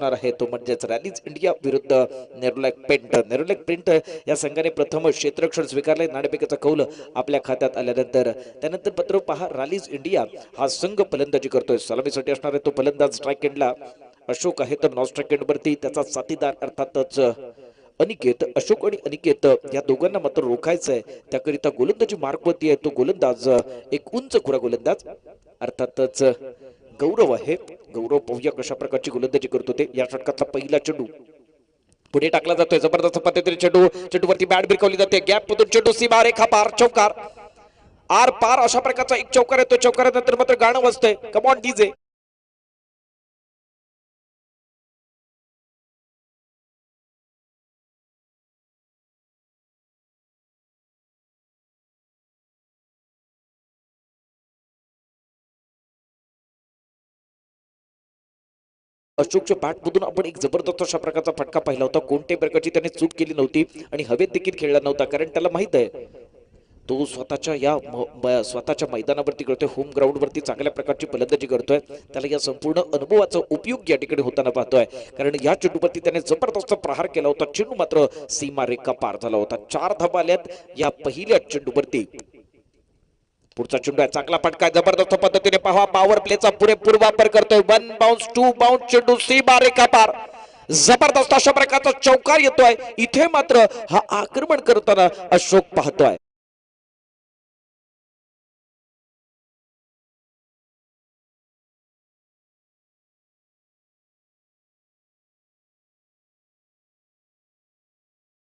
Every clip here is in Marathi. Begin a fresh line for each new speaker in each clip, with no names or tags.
आहे तो म्हणजेच रॅलीज इंडिया विरुद्ध नेरोलॅक पेंट या संघाने प्रथम क्षेत्ररक्षण स्वीकारले. नाणेफेकीचा कौल आपल्या खात्यात आल्यानंतर त्यानंतर पत्र पहा, रॅलीज इंडिया हा संघ फलंदाजी करतोय. सलामीसाठी असणार आहे तो फलंदाज. स्ट्राईक एंडला अशोक आहे, तर नॉन स्ट्राईक एंडवरती त्याचा साथीदार अर्थातच अनिकेत. अशोक आणि अनिकेत या दोघांना मात्र रोखायचं आहे. त्याकरिता गोलंदाजी मार्कवरती आहे तो गोलंदाज, एक उंच खुरा गोलंदाज अर्थातच गौरव आहे. गौरव पाहूया कशा प्रकारची गोलंदाजी करतो ते. या षटकातला पहिला चेंडू पुढे टाकला जातोय. जबरदस्त पद्धतीने चेंडूवरती बॅट भिरकवली जाते. गॅप मधून चेंडू सीमा रेखा पार, चौकार आर पार अशा प्रकारचा एक चौकार येतो. चौकारानंतर मात्र गाणं वाजतंय, कम ऑन डीजे. अशोकच्या बॅटमधून आपण एक जबरदस्त अशा प्रकारचा फटका पाहिला होता. कोणत्याही प्रकारची त्याने चूक केली नव्हती आणि हवेत देखील खेळला नव्हता, कारण त्याला माहित आहे तो स्वतःच्या मैदानावरती करतोय, होम ग्राउंड वरती चांगल्या प्रकारची फलंदाजी करतोय. त्याला या संपूर्ण अनुभवाचा उपयोग या ठिकाणी होताना पाहतोय, कारण या चेंडूवरती त्याने जबरदस्त प्रहार केला होता. चेंडू मात्र सीमा रेखा पार झाला होता. 4 धावा आल्यात या पहिल्या चेंडूवरती. पुढचा चेंडू आहे, चांगला फटका जबरदस्त पद्धतीने पहा. पॉवर प्लेचा पुरेपूर वापर करतोय. 1 बाउन्स 2 बाउन्स चेंडू सीमा रेखा पार. जबरदस्त अशा प्रकारचा चौकार येतोय. इथे मात्र हा आक्रमण करताना अशोक पाहतोय.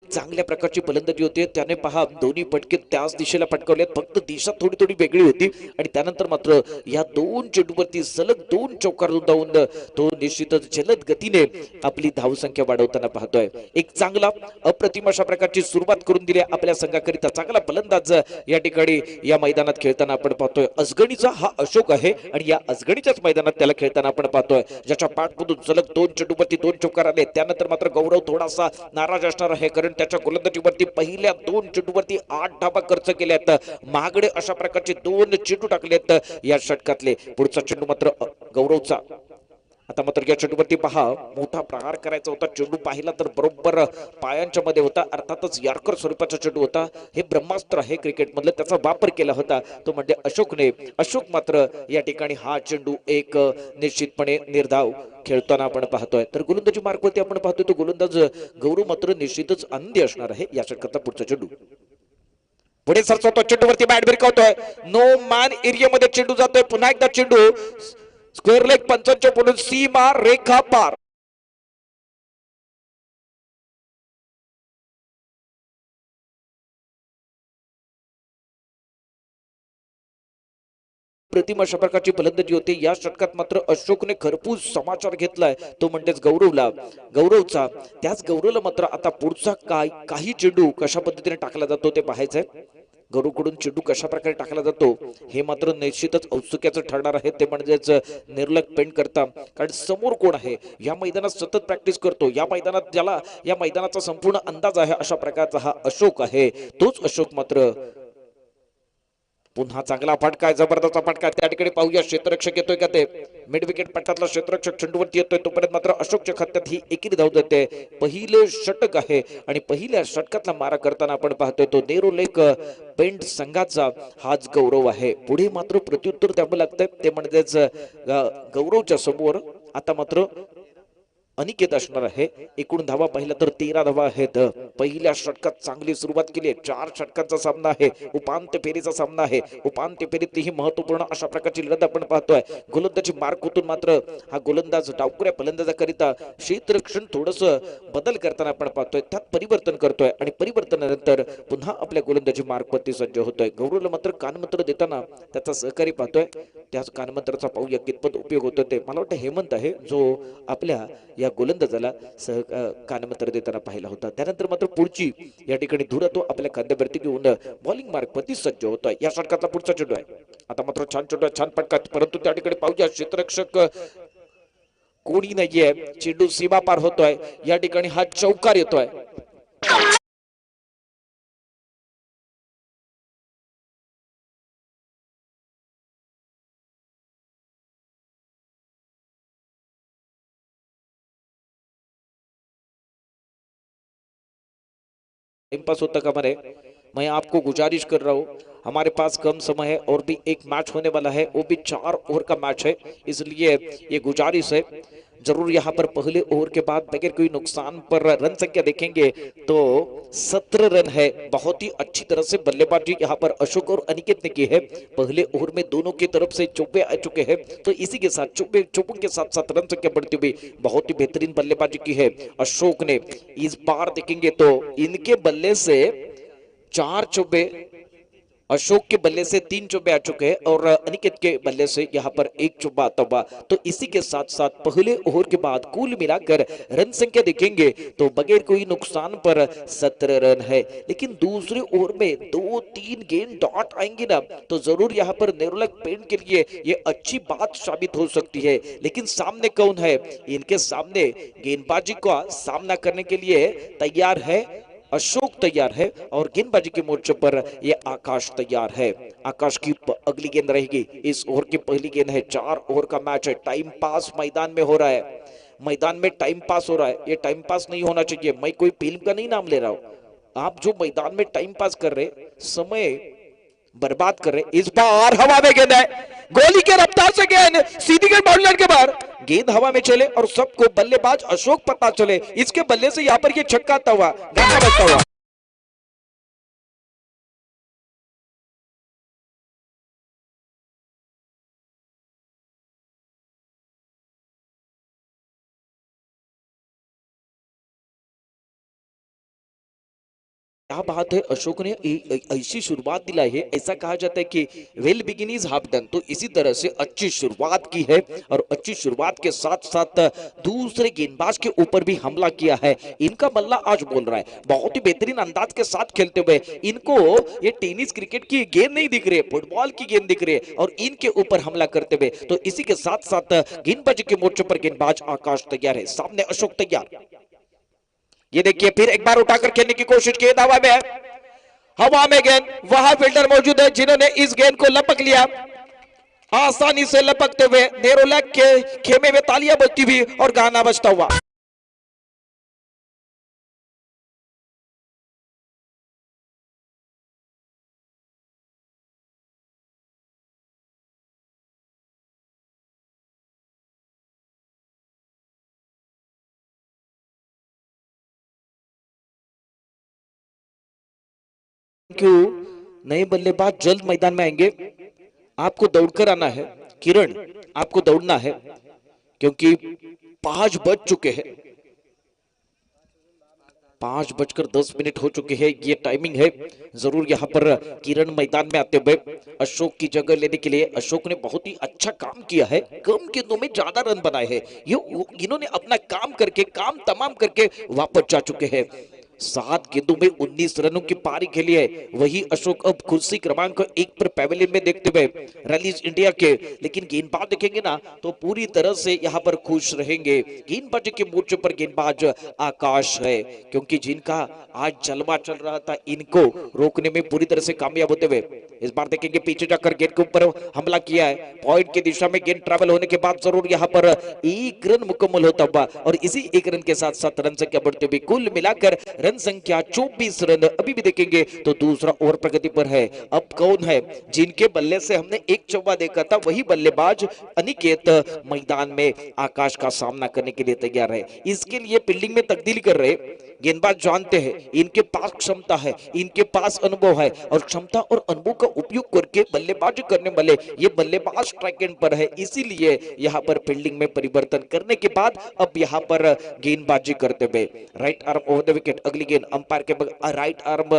चांगल्या प्रकारची फलंदाजी होती. त्याने पहा दोन्ही फटके त्याच दिशेला फटकावलेत, फक्त दिशा थोडी थोडी वेगळी होती. आणि त्यानंतर मात्र या दोन चेंडूवरती सलग 2 चौकार नोंदवून तो निश्चितच जलद गतीने आपली धावसंख्या वाढवताना पाहतोय. एक चांगला अप्रतिम अशा प्रकारची सुरुवात करून दिली आपल्या संघाकरिता. चांगला फलंदाज या ठिकाणी या मैदानात खेळताना आपण पाहतोय. अजगणीचा हा अशोक आहे आणि या अजगणीच्याच मैदानात त्याला खेळताना आपण पाहतोय, ज्याच्या पाठमधून सलग 2 चेंडूवरती 2 चौकार आले. त्यानंतर मात्र गौरव थोडासा नाराज असणार आहे, कारण त्याच्या गोलंदाजीवरती पहिल्या 2 चेंडूवरती 8 धावा खर्च केल्यात. महागडे अशा प्रकारचे 2 चेंडू टाकलेत या षटकातले. पुढचा चेंडू मात्र गौरवचा. आता मात्र या चेंडूवरती पहा, मोठा प्रहार करायचा होता. चेंडू पाहिला तर बरोबर पायांच्या मध्ये होता, अर्थातच यार्कर स्वरूपाचा चेंडू होता. हे ब्रह्मास्त्र आहे क्रिकेट मधलं, त्याचा वापर केला होता तो म्हणजे अशोकने. अशोक मात्र या ठिकाणी हा चेंडू एक निश्चितपणे निर्धाव खेळताना आपण पाहतोय. तर गोलंदाजी मार्कवरती आपण पाहतोय तो गोलंदाज गौरव मात्र निश्चितच आनंदी असणार आहे. या षटकाचा पुढचा चेंडू पुढे सरसवतो. चेंडूवरती बॅट भिरकावतोय. नो मॅन एरियामध्ये चेंडू जातोय. पुन्हा एकदा चेंडू स्क्वेअर लेग पंचांच्या बोलून सीमा रेखा पार. प्रतिम अशा प्रकारची फलंदाजी होती. या षटकात मात्र अशोकने खरपूस समाचार घेतलाय, तो म्हणजेच गौरवचा. त्याच गौरवला मात्र आता पुढचा काही चेंडू कशा पद्धतीने टाकला जातो ते पाहायचंय. गौरवकडून चेंडू कशा प्रकारे टाकला जातो हे मात्र निश्चितच औत्सुक्याचं ठरणार आहे, ते म्हणजेच निर्लक पेंट करता. कारण समोर कोण आहे, या मैदानात सतत प्रॅक्टिस करतो, या मैदानात ज्याला या मैदानाचा संपूर्ण अंदाज आहे, अशा प्रकारचा हा अशोक आहे. तोच अशोक मात्र पुन्हा चांगला फटका आहे, जबरदस्त फटका. त्या ठिकाणी पाहूया क्षेत्ररक्षक येतोय का ते. मिड विकेट पट्टातला क्षेत्ररक्षक चेंडूवरती येतोय, तोपर्यंत मात्र अशोकच्या खात्यात ही एकेरी धाव जाते. पहिलं षटक आहे आणि पहिल्या षटकातला मारा करताना आपण पाहतोय तो नेरोलेक पेंट संघाचा हाच गौरव आहे. पुढे मात्र प्रत्युत्तर द्यावं लागतंय, ते म्हणजेच गौरवच्या समोर आता मात्र अनिकेत असणार आहे. एकूण धावा पाहिला तर 13 धावा आहेत. पहिल्या षटकात चांगली सुरुवात केली आहे. 4 षटकांचा सामना आहे, उपांत्य फेरीचा सामना आहे. उपांत्य फेरीतही महत्वपूर्ण अशा प्रकारची लढत आपण पाहतोय. गोलंदाजी मार्कवरून मात्र हा गोलंदाज डावकुऱ्या फलंदाजाकरिता क्षेत्ररक्षण थोडस बदल करताना आपण पाहतोय, त्यात परिवर्तन करतोय आणि परिवर्तनानंतर पुन्हा आपल्या गोलंदाजी मार्कवरती सज्ज होतोय. गौरवला मात्र कानमंत्र देताना त्याचा सहकारी पाहतोय. त्याच कानमंत्राचा पाहूया कितपत उपयोग होतो ते. मला वाटतं हेमंत आहे जो आपल्या या गोलंदाजाला कानमंत्र देताना पाहिला होता. त्यानंतर मात्र पुढची या ठिकाणी धुरा तो आपल्या खांद्यावरती घेऊन बॉलिंग मार्कवरती सज्ज होतोय. या षटकातला पुढचा चेंडू आहे. आता मात्र छान चेंडू आहे, छान फटका, परंतु त्या ठिकाणी पाहूया क्षेत्ररक्षक कोणी नाहीये. चेंडू सीमा पार होतोय. या ठिकाणी हा चौकार येतोय. टाइम पास होता कम रहे। मैं आपको गुजारिश कर रहा हूँ, हमारे पास कम समय है और भी एक मैच होने वाला है, वो भी 4 ओवर का मैच है, इसलिए ये गुजारिश है जरूर यहाँ पर पहले ओवर के बाद बगैर कोई नुकसान पर रन संख्या देखेंगे तो 17 रन है। बहुत ही अच्छी तरह से बल्लेबाजी यहाँ पर अशोक और अनिकेत ने की है। पहले ओवर में दोनों की तरफ से चौके आ चुके हैं, तो इसी के साथ चौकों के साथ साथ रन संख्या बढ़ती हुई बहुत ही बेहतरीन बल्लेबाजी की है अशोक ने। इस बार देखेंगे तो इनके बल्ले से 4 चौबे, अशोक के बल्ले से 3 चौबे आ चुके हैं और अनिकेत के बल्ले से यहाँ पर 1 चौबा आता हुआ। तो इसी के साथ साथ पहले ओवर के बाद कुल मिलाकर रन संख्या देखेंगे तो बगैर कोई नुकसान पर 17 रन है। लेकिन दूसरे ओवर में 2-3 गेंद डॉट आएंगे ना, तो जरूर यहाँ पर नेरोलैक पेंट के लिए ये अच्छी बात साबित हो सकती है। लेकिन सामने कौन है? इनके सामने गेंदबाजी का सामना करने के लिए तैयार है अशोक, तैयार है और गेंदबाजी के मोर्चे पर यह आकाश तैयार है। आकाश की अगली गेंद रहेगी। इस ओवर की पहली गेंद है। 4 ओवर का मैच है। टाइम पास मैदान में हो रहा है, मैदान में टाइम पास हो रहा है। ये टाइम पास नहीं होना चाहिए। मैं कोई फिल्म का नहीं नाम ले रहा हूं। आप जो मैदान में टाइम पास कर रहे, समय बर्बाद कर रहे। इस बार हवा में गेंद है, गोली के रफ्तार से गेंद सीधी गेंद बाउंड्री के बाहर, गेंद हवा में चले और सबको बल्लेबाज अशोक पता चले। इसके बल्ले से यहां पर ये छक्का आता हुआ, गाना बजता हुआ। क्या बात है, अशोक ने ऐसी शुरुआत दिलाई है। ऐसा कहा जाता है कि वेल बिगिन इज हाफ डन, तो इसी तरह से अच्छी शुरुआत की है और अच्छी शुरुआत के साथ साथ दूसरे गेंदबाज के ऊपर भी हमला किया है। इनका बल्ला आज बोल रहा है, बहुत ही बेहतरीन अंदाज के साथ खेलते हुए। इनको ये टेनिस क्रिकेट की गेंद नहीं दिख रही, फुटबॉल की गेंद दिख रही है और इनके ऊपर हमला करते हुए। तो इसी के साथ साथ गेंदबाजी के मोर्चे पर गेंदबाज आकाश तैयार है, सामने अशोक तैयार। ये देखिए फिर एक बार उठाकर खेलने की कोशिश की, हवा में है, हवा में गेंद। वहां फील्डर मौजूद है जिन्होंने इस गेंद को लपक लिया। आसानी से लपकते हुए नेरोलैक के खेमे में तालियां बजती हुई और गाना बजता हुआ। क्यों नए बल्लेबाज जल्द मैदान में आएंगे, आपको दौड़कर आना है। किरण, आपको दौड़ना है क्योंकि 5 बज चुके हैं, 5:10 हो चुके हैं, ये टाइमिंग है। जरूर यहाँ पर किरण मैदान में आते हुए अशोक की जगह लेने के लिए। अशोक ने बहुत ही अच्छा काम किया है, कम गेंदों में ज्यादा रन बनाए हैं। ये इन्होंने अपना काम करके, काम तमाम करके वापस जा चुके हैं। 7 गेंदों में 19 रनों की पारी खेली है। वही अशोक अब कुर्सी क्रमांक 1 पर पैवेलियन में देखते हुए रैलीज इंडिया के, लेकिन गेंदबाज देखेंगे ना तो पूरी तरह से यहाँ पर खुश रहेंगे। गेंदबाजी के मोर्चे पर गेंदबाज आकाश है, क्योंकि जिनका आज जलवा चल रहा था, इनको रोकने में पूरी तरह से कामयाब होते हुए। इस बार देखेंगे पीछे जाकर गेंद के ऊपर हमला किया है। पॉइंट की दिशा में गेंद ट्रैवल होने के बाद जरूर यहाँ पर 1 रन मुकम्मल होता हुआ और इसी 1 रन के साथ साथ रन संख्या बढ़ती हुई। कुल मिलाकर रन संख्या 24 रन। अभी भी देखेंगे तो दूसरा ओवर प्रगति पर है। अब कौन है जिनके बल्ले से हमने 1 चौका देखा था? वही बल्लेबाज अनिकेत मैदान में आकाश का सामना करने के लिए तैयार है। इसके लिए फील्डिंग में तब्दीली कर रहे गेंदबाज जानते हैं इनके पास क्षमता है, इनके पास अनुभव है और क्षमता और अनुभव का उपयोग करके बल्लेबाजी करने वाले ये बल्लेबाज स्ट्राइक एंड पर है। इसीलिए यहाँ पर फील्डिंग में परिवर्तन करने के बाद अब यहाँ पर गेंदबाजी करते हुए right arm over the wicket. अगली गेंद अंपायर के राइट आर्म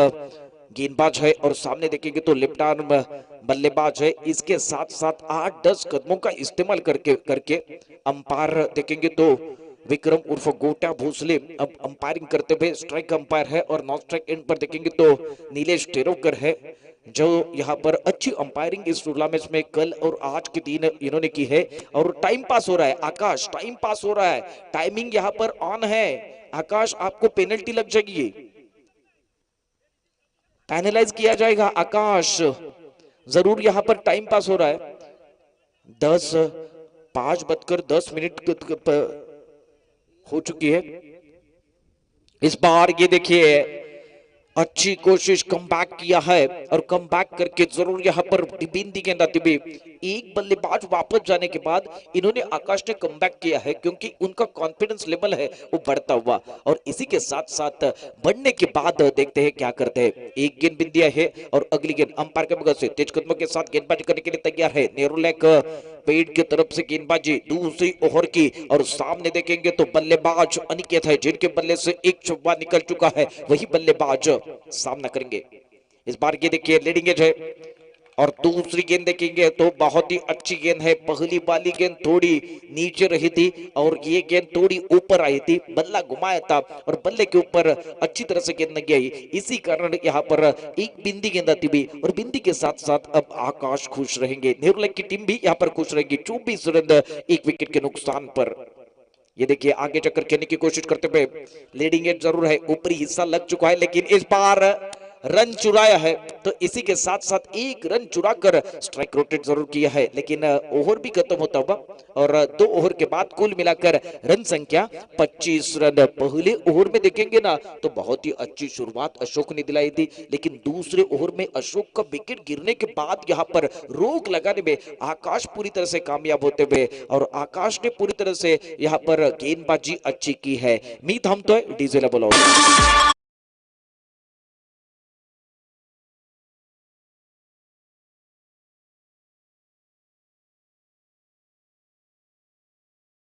गेंदबाज है और सामने देखेंगे तो लेफ्ट आर्म बल्लेबाज है। इसके साथ साथ 8-10 कदमों का इस्तेमाल करके अंपायर देखेंगे तो विक्रम उर्फ गोटा भोसले अब अंपायरिंग करते हुए स्ट्राइक अंपायर है और नॉन स्ट्राइक एंड पर देखेंगे तो नीलेश टेरोकर है, जो यहाँ पर अच्छी अंपायरिंग इस टूर्नामेंट में कल और आज के दिन इन्होंने की है। और टाइम पास हो रहा है आकाश, टाइम पास हो रहा है, टाइमिंग यहाँ पर ऑन है। आकाश, आपको पेनल्टी लग जाएगी, पैनलाइज किया जाएगा। आकाश, जरूर यहाँ पर टाइम पास हो रहा है। 5:10 हो चुकी है। इस बार ये देखिए अच्छी कोशिश कम बैक किया है और कम बैक करके जरूर यहाँ पर बिंदी गेंदा तिबी। एक बल्लेबाज वापस जाने के बाद इन्होंने आकाश ने कम बैक किया है क्योंकि उनका कॉन्फिडेंस लेवल है वो बढ़ता हुआ, और इसी के साथ साथ बढ़ने के बाद देखते हैं क्या करते हैं। एक गेंद बिंदिया है और अगली गेंद अंपायर के मदद से तेज कदमों के साथ गेंदबाजी करने के लिए तैयार है नेरुलैक पेड़ की तरफ से गेंदबाजी दूसरी ओवर की, और सामने देखेंगे तो बल्लेबाज अनिकेत है जिनके बल्ले से एक चौका निकल चुका है, वही बल्लेबाज सामना करेंगे। इस बार ये देखिए लीडिंग एज है और दूसरी गेंद देखेंगे तो बहुत ही अच्छी गेंद है। पहली वाली गेंद थोड़ी नीचे रही थी और ये गेंद थोड़ी ऊपर आई थी, बल्ला घुमाया था और बल्ले के ऊपर अच्छी तरह से गेंद नहीं आई, इसी कारण यहाँ पर एक बिंदी गेंद आती भी, और बिंदी के साथ साथ अब आकाश खुश रहेंगे। नेहरू की टीम भी यहाँ पर खुश रहेगी। 24 रन एक विकेट के नुकसान पर। ये देखिए आगे चक्कर खेलने की कोशिश करते हुए लीडिंग एज जरूर है, ऊपरी हिस्सा लग चुका है, लेकिन इस बार रन चुराया है, तो इसी के साथ साथ एक रन चुराकर स्ट्राइक रोटेट जरूर किया है, लेकिन ओवर भी खत्म होता हुआ और 2 ओवर के बाद कुल मिलाकर रन संख्या 25 रन। पहले ओवर में देखेंगे ना तो बहुत ही अच्छी शुरुआत अशोक ने दिलाई थी, लेकिन दूसरे ओवर में अशोक का विकेट गिरने के बाद यहाँ पर रोक लगाने में आकाश पूरी तरह से कामयाब होते हुए, और आकाश ने पूरी तरह से यहाँ पर गेंदबाजी अच्छी की है। मी थांबतोय, डीजेला बोलावतो।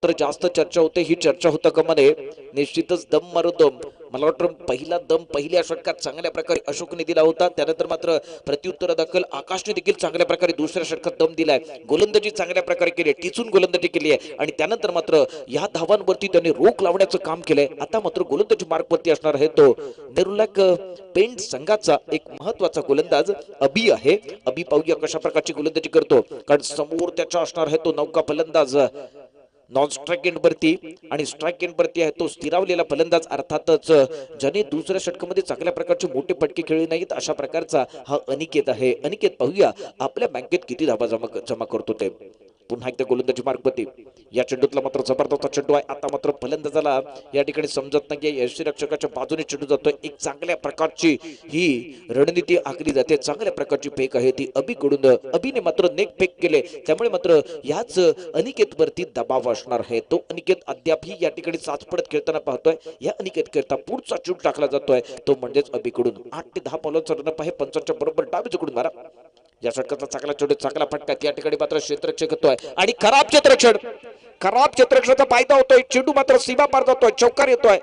तर जास्त चर्चा होते, ही चर्चा होता का मध्ये निश्चितच दम मारो दम। मला वाटतं पहिला दम पहिल्या षटकात चांगल्या प्रकारे अशोकने दिला होता, त्यानंतर मात्र प्रत्युत्तर दाखल आकाशने देखील चांगल्या प्रकारे दुसऱ्या षटकात दम दिलाय, गोलंदाजी चांगल्या प्रकारे केली, टिचून गोलंदाजी केली आहे आणि त्यानंतर मात्र या धावांवरती त्यांनी रोख लावण्याचं काम केलंय। आता मात्र गोलंदाजी मार्गवरती असणार आहे तो नेरुलॅक पेंट संघाचा एक महत्वाचा गोलंदाज अबी आहे। अबी पाहूया कशा प्रकारची गोलंदाजी करतो, कारण समोर त्याचा असणार आहे तो नौका फलंदाज नॉन स्ट्राइक एंड वरती, आणि स्ट्राइक एंड वरती आहे तो स्थिरावलेला फलंदाज, अर्थातच ज्याने दुसऱ्या षटकामध्ये चांगल्या प्रकारचे मोठे फटके खेळले नाहीत अशा प्रकारचा हा अनिकेत आहे। अनिकेत पाहूया आपल्या बँकेत किती धावा जमा करतो ते। पुन्हा एकदा गोलंदाजी मार्गवरती या चेंडूतला मात्र जबरदस्त चेंडू आहे। आता मात्र फलंदाजाला या ठिकाणी समजत नाही, यष्टीरक्षकाच्या बाजूने चेंडू जातोय, एक चांगल्या प्रकारची ही रणनीती आखली जाते, चांगल्या प्रकारची फेक आहे ती अबीकडून। अबीने मात्र नेक फेक केले, त्यामुळे मात्र याच अनिकेत वरती दबाव असणार आहे। तो अनिकेत अद्यापही या ठिकाणी चाचपडत खेळताना पाहतोय, या अनिकेत करता पुढचा चेंडू टाकला जातोय तो म्हणजेच अबीकडून। 8 ते 10 पावलांचा रन आहे, 5च्या बरोबर डावीकडून मारा। या षटकाचा चांगला चेंडू चांगला फटका, या ठिकाणी मात्र क्षेत्ररक्षक येतोय आणि खराब क्षेत्ररक्षण, खराब क्षेत्ररक्षणाचा फायदा होतोय, चेंडू मात्र सीमा पार जातोय, चौकार येतोय।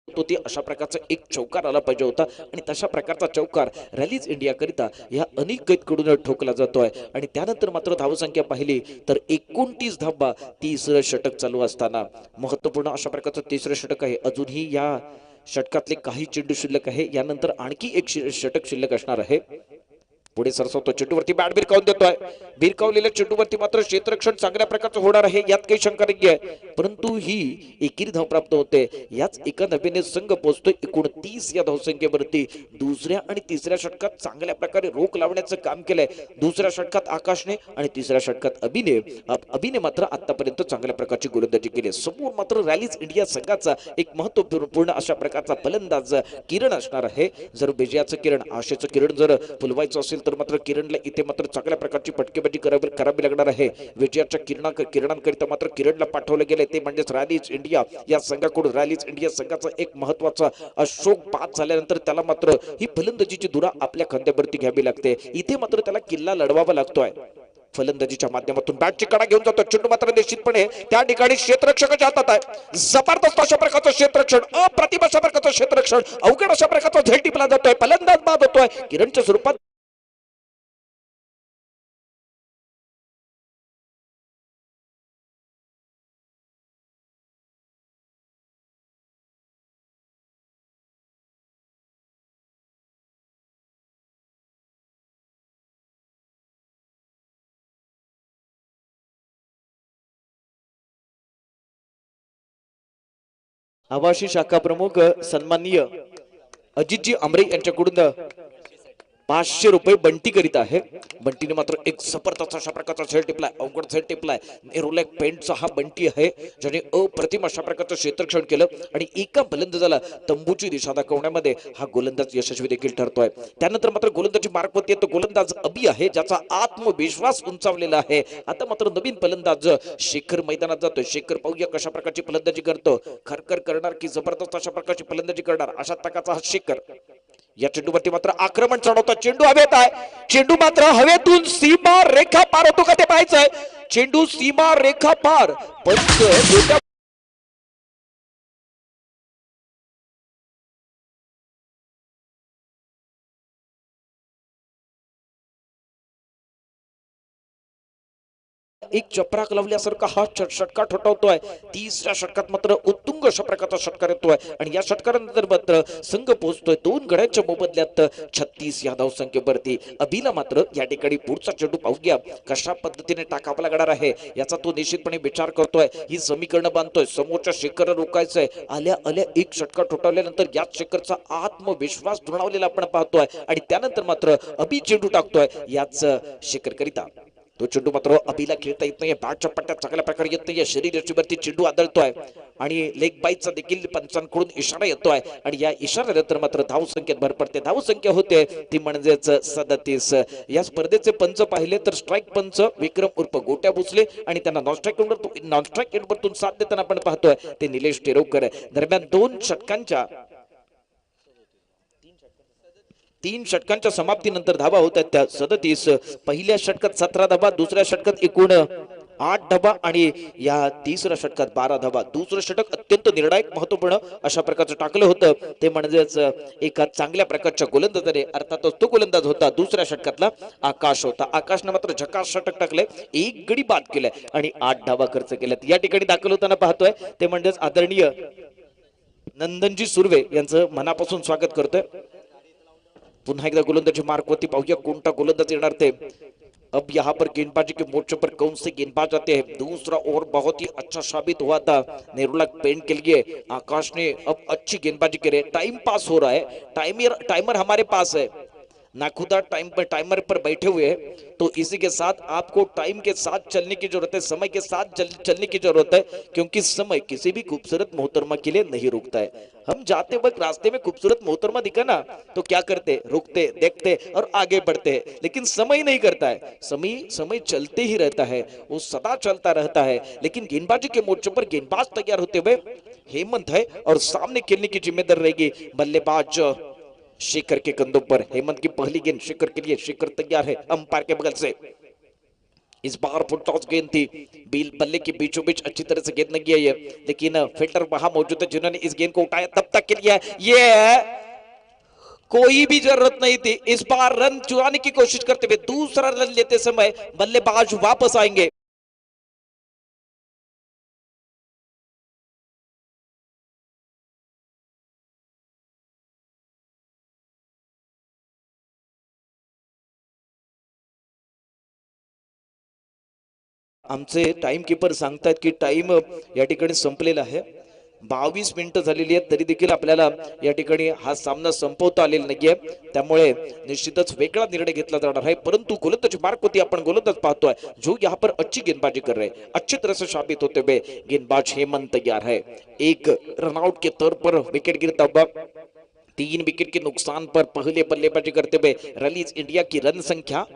तो ती अशा प्रकारचा एक चौकार आला पाहिजे होता, आणि तशा प्रकारचा चौकार रॅलीज इंडिया करिता या अनिकेतकडून ठोकला जातोय। आणि त्यानंतर मात्र धावसंख्या पाहिली तर 29 धावा तिसरं षटक चालू असताना। महत्वपूर्ण अशा प्रकारचं तिसरं षटक आहे, अजूनही या षटकातले काही चेंडू शिल्लक आहे, यानंतर आणखी एक षटक शिल्लक असणार आहे। पुढे सरसवतो, चेंडूवरती बॅट भिरकावून देतोय, भिरकावलेल्या चेंडूवरती मात्र क्षेत्ररक्षण चांगल्या प्रकारचं होणार आहे, यात काही शंका नाही आहे, परंतु ही एकेरी धाव प्राप्त होते। याच एका धावेने संघ पोहोचतोय 29 या धावसंख्येवरती। दुसऱ्या आणि तिसऱ्या षटकात चांगल्या प्रकारे रोख लावण्याचं काम केलंय, दुसऱ्या षटकात आकाशने आणि तिसऱ्या षटकात अभिने मात्र आतापर्यंत चांगल्या प्रकारची गोलंदाजी केली। समोर मात्र रॅलीज इंडिया संघाचा एक महत्वपूर्ण अशा प्रकारचा फलंदाज किरण असणार आहे। जर विजयाचं किरण, आशेचं किरण जर फुलवायचं असेल तर मात्र किरणला इथे मात्र चांगल्या प्रकारची फटकेबाजी करावी लागणार आहे। विजयाच्या किरणांकरिता मात्र किरणला पाठवलं गेले, ते म्हणजेच रॅलीज इंडिया या संघाकडून। रॅलीज इंडिया संघाचा एक महत्वाचा अशोक बाद झाल्यानंतर त्याला मात्र ही फलंदाजीची धुरा आपल्या खांद्यावरती घ्यावी लागते, इथे मात्र त्याला किल्ला लढवावा लागतोय। फलंदाजीच्या माध्यमातून बॅटची कडा घेऊन जातो, चेंडू मात्र निश्चितपणे त्या ठिकाणी क्षेत्ररक्षकाच्या हातात आहे। जबरदस्त अशा प्रकारचं क्षेत्ररक्षण, अप्रतिम अशा प्रकारचं क्षेत्ररक्षण, अवघड अशा प्रकारचा झेल टिपला जातोय, फलंदाज बाद होतोय किरणच्या स्वरूपात। आवाशी शाखा प्रमुख सन्माननीय अजितजी आमरे यांच्याकडून 500 रुपये बंटी करीत आहे. बंटीने मात्र एक जबरदस्त अशा प्रकारचा झेल टिपलाय, अवघड झेल टिपलाय. नेरुलॅक पेंटचा हा बंटी आहे ज्याने अप्रतिम अशा प्रकारचं क्षेत्ररक्षण केलं आणि एका फलंदाजाला तंबूची दिशा दाखवण्यामध्ये हा गोलंदाज यशस्वी देखील ठरतोय. त्यानंतर मात्र गोलंदाजी मार्कवरती येतो गोलंदाज अबी आहे ज्याचा आत्मविश्वास उंचावलेला आहे. आता मात्र नवीन फलंदाज शेखर मैदानात जातोय. शेखर पाहूया कशा प्रकारची फलंदाजी करतो, खरखर करणार की जबरदस्त अशा प्रकारची फलंदाजी करणार अशा प्रकारचा हा शेखर. या चेंडूवरती मात्र आक्रमण चढवतात. चेंडू हवेत आहे, चेंडू मात्र हवेतून सीमा रेखा पार होतो का ते पाहायचंय. चेंडू सीमा रेखा पार पंच एक चपराक लावल्यासारखा हा षटकार ठोठावतोय. तिसऱ्या षटकात मात्र उत्तुंग अशा प्रकारचा षटकार येतोय आणि या षटकारानंतर मात्र संघ पोहोचतोय 2 गड्यांच्या मोबदल्यात 36 या धावसंख्येवरती. अभिला मात्र या ठिकाणी पुढचा चेंडू पाहूया कशा पद्धतीने टाकावा लागणार आहे याचा तो निश्चितपणे विचार करतोय. ही समीकरण बांधतोय. समोरच्या शेखर रोखायचंय. आल्या आल्या एक षटकार ठोठावल्यानंतर या शेखरचा आत्मविश्वास दुणावलेला आपण पाहतोय आणि त्यानंतर मात्र अभि चेंडू टाकतोय याच शेखर करिता. तो चेंडू मात्र अभिला खेळता येत नाहीये. बॅटच्या पट्ट्यात चांगल्या प्रकारे येत नाहीये. शरीर यष्टीवरती चेंडू आदळतोय आणि लेग बाईटचा देखील पंचांकडून इशारा येतोय आणि या इशाऱ्यानंतर मात्र धावसंख्येत भर पडते. धावसंख्या होते ती म्हणजेच 37. या स्पर्धेचे पंच पाहिले तर स्ट्राईक पंच विक्रम उर्फ गोट्या भोसले आणि त्यांना नॉन स्ट्राईक एंडवरतून साथ देताना आपण पाहतोय ते निलेश टेरोकर. दरम्यान 3 षटकांच्या समाप्तीनंतर धावा होत आहेत त्या 37. पहिल्या षटकात 17 धावा, दुसऱ्या षटकात एकूण 8 धावा आणि या तिसऱ्या षटकात 12 धावा. दुसरं षटक अत्यंत निर्णायक महत्वपूर्ण अशा प्रकारचं टाकलं होतं ते म्हणजेच एका चांगल्या प्रकारच्या गोलंदाजाने अर्थातच तो गोलंदाज होता दुसऱ्या षटकातला आकाश होता. आकाशने मात्र झकास षटक टाकले, एक गडी बाद केलाय आणि 8 धावा खर्च केल्यात. या ठिकाणी दाखल होताना पाहतोय ते म्हणजेच आदरणीय नंदनजी सुर्वे यांचं मनापासून स्वागत करतोय. पुन्हा एकदा गोलंदाजी मार्कवरती पाहूया कोणता गोलंदाज येणार ते. अब यहाँ पर गेंदबाजी के मोर्चे पर कौन से गेंदबाज आते हैं. दूसरा ओवर बहुत ही अच्छा साबित हुआ था नेरुला पेंट के लिए. आकाश ने अब अच्छी गेंदबाजी करे. टाइम पास हो रहा है, टाइमर हमारे पास है. नाखुदा टाइमर पर बैठे हुए हैं तो इसी के साथ आपको टाइम के साथ चलने की जरूरत है, समय के साथ चलने की जरूरत है क्योंकि समय किसी भी खूबसूरत मोहतरमा के लिए नहीं रुकता है. हम जाते वक्त रास्ते में खूबसूरत मोहतरमा दिखा ना तो क्या करते, रुकते, देखते और आगे बढ़ते हैं. लेकिन समय नहीं करता है. समय चलते ही रहता है, वो सदा चलता रहता है. लेकिन गेंदबाजी के मोर्चे पर गेंदबाज तैयार होते हुए हेमंत है और सामने खेलने की जिम्मेदारी रहेगी बल्लेबाज शेखर के कंधों पर. हेमंत की पहली गेंद शेखर के लिए. शेखर तैयार है अंपायर के बगल से. इस बार फुल टॉस गेंद थी, बल्ले के बीचों बीच अच्छी तरह से गेंद नहीं है लेकिन फील्डर वहां मौजूद है जिन्होंने इस गेंद को उठाया तब तक के लिए ये कोई भी जरूरत नहीं थी. इस बार रन चुराने की कोशिश करते हुए दूसरा रन लेते समय बल्लेबाज वापस आएंगे. आमचे टाइम कीपर सांगतात की टाइम या ठिकाणी संपलेला आहे. 22 मिनिटं झालेली आहेत तरी देखील आपल्याला या ठिकाणी हा सामना संपवता आलेला नाहीये. त्यामुळे निश्चितच वेगळा निर्णय घेतला जाणार आहे. परंतु गोलंदाजी मार्कवरती आपण गोलंदाज पाहतोय जो यहाँ पर अच्छी गेंदबाजी कर रहे हैं. अच्छी तरह से साबित होते हुए गेंदबाज हेमंत तैयार है. एक रनआउट के तौर पर विकेट गिरता हुआ 3 विकेट के नुकसान पर पहले बल्लेबाजी करते हुए रलीज इंडिया की रन संख्या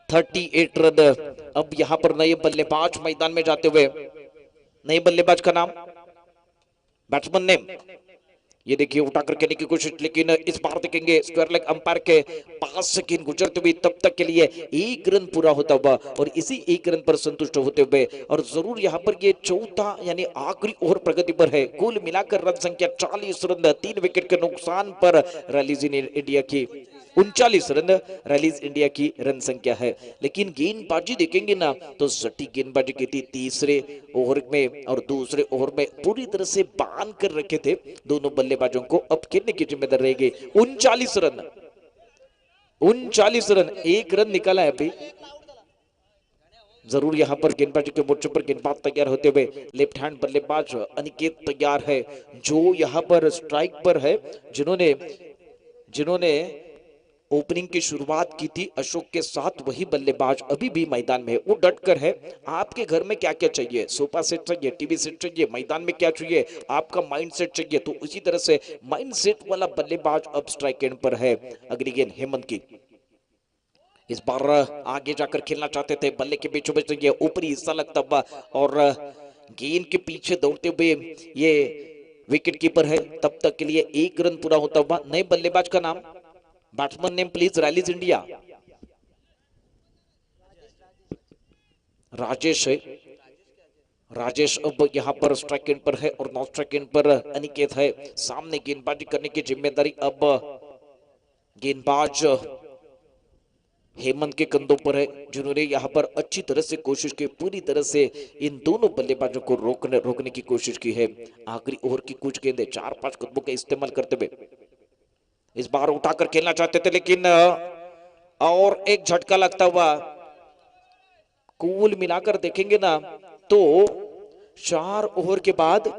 38 रन. अब यहां पर नए बल्लेबाज मैदान में जाते हुए. नए बल्लेबाज का नाम, बैट्समैन नेम ये देखिए उठाकर खेलने की कोशिश लेकिन इस बार देखेंगे स्क्वायर लेग अंपायर के पास से गेंद गुजरते हुए तब तक के लिए 1 रन पूरा होता हुआ और इसी 1 रन पर संतुष्ट होते हुए और जरूर यहाँ पर ये चौथा यानी आखिरी ओवर प्रगति पर है. कुल मिलाकर रन संख्या 40 रन. 3 विकेट के नुकसान पर रलीज इंडिया की 39 रन रलीज इंडिया की रन संख्या है. लेकिन गेंदबाजी देखेंगे ना तो सटीक गेंदबाजी की थी. तीसरे ओवर में और दूसरे ओवर में पूरी तरह से बांध कर रखे थे दोनों बल्लेबाजों को. अब खेलने की जिम्मेदारी रहेगी. 39 रन 1 रन निकाला है अभी. जरूर यहाँ पर गेंदबाजी के मोर्चे पर गेंदबाज तैयार होते हुए लेफ्ट हैंड बल्लेबाज अनिकेत तैयार है, जो यहाँ पर स्ट्राइक पर है, जिन्होंने जिन्होंने ओपनिंग की शुरुआत की थी अशोक के साथ, वही बल्लेबाज अभी भी मैदान में है, वो डट कर है। आपके घर में क्या क्या चाहिए? सोफा सेट चाहिए, टीवी सेट चाहिए, मैदान में क्या चाहिए? आपका माइंड सेट चाहिए, तो उसी तरह से माइंड सेट वाला बल्लेबाज अब स्ट्राइक एंड पर है। अगली गेंद हेमंत की। इस बार आगे जाकर खेलना चाहते थे, बल्ले के बीचों बीच ये ऊपरी हिस्सा लगता हुआ और गेंद के पीछे दौड़ते हुए ये विकेट कीपर है। तब तक के लिए 1 रन पूरा होता हुआ। नए बल्लेबाज का नाम, batsman name please. Rallies India Rajesh है। राजेश अब यहाँ पर स्ट्राइक एंड पर है और नॉन स्ट्राइक एंड पर अनिकेत है। सामने गेंदबाजी करने की जिम्मेदारी अब गेंदबाज हेमंत के कंधों पर है, जिन्होंने यहाँ पर अच्छी तरह से कोशिश की, पूरी तरह से इन दोनों बल्लेबाजों को रोकने की कोशिश की है। आखिरी ओवर की कुछ गेंदें 4-5 कदमों का इस्तेमाल करते हुए इस बार उठाकर खेलना चाहते थे, लेकिन और एक झटका लगता हुआ। कुल मिलाकर देखेंगे ना तो 4 ओवर के बाद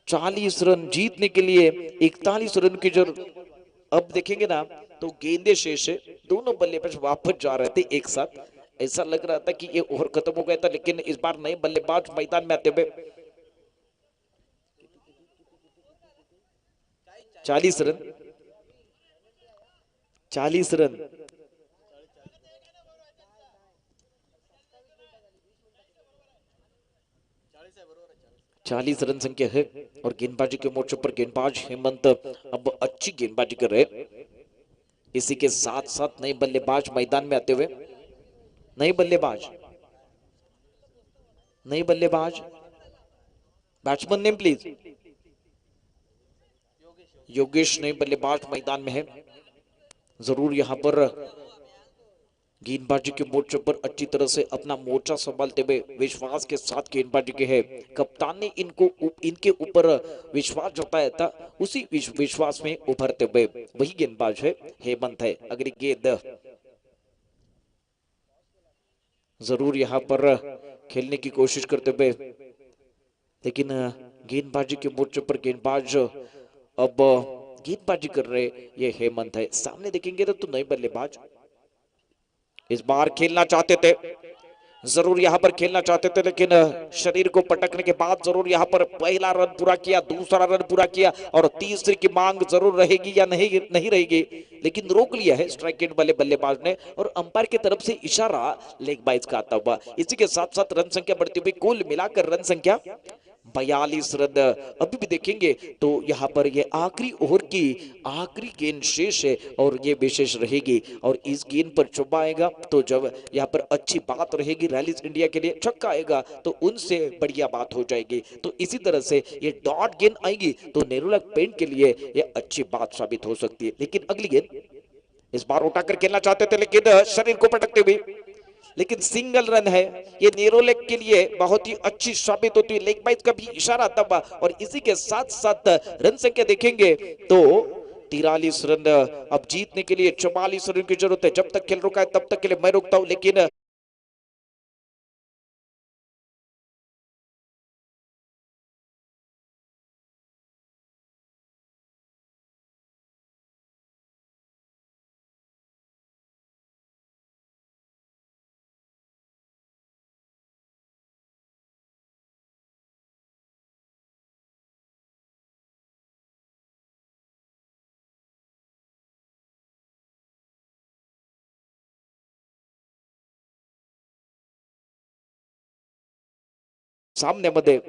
40 रन जीतने के लिए 41 रन की जरूरत। अब देखेंगे ना तो गेंदे शेष है, दोनों बल्लेबाज वापस जा रहे थे एक साथ। ऐसा लग रहा था कि ये ओवर खत्म हो गया था, लेकिन इस बार नए बल्लेबाज मैदान में आते हुए 40 रन, 40 रन, 40 रन संख्या है। और गेंदबाजी के मोर्चे पर गेंदबाज हेमंत अब अच्छी गेंदबाजी कर रहे। इसी के साथ साथ नए बल्लेबाज मैदान में आते हुए, नए बल्लेबाज, नए बल्लेबाज, बैट्समैन नेम प्लीज। योगेश नए बल्लेबाज मैदान में है। जरूर यहां पर गेंदबाजी के मोर्चे पर अच्छी तरह से अपना मोर्चा संभालते हुए विश्वास के साथ गेंदबाजी के है। कप्तान ने इनके ऊपर विश्वास जताया था, उसी विश्वास में उभरते हुए वही गेंदबाज है हेमंत है। अगली गेंद जरूर यहाँ पर खेलने की कोशिश करते हुए, लेकिन गेंदबाजी के मोर्चे पर गेंदबाज अब गेंदबाजी कर रहे ये हेमंत है। सामने देखेंगे तो नए बल्लेबाज इस बार खेलना चाहते थे, जरूर यहां पर खेलना चाहते थे, लेकिन शरीर को पटकने के बाद जरूर यहां पर पहला रन पूरा किया, दूसरा रन पूरा किया और तीसरे की मांग जरूर रहेगी या नहीं नहीं रहेगी, लेकिन रोक लिया है स्ट्राइक एंड वाले बल्लेबाज ने। और अंपायर की तरफ से इशारा लेग बाइज का आता हुआ। इसी के साथ साथ रन संख्या बढ़ती हुई, कुल मिलाकर रन संख्या 42 रन। अभी भी देखेंगे तो यहाँ पर ये आखिरी ओवर की आखिरी गेंद शेष है और ये विशेष रहेगी। और इस गेंद पर चौका आएगा तो जब यहाँ पर अच्छी बात रहेगी रैलीज इंडिया के लिए, छक्का आएगा तो उनसे बढ़िया बात हो जाएगी। तो इसी तरह से ये डॉट गेंद आएगी तो नेरोलैक पेंट के लिए ये अच्छी बात साबित हो सकती है। लेकिन अगली गेंद इस बार उठाकर खेलना चाहते थे, लेकिन शरीर को पटकते हुए, लेकिन सिंगल रन है। ये नेरोलेग के लिए बहुत ही अच्छी साबित होती है। लेग बाइज का भी इशारा तब। और इसी के साथ साथ रन संख्या देखेंगे तो 43 रन। अब जीतने के लिए 44 रन की जरूरत है। जब तक खेल रुका है तब तक के लिए मैं रुकता हूं, लेकिन सामने मध्ये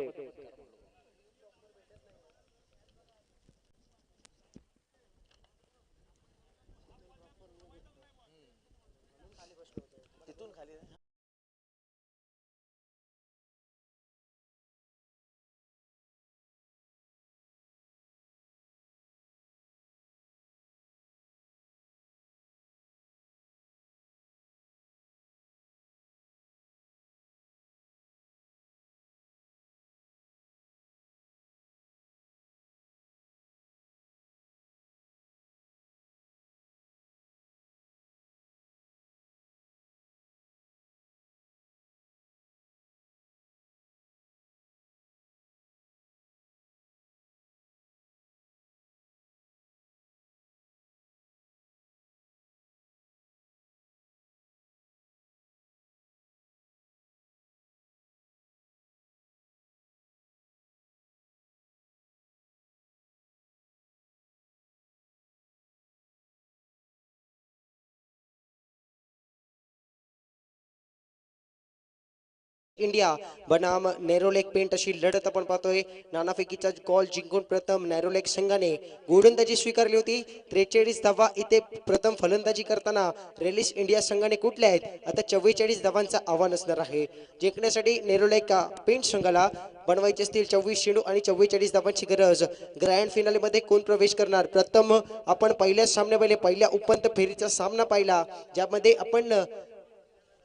इंडिया बनाम नेरोलेक पेंट अशी लढत आपण पाहतोय. नाणाफेकीचा कॉल जिंकून प्रथम नेरोलेक संघाने गोलंदाजी स्वीकारली होती. 43 धावा इथे प्रथम फलंदाजी करताना रेलिस इंडिया संघाने कुठले आहेत. आता 44 धावांचा आव्हान असणार आहे. जिंकण्यासाठी नेरोलेक पेंट संघाला बनवायचे असतील 24 चेंडू आणि 44 धावांची गरज. ग्रँड फिनाले मध्ये कोण प्रवेश करणार. प्रथम आपण पहिल्या सामने पहिले पहिल्या उपांत्य फेरीचा सामना पाहिला, ज्यामध्ये आपण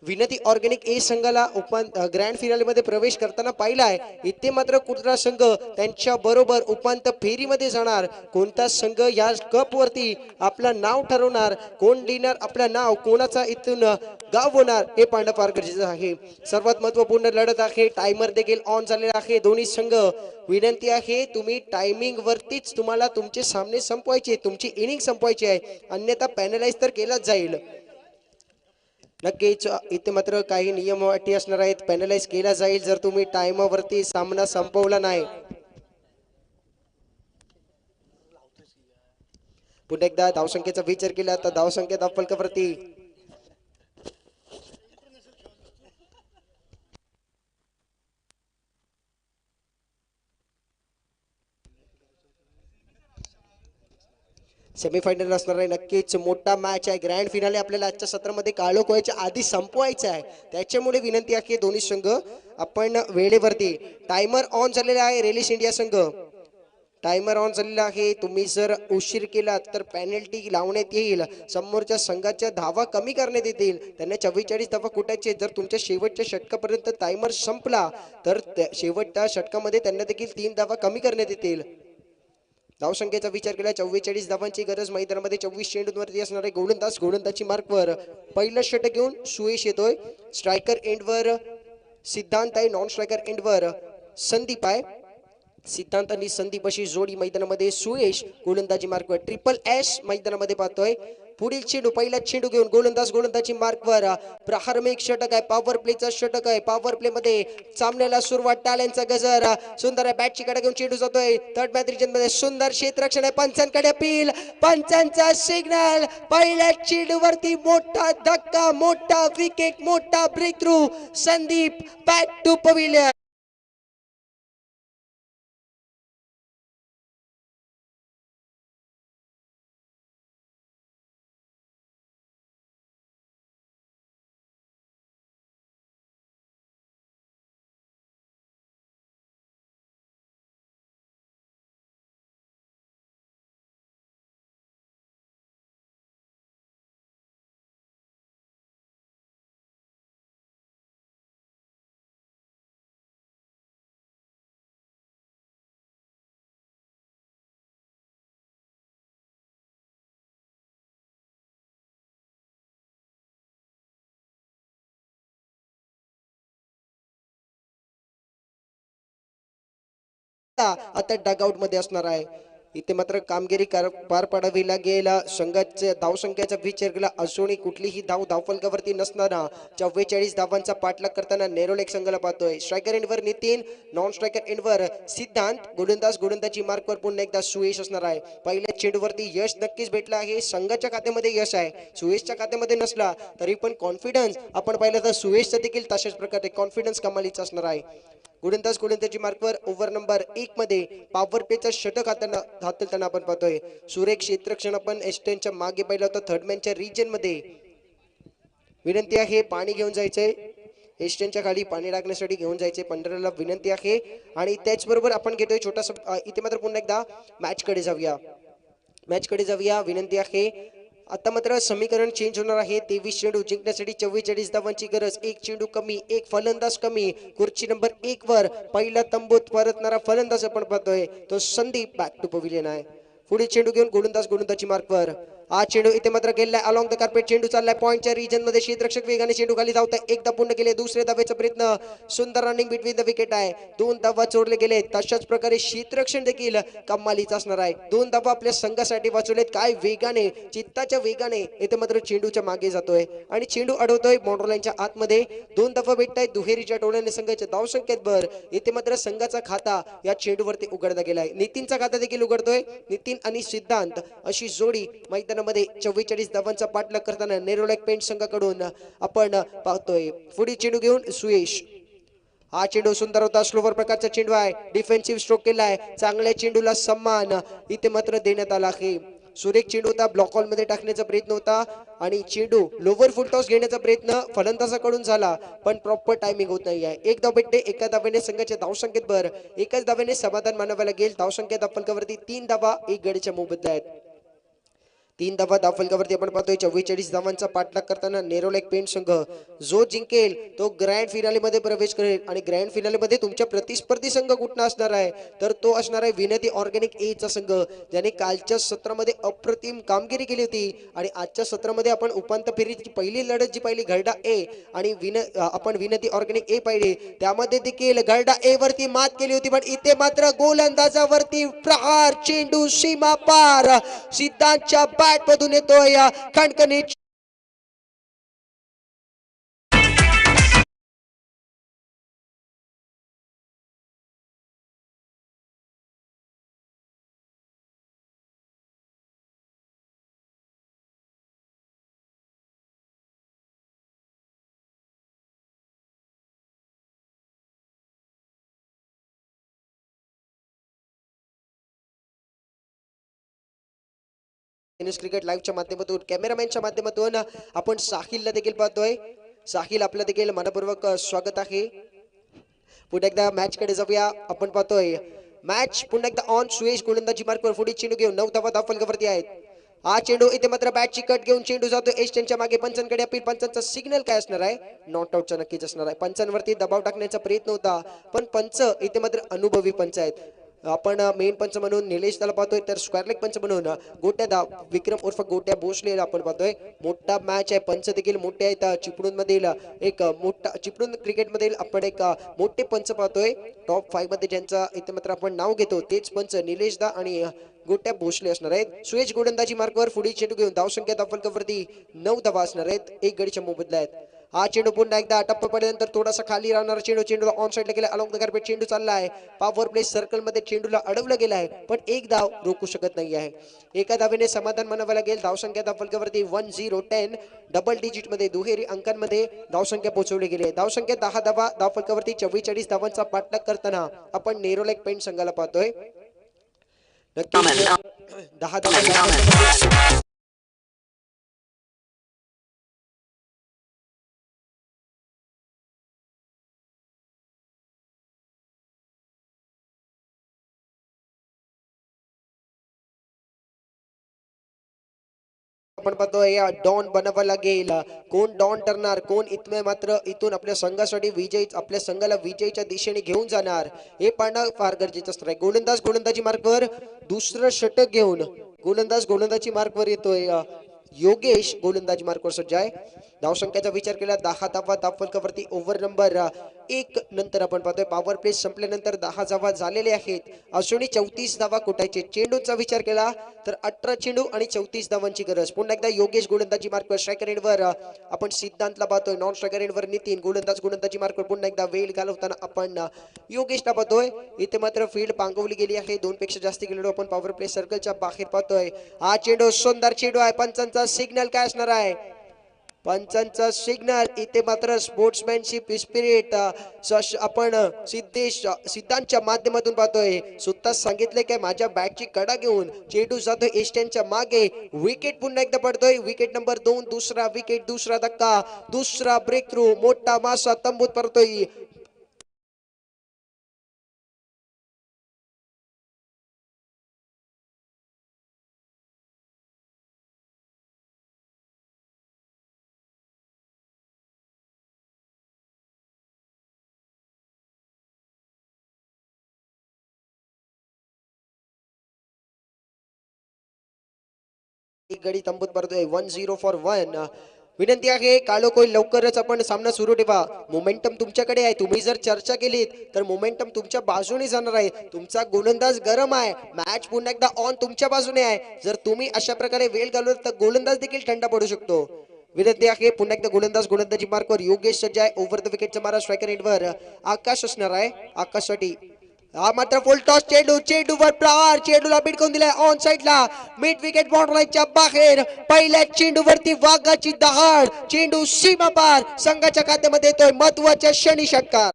विनती ऑर्गॅनिक ए संघाला ग्रँड फिनाले मध्ये प्रवेश करताना पाहिलाय. इथे मात्र कुठला संघ त्यांच्या बरोबर उपांत्य फेरीमध्ये जाणार, कोणता संघ या कप वरती आपलं नाव ठरवणार, कोण लिहिणार आपलं नाव, कोणाचा इथून गाव होणार हे पाहणं फार गरजेचं आहे. सर्वात महत्वपूर्ण लढत आहे. टायमर देखील ऑन झालेला आहे. दोन्ही संघ विनंती आहे तुम्ही टायमिंग वरतीच तुम्हाला तुमचे सामने संपवायचे, तुमची इनिंग संपवायची आहे, अन्यथा पॅनलाइज तर केलाच जाईल. नक्कीच इथे मात्र काही नियम अटी असणार आहेत. पॅनलाइज केला जाईल जर तुम्ही टाइमवरती सामना संपवला नाही. पुन्हा एकदा धावसंख्येचा विचार केला तर धावसंख्या धावफलकावरती सेमीफायनल असणार आहे. नक्कीच मोठा मॅच आहे. ग्रँड फिनाले आपल्याला आजच्या सत्रामध्ये काळोख व्हायच्या आधी संपवायचा आहे. त्याच्यामुळे विनंती आहे की दोन्ही संघ आपण वेळेवरती. टायमर ऑन झालेला आहे. रेलिस इंडिया संघ टायमर ऑन झालेला आहे. तुम्ही जर उशीर केला तर पेनल्टी लावण्यात येईल. समोरच्या संघाच्या धावा कमी करण्यात येतील. त्यांना 44 धावा कुटायचे. जर तुमच्या शेवटच्या षटकापर्यंत टायमर संपला तर शेवटच्या षटकामध्ये त्यांना देखील 3 धावा कमी करण्यात येतील. धावसंख्येचा विचार केला 44 धावांची गरज. मैदानामध्ये 24 चेंडूंवरती असणार आहे. गोलंदाजी मार्कवर पहिलं षटक घेऊन सुयश येतोय. स्ट्रायकर एंडवर सिद्धांत आहे. नॉन स्ट्रायकर एंडवर संदीप आहे. सिद्धांत आणि संदीप अशी जोडी मैदानामध्ये. सुयश गोलंदाजी मार्कवर. ट्रिपल एस मैदानामध्ये पाहतोय. पुढील चेंडू पहिला चेंडू घेऊन गोलंदाजी मार्कवर. प्रारंभिक षटक आहे. पॉवर प्लेचा षटक आहे. पॉवर प्ले मध्ये सामन्याला सुरुवात. टाळ्यांचा गजर. सुंदर आहे. बॅटची कडे घेऊन चेंडू जातोय थर्ड मॅच रिजन मध्ये. सुंदर क्षेत्ररक्षण आहे. पंचांकडे अपील. पंचांचा सिग्नल. पहिल्या चेंडूवरती मोठा धक्का, मोठा विकेट, मोठा breakthrough. Sandeep back to pavilion. आता डगआउट मध्ये असणार आहे. इथे मात्र कामगिरी पार पाडावी लागेल. संघाच्या धावसंख्येचा विचार केला अजूनही कुठलीही धाव धावफलकावरती नसताना 44 धावांचा पाठलाग करताना नेरोलेक संघाला पाहतोय. स्ट्रायकर एंडवर नितीन, नॉन स्ट्रायकर एंडवर सिद्धांत. गोलंदाजी मार्कवर पुन्हा एकदा सुयश असणार आहे. पहिल्या चेंडूवरती यश नक्कीच भेटलं आहे. संघाच्या खात्यामध्ये यश आहे. सुयशच्या खात्यामध्ये नसला तरी पण कॉन्फिडन्स आपण पाहिलं तर सुयशचा देखील तशाच प्रकारे कॉन्फिडन्स कमालीचा असणार आहे. गोलंदाजी मार्कवर ओव्हर नंबर 1 मध्ये पॉवर प्लेचा षटक हाताळताना आपण पाहतोय. सुरेख क्षेत्ररक्षण आपण एस्टनच्या मागे पाहिलं होतं थर्ड मॅनच्या रिजन मध्ये. विनंती आहे पाणी घेऊन जायचंय. एस्टनच्या खाली पाणी टाकण्यासाठी घेऊन जायचे. पंढराला विनंती आहे. आणि त्याचबरोबर आपण घेतोय छोटासा इथे मात्र पुन्हा एकदा मॅच कडे जाऊया. विनंती आहे. आता मात्र समीकरण चेंज होणार आहे. 23 चेंडू जिंकण्यासाठी 44 धावांची गरज. एक चेंडू कमी, एक फलंदाज कमी. खुर्ची नंबर 1 वर पहिला तंबूत परतणारा फलंदाज आपण पाहतोय तो संदीप बॅक टू पविलियन आहे. पुढे चेंडू घेऊन गोलंदाजी मार्कवर. हा चेंडू इथे मात्र गेलाय अलॉंग द कार्पेट. चेंडू चाललाय पॉइंटच्या रिजन मध्ये. क्षेत्ररक्षक वेगाने चेंडू खाली धावताय. एकदा पूर्ण केले. दुसऱ्या धावेचा प्रयत्न. सुंदर रनिंग बिटवीन द विकेट आहे. 2 धावा चोरले गेले. तशाच प्रकारे क्षेत्ररक्षण देखील कमालीच असणार आहे. 2 धावा आपल्या संघासाठी वाचवलेत. काय वेगाने, चित्ताच्या वेगाने इथे मात्र चेंडूच्या मागे जातोय आणि चेंडू अडवतोय बॉर्डर लाईनच्या आतमध्ये. 2 धावा भेटतायत. दुहेरीच्या टोळ्याने संघाच्या धावसंख्येत भर. इथे मात्र संघाचा खाता या चेंडूवरती उघडला गेलाय. नितीनचा खाता देखील उघडतोय. नितीन आणि सिद्धांत अशी जोडी मैदानामध्ये 44 धावांचा पाठलाग करताना नेरोलेक पेंट संघाकडून आपण पाहतोय. पुढे चेंडू घेऊन सुयश. हा चेंडू सुंदर होता, स्लोवर प्रकारचा चेंडू आहे, डिफेन्सिव्ह स्ट्रोक केलाय, चांगल्या चेंडूला सन्मान इथे मात्र देण्यात आला आहे. सुरेख चेंडू होता, ब्लॉक हॉल मध्ये टाकण्याचा प्रयत्न होता आणि चेंडू लोवर फुल टॉस घेण्याचा प्रयत्न फलंदाजाकडून झाला, पण प्रॉपर टायमिंग होत नाही आहे. एक धाव भेटते, एका धावेने संघाच्या धावसंख्येत भर, एकाच धावेने समाधान मानावं लागेल. धावसंख्या धावफलकावरती 3 धावा, 1 गडीच्या मोबदला आहेत. 3 धावा धावफलकावरती आपण पाहतोय. 44 धावांचा पाठलाग करताना नेरोलेक पेंट संघ जो जिंकेल तो ग्रँड फिनाले मध्ये प्रवेश करेल आणि ग्रँड फिनाले मध्ये तुमच्या प्रतिस्पर्धी संघ कुठला असणार आहे तर तो असणार आहे विनती ऑर्गॅनिक ए चा संघ, ज्याने कालच्या सत्रामध्ये अप्रतिम कामगिरी केली होती आणि आजच्या सत्रामध्ये आपण उपांत्य फेरीची पहिली लढत जी पाहिली गरडा ए आणि आपण विनती ऑर्गॅनिक ए पाहिली, त्यामध्ये देखील गरडा ए वरती मात केली होती. पण इथे मात्र गोलंदाजावरती प्रहार, चेंडू सीमा पार, सिद्धांतच्या बॅट मधून येतोय खणखणीत क्रिकेट लाईव्हच्या माध्यमातून, कॅमेरामॅनच्या माध्यमातून आपण साहिलला देखील पाहतोय. साहिल आपलं देखील मनपूर्वक स्वागत आहे. पुन्हा एकदा मॅच कडे जाऊया. आपण पाहतोय मॅच पुन्हा एकदा ऑन. सुयश गोलंदाजी मार्कवर पुढे चेंडू घेऊन 9 धावा धावफलकावरती आहेत. हा चेंडू इथे मात्र बॅटची कट घेऊन चेंडू जातो एस्टनच्या मागे. पंचांकडे अपील, पंचांचा सिग्नल काय असणार आहे? नॉट आउटचा नक्कीच असणार आहे. पंचांवरती दबाव टाकण्याचा प्रयत्न होता, पण पंच इथे मात्र अनुभवी पंच आहेत. आपण मेन पंच म्हणून निलेश त्याला पाहतोय, तर स्क्वेअर लेग पंच म्हणून गोट्या विक्रम उर्फ गोट्या भोसले आपण पाहतोय. मोठा मॅच आहे, पंच देखील मोठे आहेत. चिपळूण मधील एक मोठा, चिपळूण क्रिकेट मधील आपण एक मोठे पंच पाहतोय. टॉप 5 मध्ये ज्यांचा इथे मात्र आपण नाव घेतो तेच पंच निलेश दा आणि गोट्या भोसले असणार आहेत. सुयश गोलंदाजी मार्कवर पुढील चेंडू घेऊन धावसंख्या धावफलकावरती 9 धावा असणार आहेत. 1 गडीच्या मोबदला आहेत. हा चेंडू पुन्हा एकदा टप्पा पडल्यानंतर थोडासा खाली राहणारा चेंडू, चेंडूला ऑन साइडला गेला, अलॉंग द कार्पेट चेंडू चाललाय. पॉवर प्ले सर्कल मध्ये चेंडूला अडवलं गेलाय, पण एक धाव रोखू शकत नाही आहे. एका धावेने समाधान मानावं लागेल. धावसंख्या धावफलकावरती 1010 डबल डिजिट मध्ये दुहेरी अंकांमध्ये धावसंख्या पोहोचवली गेली आहे. धावसंख्या 10 धावा धावफलकावरती 44 धावांचा पाठलाग करताना आपण नेरोलेक पेंट संघाला पाहतोय. नक्कीच 10 धावा आपण पाहतोय डॉन बनावं लागेल. कोण डॉन ठरणार, कोण इथमे मात्र इथून आपल्या संघासाठी विजयी, आपल्या संघाला विजयीच्या दिशेने घेऊन जाणार, हे पाहणं फार गरजेचं असणार आहे. गोलंदाज गोलंदाजी मार्कवर दुसरं षटक घेऊन गोलंदाज गोलंदाजी मार्कवर येतोय. योगेश गोलंदाजी मार्कवर सज्ज आहे. धावसंख्येचा विचार केला 10 धावा धावफलकावरती ओव्हर नंबर 1 नंतर आपण पाहतोय पॉवर प्ले संपल्यानंतर 10 धावा झालेले आहेत. अश्विनी 34 धावा कुठायचे. चेंडूचा विचार केला तर 18 चेंडू आणि 34 धावांची गरज. पुन्हा एकदा योगेश गोलंदाजी मार्कवर, स्ट्रायकर एंडवर आपण सिद्धांतला पाहतोय. नॉन स्ट्रायकर एंडवर नितीन गोलंदाज गोलंदाजी मार्कवर पुन्हा एकदा वेळ घालवताना आपण योगेशला पाहतोय. इथे मात्र फील्ड पांगवली गेली आहे. 2 पेक्षा जास्त खेळाडू आपण पॉवर प्ले सर्कलच्या बाहेर पाहतोय. हा चेंडू सुंदर चेंडू आहे. पंचांचा सिग्नल काय असणार आहे? पंचांचा सिग्नल इथे मात्र स्पोर्ट्समॅनशिप स्पिरिट आपण सिद्धांतच्या माध्यमातून पाहतोय. सुद्धा सांगितले काय माझ्या बॅटची कडा घेऊन चेंडू जातोय एस्टनच्या मागे. विकेट पुन्हा एकदा पडतोय. विकेट नंबर 2, दुसरा विकेट, दुसरा धक्का, दुसरा ब्रेक थ्रू, मोठा मासा तंबूत पडतोय. गडी तंबूत पडतोय. 1-0 फॉर 1. विनंती आहे कालोकोई लवकरच आपण सामना सुरू ठेवा. मोमेंटम तुमच्याकडे आहे. तुम्ही जर चर्चा केलीत तर मोमेंटम तुमच्या बाजूने जाणार आहे. तुमचा गोलंदाज गरम आहे. मॅच पुन्हा एकदा ऑन तुमच्या बाजूने आहे. जर तुम्ही अशा प्रकारे वेळ घालवत तर गोलंदाज देखील थंड पडू शकतो. विनंती आहे पुन्हा एकदा गोलंदाज गोलंदाजी मार्कवर योगेश सज्ज आहे. ओव्हर द विकेटचा मारा स्ट्रायकर एंडवर आकाश असणार आहे. आकाशसाठी हा मात्र फुल टॉस चेंडू, चेंडूवर प्रहार, चेंडूला भिडकून दिलाय ऑन साइडला मिड विकेट बाउंड्रीच्या बाहेर. पहिल्या चेंडूवरती वाघाची दहाड, चेंडू सीमा पार, संघाच्या खात्यामध्ये येतोय महत्वाच्या क्षणी षटकार.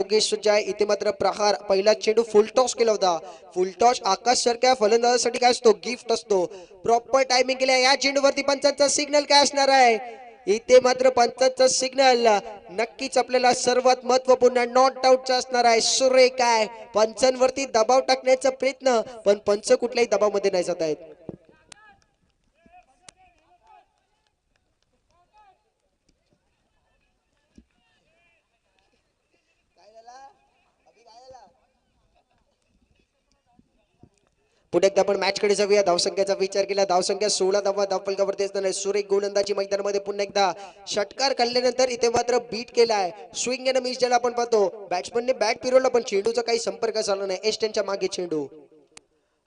योगेश सज्ज आहे. इथे मात्र प्रहार पहिला चेंडू फुलटॉस केला होता. फुलटॉस आकाश सारख्या फलंदाजासाठी काय असतो, गिफ्ट असतो. प्रॉपर टायमिंग केल्या या चेंडूवरती पंचांचा सिग्नल काय असणार आहे. इथे मात्र पंचांचा सिग्नल नक्कीच आपल्याला सर्वात महत्वपूर्ण नॉट आउटचा असणार आहे. सुरेख आहे. पंचांवरती दबाव टाकण्याचा प्रयत्न, पण पंच कुठल्याही दबावामध्ये नाही जात आहेत. पुढे एकदा आपण मॅच कडे जाऊया. धावसंख्येचा विचार केला, धावसंख्या 16 धावा धावफलकावरती असताना सुरेख गोलंदाजी मैदानामध्ये पुन्हा एकदा षटकार काढल्यानंतर इथे मात्र बीट केलाय. स्विंग अँड मिस ज्याला आपण पाहतो, बॅट्समनने बॅट फिरवला पण चेंडूचा काही संपर्क झाला नाही. एस्टनच्या मागे चेंडू,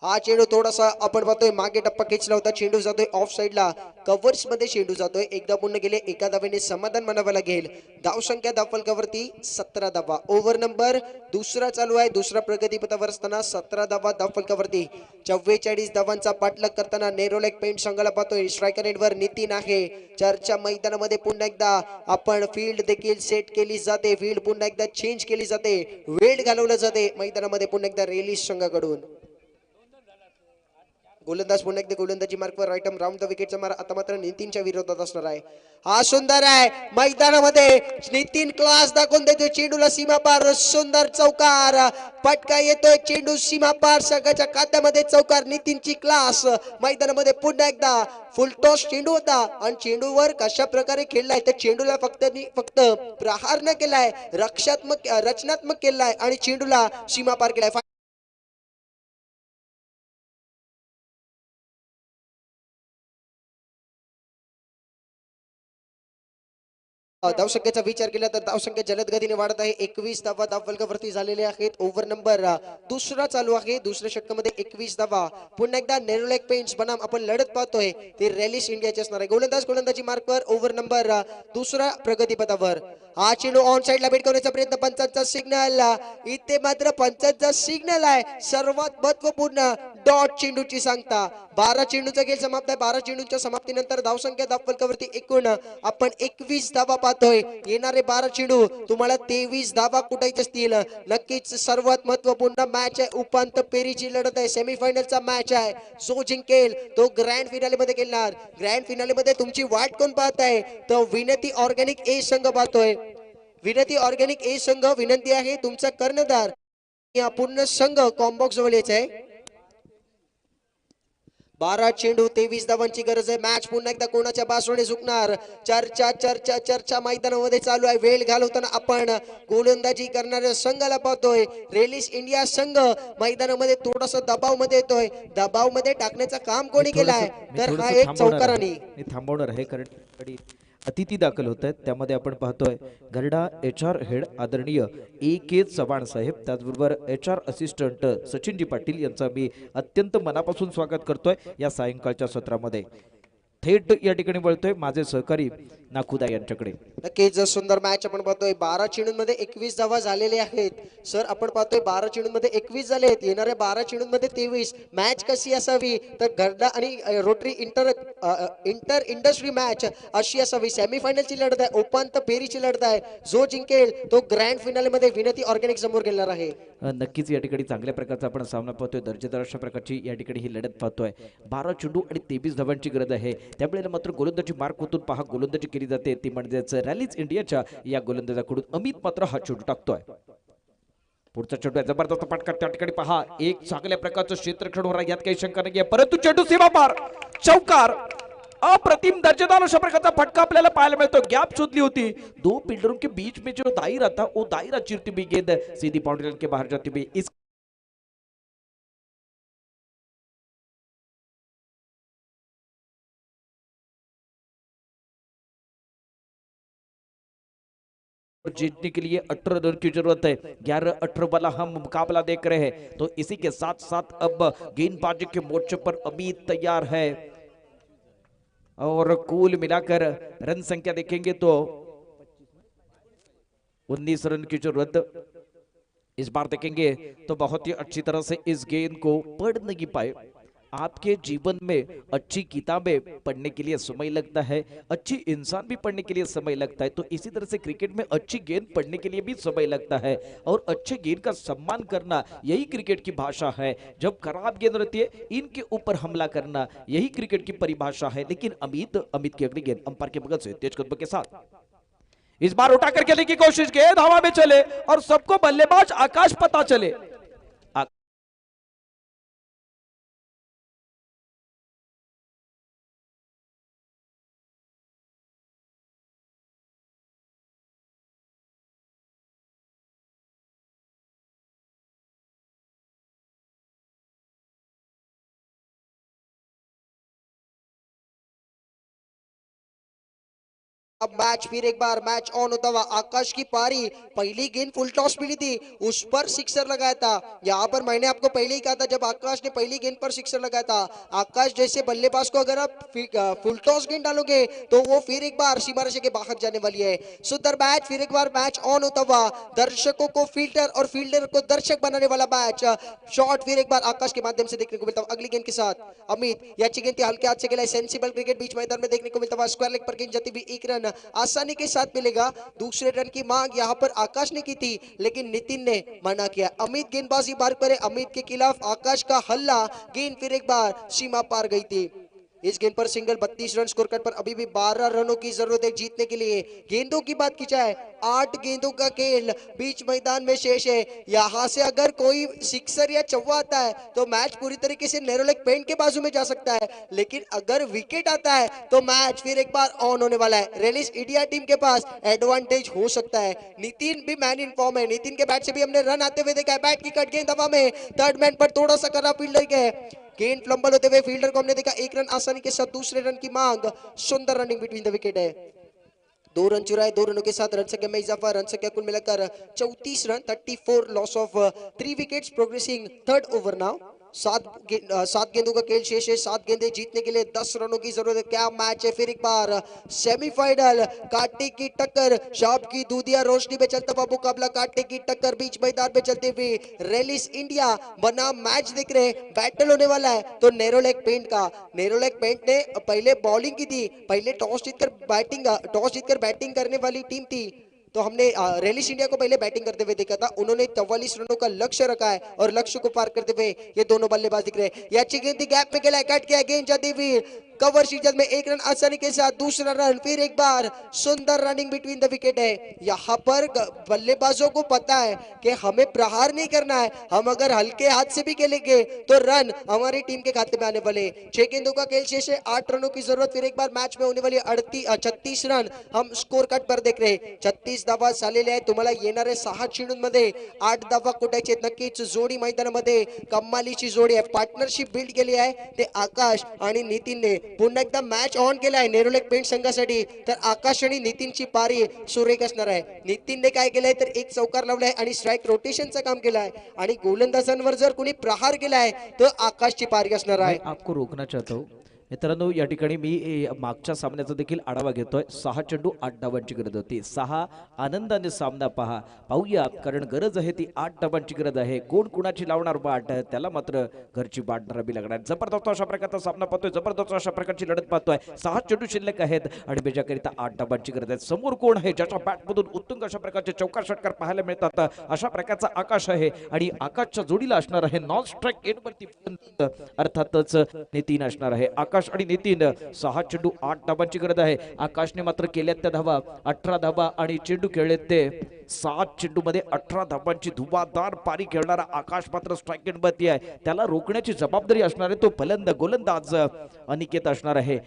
हा चेंडू थोडासा आपण पाहतोय मागे टप्पा खेचला होता. चेंडू जातोय ऑफ साइडला, कव्हर्स मध्ये चेंडू जातोय. एकदा पूर्ण गेले, एका धावेने समाधान मानावं लागेल. धावसंख्या धावफलकावरती 17 धावा. ओव्हर नंबर दुसरा चालू आहे. दुसरा प्रगतीपथावर असताना 17 धावा धावफलकावरती 44 धावांचा पाठलाग करताना नेरोलॅक पेंट संघाला पाहतोय. स्ट्रायकर एंडवर नितीन आहे. चर्चा मैदानामध्ये पुन्हा एकदा आपण फील्ड देखील सेट केली जाते. फील्ड पुन्हा एकदा चेंज केली जाते. वेळ घालवला जाते मैदानामध्ये पुन्हा एकदा रेलिस संघाकडून. गोलंदाज पुन्हा एकदा गोलंदाजी मार्कवर राईट आर्म राऊंड द विकेटचा मार आता मात्र नितीनच्या विरोधात असणार आहे. हा सुंदर आहे. मैदानामध्ये नितीन क्लास दाखवून देतोय. चेंडूला सीमा पार, सुंदर चौकार, पटका येतोय. चेंडू सीमा पार, संघाच्या खात्यामध्ये चौकार. नितीनची क्लास. मैदानामध्ये पुन्हा एकदा फुलटॉस चेंडू होता आणि चेंडूवर कशा प्रकारे खेळलाय, तर चेंडूला फक्त प्रहार न केलाय, रचनात्मक केलाय आणि चेंडूला सीमा पार केलाय. धावसंख्येचा विचार केला तर धावसंख्या जलद गतीने वाढत आहे. 21 धावा धावफलकावरती झालेले आहेत. ओव्हर नंबर दुसरा चालू आहे. दुसऱ्या षटकामध्ये 21 धावा. पुन्हा एकदा नेरोलॅक पेंट्स बनाम आपण लढत पाहतोय ते रॅलिस इंडियाचे असणार आहे. गोलंदाजी मार्कवर ओव्हर नंबर दुसरा प्रगतीपथावर. हा चेंडू ऑन साइडला भेटकवण्याचा प्रयत्न, पंचांचा सिग्नल. इथे मात्र पंचांचा सिग्नल आहे. सर्वात महत्वपूर्ण डॉट चेंडूची सांगता. 12 चेंडूचा खेळ समाप्त आहे. 12 चेंडूच्या समाप्तीनंतर धावसंख्या धावफलकावरती एकूण आपण 21 धावा पाहतोय. येणारे 12 चेंडू तुम्हाला 23 धावा कुटायचे असतील. नक्कीच सर्वात महत्वपूर्ण मॅच आहे. उपांत्य फेरीची लढत आहे. सेमीफायनलचा मॅच आहे. जो जिंकेल तो ग्रँड फिनाले मध्ये खेळणार. ग्रँड फिनाले मध्ये तुमची वाट कोण पाहत आहे, तर विनंती ऑर्गॅनिक ए संघ पाहतोय. विनंती ऑर्गॅनिक ए संघ, विनंती आहे तुमचा कर्णधार या पूर्ण संघ कॉम्बॉक्स जवळ यायचा आहे. 12 चेंडू 23 धावांची गरज आहे. मॅच पुन्हा एकदा कोणाच्या बाजूने झुकणार. चर्चा मैदानामध्ये चालू आहे. वेळ घालवताना आपण गोलंदाजी करणाऱ्या संघाला पाहतोय. रेलिस इंडिया संघ मैदानामध्ये थोडासा दबाव मध्ये येतोय. दबाव मध्ये टाकण्याचं काम कोणी केलाय, तर हा एक चौकाराने
थांबवणार आहे. कारण अतिथी दाखल होत आहेत, त्यामध्ये आपण पाहतोय गरडा HR हेड आदरणीय AK चव्हाण साहेब, त्याचबरोबर HR असिस्टंट सचिनजी पाटील यांचा मी अत्यंत मनापासून स्वागत करतोय या सायंकाळच्या सत्रामध्ये. थेट या ठिकाणी वळतोय माझे सहकारी नाखुदा यांच्याकडे.
नक्कीच सुंदर मॅच आपण पाहतोय. 12 चेंडूंमध्ये 21 धावा झालेले आहेत. सर आपण पाहतोय 12 चेंडूंमध्ये 21 झाले आहेत. येणाऱ्या 12 चेंडूंमध्ये 23. मॅच कशी असावी, तर गरडा आणि रोटरी इंटर इंडस्ट्री मॅच अशी असावी. सेमीफायनलची लढत आहे. उपांत्य फेरीची लढत आहे. जो जिंकेल तो ग्रँड फिनाले मध्ये विनंती ऑर्गॅनिक समोर गेणार आहे.
नक्कीच या ठिकाणी चांगल्या प्रकारचा आपण सामना पाहतोय. दर्जेदार अशा प्रकारची या ठिकाणी ही लढत पाहतोय. 12 चेंडू आणि 23 धावांची गरज आहे. त्यावेळेला मात्र गोलंदाजी मार्कवरून पहा गोलंदाजी केली जाते, ती म्हणजेच रॅलीज इंडियाच्या या गोलंदाजाकडून अमित मात्र हा चेंडू टाकतोय. पुढचा चेंडू आहे, जबरदस्त फटका. त्या ठिकाणी पहा एक चांगल्या प्रकारचं क्षेत्ररक्षण होणार, यात काही शंका नाही, परंतु चेंडू सीमा पार, चौकार. अप्रतिम दर्जेदार अशा प्रकारचा फटका आपल्याला पाहायला मिळतो. गॅप शोधली होती दो फील्डरों के बीच में, जो दायरा था वो दायरा चीरती हुई गेंद सीधी बाउंड्री लाइन के बाहर जाती हुई इस जीतने के लिए 18 रन की जरूरत है। 11-18 वाला हम मुकाबला देख रहे हैं, तो इसी के साथ साथ अब गेंदबाजी के मोर्चे पर अमित तैयार है और कुल मिलाकर रन संख्या देखेंगे तो 19 रन की जरूरत इस बार देखेंगे तो बहुत ही अच्छी तरह से इस गेंद को पढ़ नहीं पाए, आपके जीवन में अच्छी किताबें पढ़ने के लिए समय लगता है, अच्छी इंसान भी पढ़ने के लिए समय लगता है, तो इसी तरह से क्रिकेट में अच्छी गेंद पढ़ने के लिए भी समय लगता है और अच्छे गेंद का सम्मान करना यही क्रिकेट की भाषा है। जब खराब गेंद रहती है इनके ऊपर हमला करना यही क्रिकेट की परिभाषा है। लेकिन अमित की अगली गेंद अंपायर के बगल से तेज कदम के साथ इस बार उठा कर खेलने की कोशिश, गेंद हवा में चले और सबको बल्लेबाज आकाश पता चले।
अब मैच फिर एक बार मैच ऑन होता हुआ, आकाश की पारी, पहली गेंद फुल टॉस मिली थी, उस पर सिक्सर लगाया था। यहाँ पर मैंने आपको पहले ही कहा था जब आकाश ने पहली गेंद पर सिक्सर लगाया था, आकाश जैसे बल्लेबाज को अगर आप फुल टॉस गेंद डालोगे तो वो फिर एक बार सीमा रेखा के बाहर जाने वाली है। सुंदर मैच, फिर एक बार मैच ऑन होता हुआ, दर्शकों को फील्डर और फील्डर को दर्शक बनाने वाला मैच। शॉट फिर एक बार आकाश के माध्यम से देखने को मिलता है। अगली गेंद के साथ अमित, याची गेंद हल्के हाथ से खेला, सेंसिबल क्रिकेट बीच मैदान में देखने को मिलता है। स्क्वायर लेग पर गेंद जाती हुई एक रन आसानी के साथ मिलेगा। दूसरे रन की मांग यहां पर आकाश ने की थी लेकिन नितिन ने मना किया। अमित गेंदबाजी मार्ग पर है, अमित के खिलाफ आकाश का हल्ला, गेंद फिर एक बार सीमा पार गई थी। इस गेंद पर सिंगल, 32 रन स्कोर कार्ड पर अभी भी 12 रनों की जरूरत है जीतने के लिए। गेंदों की बात की जाए, 8 गेंदों का खेल बीच मैदान में शेष है। यहां से अगर कोई सिक्सर या चौवा आता है तो मैच पूरी तरीके से नेरोलेग पेंट के बाजू में जा सकता है, लेकिन अगर विकेट आता है तो मैच फिर एक बार ऑन होने वाला है। रेलिस इंडिया टीम के पास एडवांटेज हो सकता है। नितिन भी मैन इन फॉर्म है, नितिन के बैट से भी हमने रन आते हुए देखा है। बैट की कट गेंद हवा में, थर्ड मैन पर थोड़ा सा करा फील्डर के, गेंद फ्लंबल होते हुए फील्डर को हमने देखा। एक रन आसानी के साथ, दूसरे रन की मांग, सुंदर रनिंग बिटवीन द विकेट है। 2 रन चुराए, 2 रनों के साथ रन संख्या में इजाफा, रन संख्या कुल मिलाकर 34 run, 34 loss of 3 wickets, progressing third over now. 7 गेंदों का खेल शेष है, 7 गेंदें जीतने के लिए 10 रनों की जरूरत है। क्या मैच है, फिर एक बार सेमीफाइनल, कांटे की टक्कर, शाम की दूधिया रोशनी में चलता हुआ मुकाबला, कांटे की टक्कर बीच मैदान में चलते हुए रेलिस इंडिया बनाम मैच दिख रहे, बैटल होने वाला है। तो नेरोलेग पेंट का, नेरोलेग पेंट ने पहले बॉलिंग की थी, पहले टॉस जीतकर बैटिंग करने वाली टीम थी, तो हमने रेलिस इंडिया को पहले बैटिंग करते हुए देखा था। उन्होंने 44 रनों का लक्ष्य रखा है और लक्ष्य को पार करते हुए ये दोनों बल्लेबाज दिख रहे हैं। ये अच्छी गेंद गैप में खेला, कट किया, गेंद जाती हुई कवर सीजन में 1 रन आसानी के साथ, दूसरा रन, फिर एक बार सुंदर रनिंग बिटवीन द विकेट है। यहाँ पर बल्लेबाजों को पता है कि हमें प्रहार नहीं करना है, हम अगर हल्के हाथ से भी खेलेंगे तो रन हमारी टीम के खाते में आने वाले। 6 गेंदों का खेल शेष है, 8 रनों की जरूरत, फिर एक बार मैच में होने वाली 36 रन हम स्कोर कार्ड पर देख रहे। 36 धावा झालेल्या आहेत, तुम्हाला येणाऱ्या 6 चेंडूंमध्ये 8 धावा कुटायचे। नक्कीच जोडी मैदानामध्ये कमालीची जोडी आहे, पार्टनरशिप बिल्ड केली आहे ते आकाश आणि नितीनने। पुन्हा एकदा मॅच ऑन केला आहे नेरोलेग पेंट संघासाठी, तर आकाश आणि नितीनची पारी सुरेख असणार आहे। नितीनने काय केलंय तर एक चौकार लावलाय आणि स्ट्राइक रोटेशनचं काम केलं आहे, आणि गोलंदाजांवर जर कोणी प्रहार केलाय तर आकाशची पारी असणार आहे।
आपको रोकना चाहता हूँ मित्रांनो, या ठिकाणी मी मागच्या सामन्याचा देखील आढावा घेतोय। 6 चेंडू 8 धावांची गरज होती, 6 आनंदाने सामना पाहूया, कारण गरज आहे ती 8 धावांची गरज आहे। कोण कुणाची लावणार बाट, त्याला मात्र घरची बाट धरावी लागणार। जबरदस्त अशा प्रकारचा सामना पाहतोय, जबरदस्त अशा प्रकारची लढत पाहतोय। 6 चेंडू शिल्लक आहेत आणि बेजाकरिता 8 धावांची गरज आहे। समोर कोण आहे ज्याच्या बॅटमधून उत्तुंग अशा प्रकारचे चौकार षटकार पाहायला मिळतात, अशा प्रकारचा आकाश आहे आणि आकाशच्या जोडीला असणार आहे नॉन स्ट्राइक एंडवरती अर्थातच नितीन असणार आहे। आकाश आणि नितीन, 6 चेंडू 8 धावांची गरज आहे। आकाशने मात्र केल्यात त्या धावा 18 धावा आणि चेंडू खेळलेत ते 7 चेंडू मध्ये 18 धावांची धुवाधार पारी खेळणारा आकाश मात्र स्ट्राइक एंडवरती आहे। त्याला रोखण्याची जबाबदारी असणार आहे तो गोलंदाज अनिकेत असणार आहे।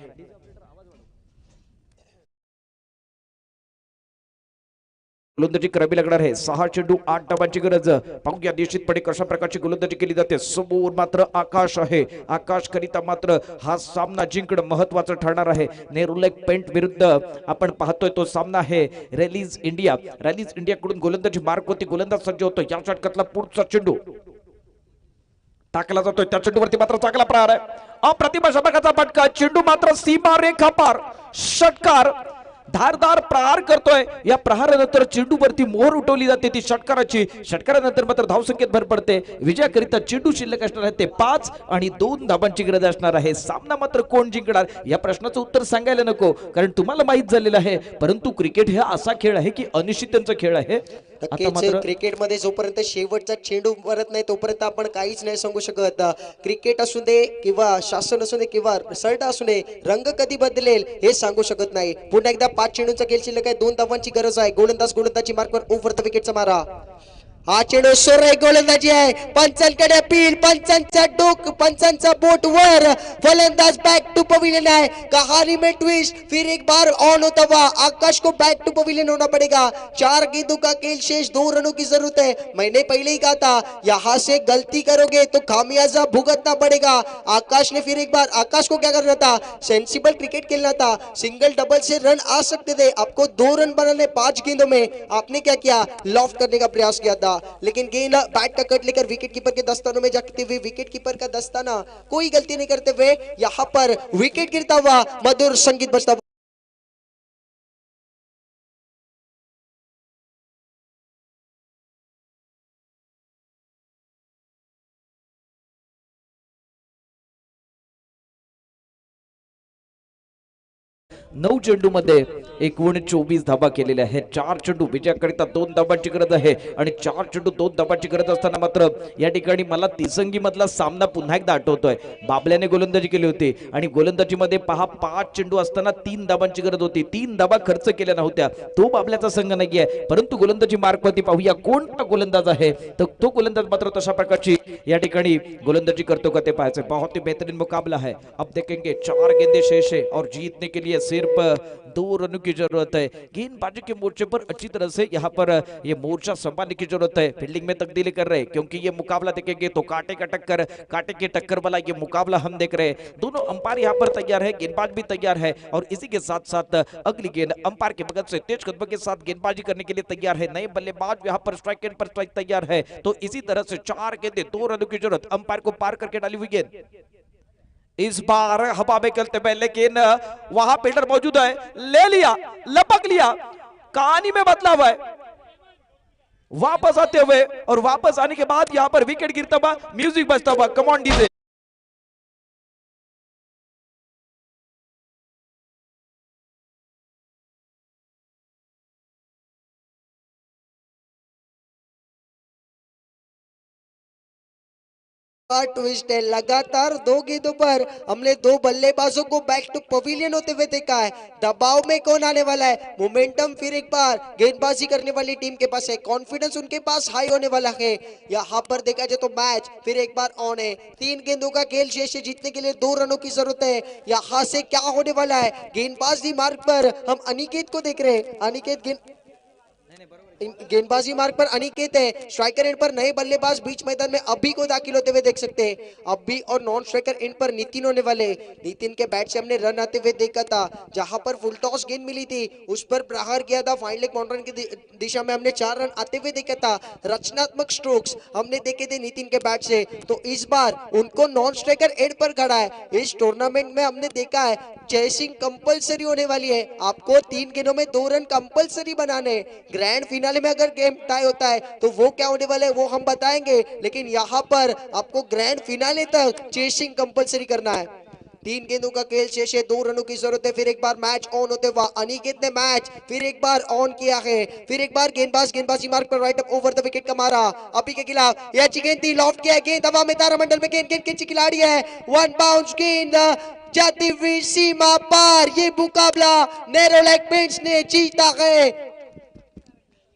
गोलंदाजी करावी लागणार आहे। 6 चेंडू 8 धावांची गरज, पाहूया निश्चितपणे कशा प्रकारची गोलंदाजी केली जाते। समोर मात्र आकाश आहे, आकाश करिता मात्र हा सामना जिंकणं महत्वाचं ठरणार आहे। नेरोलेग पेंट विरुद्ध आपण पाहतोय तो सामना आहे रेलिस इंडिया कडून गोलंदाजी मार्क होती, गोलंदाज सज्ज होतो। या षटकातला पुढचा चेंडू टाकला जातोय, त्या चेंडूवरती मात्र चांगला प्रहार आहे, अप्रतिम अशा प्रकारचा फटका, चेंडू मात्र सीमा रेखा पार, षटकार धारदार प्रहार करतोय. या प्रहारानंतर चेंडूवरती मोहर उठवली जाते ती षटकाराची. षटकारानंतर मात्र धावसंख्येत भर पडते. विजयाकरिता चेंडू शिल्लक असणार आहे ते 5 आणि 2 धाबांची गरज असणार आहे. सामना मात्र कोण जिंकणार या प्रश्नाचं उत्तर सांगायला नको, कारण तुम्हाला माहित झालेलं आहे. परंतु क्रिकेट हा असा खेळ आहे की अनिश्चिततेचा खेळ आहे. आता मात्र
क्रिकेटमध्ये जोपर्यंत शेवटचा चेंडू परत नाही तोपर्यंत आपण काहीच नाही सांगू शकत. क्रिकेट असू दे किंवा शासन असू दे किंवा रिसल्ट असू दे, रंग कधी बदलेल हे सांगू शकत नाही. पुन्हा एकदा 5 चेंडूचा खेळ शिल्लक आहे. 2 धावांची गरज आहे. गोलंदाजी मार्कवर ओव्हर द विकेटचा मारा. हा चेंडू सोरई गोलंदाजी आहे. पंचांकडे अपील, पंचांचा बोट वर. फलंदाज बैक टू पवेलियन है. कहानी में ट्विस्ट. फिर एक बार ऑन होता हुआ आकाश को बैक टू पवेलियन होना पड़ेगा. 4 गेंदों का खेल शेष, 2 रनों की जरूरत है. मैंने पहले ही कहा था यहां से गलती करोगे तो खामियाजा भुगतना पड़ेगा. आकाश ने फिर एक बार, आकाश को क्या करना था, सेंसिबल क्रिकेट खेलना था. सिंगल डबल से रन आ सकते थे. आपको 2 रन बनाने 5 गेंदों में. आपने क्या किया, लॉफ्ट करने का प्रयास किया था. लेकिन गेंद बैट का कट लेकर विकेट कीपर के दस्तानों में जाते हुए विकेट कीपर का दस्ताना कोई गलती नहीं करते हुए यहां पर विकेट गिरता हुआ मधुर संगीत बजता हुआ.
9 चेंडूमध्ये एकूण 24 धाबा केलेल्या आहेत. 4 चेंडू विजयाकरिता 2 धाबांची गरज आहे आणि 4 चेंडू 2 धाबांची गरज असताना मात्र या ठिकाणी मला तिसंगी मधला सामना पुन्हा एकदा आठवतोय. बाबल्याने गोलंदाजी केली होती आणि गोलंदाजीमध्ये पहा 5 चेंडू असताना 3 धाबांची गरज होती. 3 धाबा खर्च केल्या नव्हत्या. तो बाबल्याचा संघ नाहीये, परंतु गोलंदाजी मार्कवरती पाहूया कोणता गोलंदाज आहे. तर तो गोलंदाज मात्र तशा प्रकारची या ठिकाणी गोलंदाजी करतो का ते पाहायचं. बहुत ही बेहतरीन मुकाबला है. अब देखेंगे 4 गेंदे शेष है और जीतने के लिए सिर्फ 2 रनों की जरूरत है. गेंदबाजी के मोर्चे पर अच्छी तरह से यहाँ पर ये मोर्चा संभालने की जरूरत है. फील्डिंग में तब्दीली कर रहे हैं क्योंकि ये मुकाबला देखेंगे तो कांटे की टक्कर वाला ये मुकाबला हम देख रहे हैं. दोनों अंपायर यहाँ पर तैयार है, गेंदबाज भी तैयार है और इसी के साथ साथ अगली गेंद अंपायर के मदद से तेज कदम के साथ गेंदबाजी करने के लिए तैयार है. नए बल्लेबाज यहाँ पर स्ट्राइक एंड पर स्ट्राइक तैयार है. तो इसी तरह से 4 गेंदे 2 रनों की जरूरत. अंपायर को पार करके डाली हुई गेंद इस बार हवा में खेलते हुए, लेकिन वहां फील्डर मौजूद है. ले लिया, लपक लिया. कहानी में बदलाव है. वापस आते हुए और वापस आने के बाद यहां पर विकेट गिरता हुआ, म्यूजिक बजता हुआ. कम ऑन डीजे.
ट्विस्ट है. लगातार 2 गेंदों पर हमने 2 बल्लेबाजों को बैक टू पवेलियन होते हुए देखा है. दबाव में कौन आने वाला है, मोमेंटम फिर एक बार गेंदबाजी करने वाली टीम के पास है. कॉन्फिडेंस उनके पास हाई होने वाला है. यहाँ पर देखा जाए तो मैच फिर एक बार ऑन है. 3 गेंदों का खेल शेष है. जीतने के लिए 2 रनों की जरूरत है. यहाँ से क्या होने वाला है, गेंदबाजी मार्ग पर हम अनिकेत को देख रहे हैं. अनिकेत गेंदबाजी मार्ग पर अनिकेत है. स्ट्राइकर एंड पर नए बल्लेबाज बीच मैदान में अभी को दाखिल होते हुए देख सकते हैं. अभी और नॉन स्ट्राइकर एंड पर नितिन होने वाले. नितिन के बैट से हमने रन आते हुए देखा था. जहां पर फुल टॉस गेंद मिली थी उस पर प्रहार किया था. फाइन लेग बाउंड्री की दिशा में हमने 4 रन आते हुए देखा था. रचनात्मक स्ट्रोक्स हमने देखे थे नितिन के बैट से. तो इस बार उनको नॉन स्ट्राइकर एंड पर खड़ा है. इस टूर्नामेंट में हमने देखा है चेसिंग कंपलसरी होने वाली है. आपको 3 गेंदों में 2 रन कंपलसरी बनाने. ग्रैंड फिनाले में अगर गेम टाई होता है तो वो क्या होने वाला है वो हम बताएंगे, लेकिन यहाँ पर आपको ग्रैंड फिनाले तक चेसिंग कंपलसरी करना है. 3 गेंदों का खेल शेष है. 2 रनों की जरूरत है. फिर एक बार मैच ऑन होते हुआ अनिकेत ने मैच फिर एक बार ऑन किया है. फिर एक बार गेंदबाजी मार्क पर राइट अप ओवर द विकेट का मारा. अभी के खिलाफ यह गेंद थी, लॉफ्ट किया. गेंद हवा में तारामंडल में. गेंद की खिलाड़ी है. 1 बाउंस गेंद जाती हुई सीमा पार. ये मुकाबला नैरो लेग पेंट्स ने जीता है.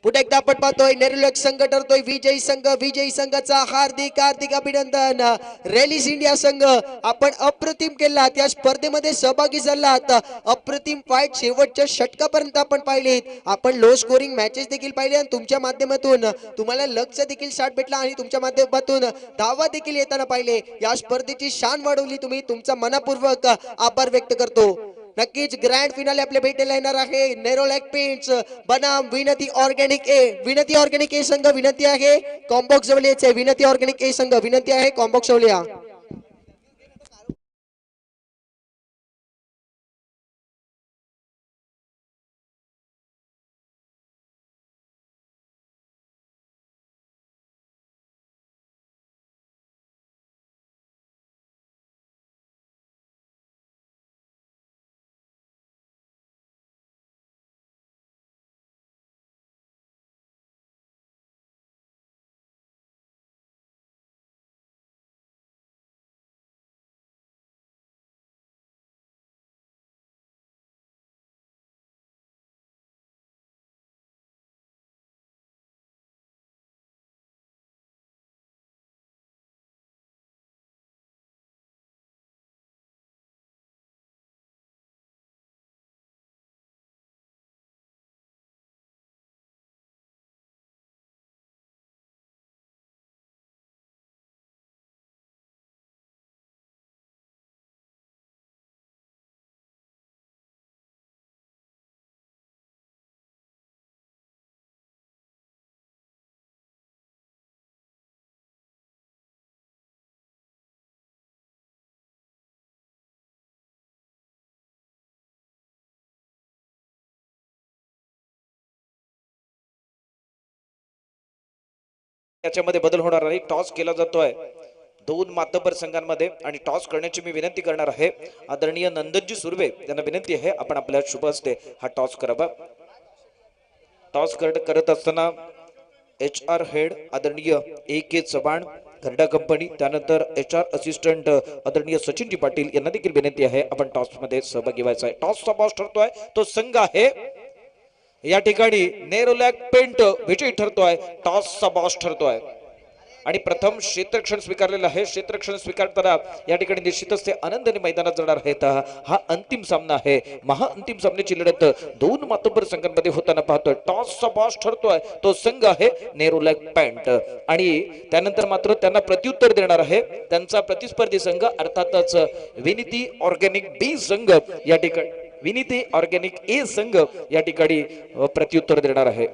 पुढे एकदा आपण पाहतोय नेरुलक संघ ठरतोय विजयी संघाचा हार्दिक अभिनंदन. रॅलीज इंडिया संघ आपण अप्रतिम केला. त्या स्पर्धेमध्ये सहभागी झालात. अप्रतिम फाईट शेवटच्या षटकापर्यंत आपण पाहिलेत. आपण लो स्कोरिंग मॅचेस देखील पाहिले आणि तुमच्या माध्यमातून तुम्हाला लकचा देखील शॉट भेटला आणि तुमच्या माध्यमातून धावा देखील येताना पाहिले. या स्पर्धेची शान वाढवली तुम्ही. तुमचा मनपूर्वक आभार व्यक्त करतो. नक्कीच ग्रँड फिनाले आपल्या भेटीला येणार आहे. नेरो लेग पेंट्स बनाम विनती ऑर्गॅनिक ए संघ विनंती आहे कॉम्बॉक्स जवळ यायचे. विनती ऑर्गॅनिक ए संघ विनंती आहे कॉम्बॉक्स जवळ या.
त्याच्यामध्ये बदल होणार नाही. टॉस केला जातोय दोन मातबर संघांमध्ये आणि टॉस करण्याची मी विनंती करणार आहे. आदरणीय नंदनजी सुर्वे यांना विनंती आहे आपण आपल्या शुभ हस्ते हा टॉस करावा. टॉस करत असताना HR हेड आदरणीय AK चव्हाण घरडा कंपनी, त्यानंतर HR असिस्टंट आदरणीय सचिनजी पाटील यांना देखील विनंती आहे आपण टॉस मध्ये सहभागी व्हायचा आहे. टॉसचा बॉस ठरतोय तो संघ आहे या ठिकाणी नेरोलॅक पेंट विजयी ठरतोय. टॉसचा बॉस ठरतोय आणि प्रथम क्षेत्ररक्षण स्वीकारलेलं आहे. क्षेत्ररक्षण स्वीकारताना या ठिकाणी निश्चितच ते आनंदाने मैदानात जाणार आहेत. हा अंतिम सामना आहे. महाअंतिम सामन्याची लढत दोन मातब्बर संघांमध्ये होताना पाहतोय. टॉसचा बॉस ठरतोय तो संघ आहे नेरोलॅक पॅन्ट आणि त्यानंतर मात्र त्यांना प्रत्युत्तर देणार आहे त्यांचा प्रतिस्पर्धी संघ अर्थातच विनीती ऑर्गॅनिक बी संघ या ठिकाणी विनीती ऑर्गॅनिक ए संघ या ठिकाणी प्रत्युत्तर देणार आहे.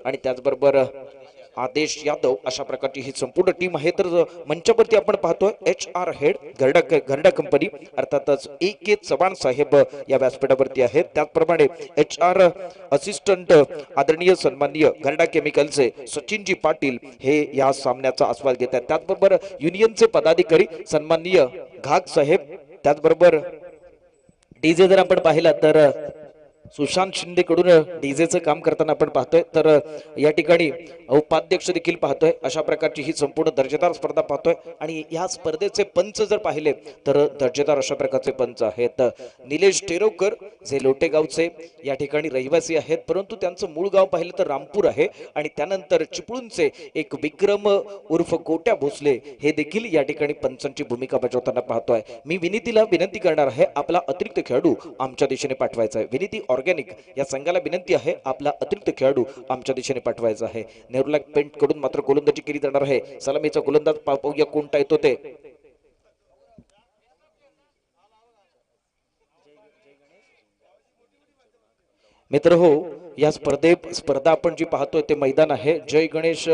आणि त्याचबरोबर आदेश यादव अशा प्रकारची ही संपूर्ण टीम आहे. तर मंचावरती आपण पाहतोय HR हेड घरडा कंपनी अर्थातच AK चव्हाण साहेब या व्यासपीठावरती आहेत. त्याचप्रमाणे HR असिस्टंट आदरणीय सन्माननीय घरडा केमिकलचे सचिनजी पाटील हे या सामन्याचा आस्वाद घेत आहेत. त्याचबरोबर युनियनचे पदाधिकारी सन्माननीय घाग साहेब, त्याचबरोबर डीजे जर आपण पाहिला तर सुशांत शिंदे कडून डीजेचं काम करताना आपण पाहतोय. तर या ठिकाणी उपाध्यक्ष देखील पाहतोय. अशा प्रकारची ही संपूर्ण दर्जेदार स्पर्धा पाहतोय आणि या स्पर्धेचे पंच जर पाहिले तर दर्जेदार अशा प्रकारचे पंच आहेत. निलेश टेरोकर जे लोटेगावचे या ठिकाणी रहिवासी आहेत, परंतु त्यांचं मूळ गाव पाहिलं तर रामपूर आहे. आणि त्यानंतर चिपळूणचे एक विक्रम उर्फ गोट्या भोसले हे देखील या ठिकाणी पंचांची भूमिका बजावताना पाहतोय. मी विनीतीला विनंती करणार आहे आपला अतिरिक्त खेळाडू आमच्या दिशेने पाठवायचा आहे. विनीती ऑर्गॅनिक या संघाला विनंती आहे आपला अतिरिक्त खेळाडू आमच्या दिशेने पाठवायचा आहे. नेरुलॅक पेंट कडून मात्र गोलंदाजी केली जाणार आहे. सलामीचा गोलंदाज पाहूया कोणता येतो ते. मित्र हो, या स्पर्धा आपण जी पाहतोय ते मैदान आहे जय गणेश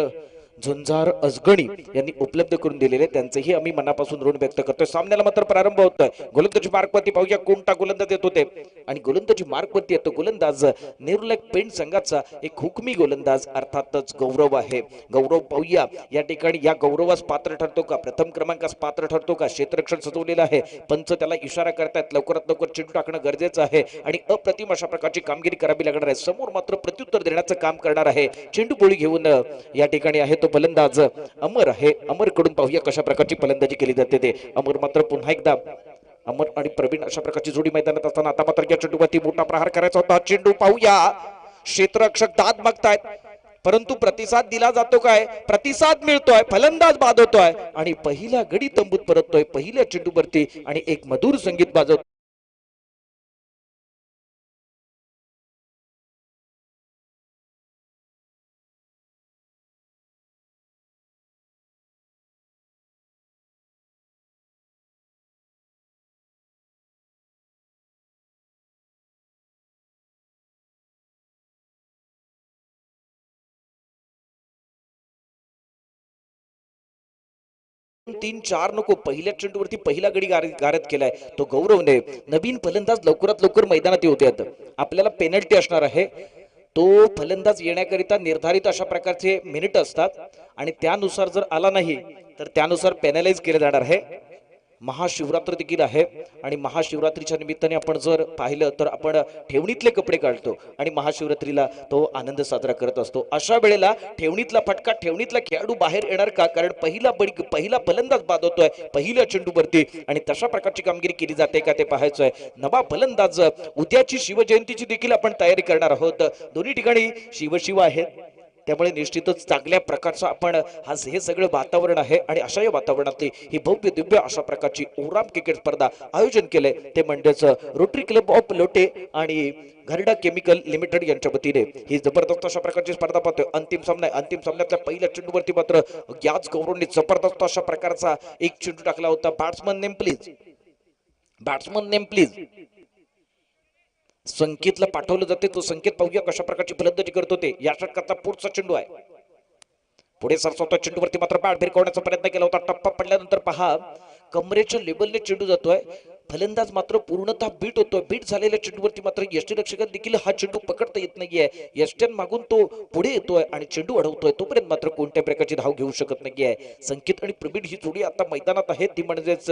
झुंजार अजगणी यांनी उपलब्ध करून दिलेले, त्यांचेही आम्ही मनापासून ऋण व्यक्त करतोय. सामन्याला मात्र प्रारंभ होतोय. गोलंदाजी मार्कवरती पाहूया कोणता गोलंदाज येत होते आणि गोलंदाजी मार्कवरती येतो गोलंदाज नेरुलॅक पेंट संघाचा एक हुकमी गोलंदाज अर्थातच गौरव आहे. गौरव पाहूया या ठिकाणी या गौरवास पात्र ठरतो का, प्रथम क्रमांकास पात्र ठरतो का. क्षेत्ररक्षण सजवलेलं आहे, पंच त्याला इशारा करतायत लवकरात लवकर चेंडू टाकणं गरजेचं आहे आणि अप्रतिम अशा प्रकारची कामगिरी करावी लागणार आहे. समोर मात्र प्रत्युत्तर देण्याचं काम करणार आहे चेंडू बोळी घेऊन या ठिकाणी आहे तो फलंदाज अमर आहे. अमर कडून पाहूया कशा प्रकारची फलंदाजी केली जाते ते. अमर मात्र पुन्हा एकदा अमर आणि प्रवीण अशा प्रकारची जोडी मैदानात असताना आता मात्र या चेंडूवरती मोठा प्रहार करायचा होता. चेंडू पाहूया, क्षेत्ररक्षक दाद मागतायत परंतु प्रतिसाद दिला जातो काय? प्रतिसाद मिळतोय, फलंदाज बाद होतोय आणि पहिला गडी तंबूत परततोय पहिल्या चेंडूवरती आणि एक मधुर संगीत वाजवतो. तीन चार नको, पहिल्या चेंडूवरती पहिला गडी गारद केलाय तो गौरवने. नवीन फलंदाज लवकरात लवकर मैदानात येऊ द्यात. आपल्याला पेनल्टी असणार आहे. तो फलंदाज येण्याकरिता निर्धारित अशा प्रकारचे मिनिट असतात आणि त्यानुसार जर आला नाही तर त्यानुसार पेनलाइज केले जाणार आहे. महाशिवरात्र देखील आहे आणि महाशिवरात्रीच्या निमित्ताने आपण जर पाहिलं तर आपण ठेवणीतले कपडे काढतो आणि महाशिवरात्रीला तो आनंद साजरा करत असतो. अशा वेळेला ठेवणीतला फटका, ठेवणीतला खेळाडू बाहेर येणार का? कारण पहिला फलंदाज बाद होतोय पहिल्या चेंडूवरती आणि तशा प्रकारची कामगिरी केली जाते का ते पाहायचंय. नवा फलंदाज, उद्याची शिवजयंतीची देखील आपण तयारी करणार आहोत. दोन्ही ठिकाणी शिवशिव आहेत त्यामुळे निश्चितच चांगल्या प्रकारचं आपण आज हे सगळं वातावरण आहे आणि अशा या वातावरणातली ही भव्य दिव्य अशा प्रकारची ओराम क्रिकेट स्पर्धा आयोजन केलंय ते म्हणजेच रोटरी क्लब ऑफ लोटे आणि घरडा केमिकल लिमिटेड यांच्या वतीने ही जबरदस्त अशा प्रकारची स्पर्धा पाहतोय. अंतिम सामन्यातल्या पहिल्या चेंडूवरती मात्र याच गौरवने जबरदस्त अशा प्रकारचा एक चेंडू टाकला होता. बॅट्समन नेम प्लीज संकेतला पाठवलं जाते. तो संकेत पाहूया कशा प्रकारची फलंदाजी करतो ते. या षटकाचा पुढचा चेंडू आहे. पुढे सरसावता चेंडूवरती मात्र बॅट भिरकवण्याचा प्रयत्न केला होता. टप्पा पडल्यानंतर पहा कमरेच्या लेबलने चेंडू जातोय. फलंदाज मात्र पूर्णतः बीट होतोय. बीट झालेल्या चेंडूवरती मात्र यष्टीरक्षकात देखील हा चेंडू पकडता येत नाहीये. यष्ट्यान मागून तो पुढे येतोय आणि चेंडू अडवतोय. तोपर्यंत मात्र कोणत्या प्रकारची धाव घेऊ शकत नाहीये. संकेत आणि प्रवीण ही जोडी आता मैदानात आहे. ती म्हणजेच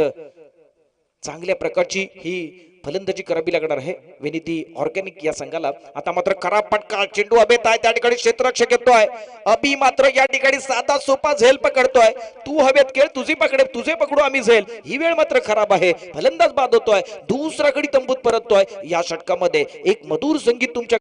चांगल्या प्रकारची ही फलंदाजी करावी लागणार आहे विनीती ऑर्गॅनिक या संघाला. आता मात्र खराब फटका, चेंडू हवेत आहे. त्या ठिकाणी क्षेत्ररक्षक येतोय. अभि मात्र या ठिकाणी साधा सोपा झेल पकडतोय. तू हवेत खेळ, तुझे पकडू आम्ही झेल. ही वेळ मात्र खराब आहे. फलंदाज बाद होतोय. दुसरा गडी तंबूत परततोय. या षटकामध्ये एक मधुर संगीत तुमच्या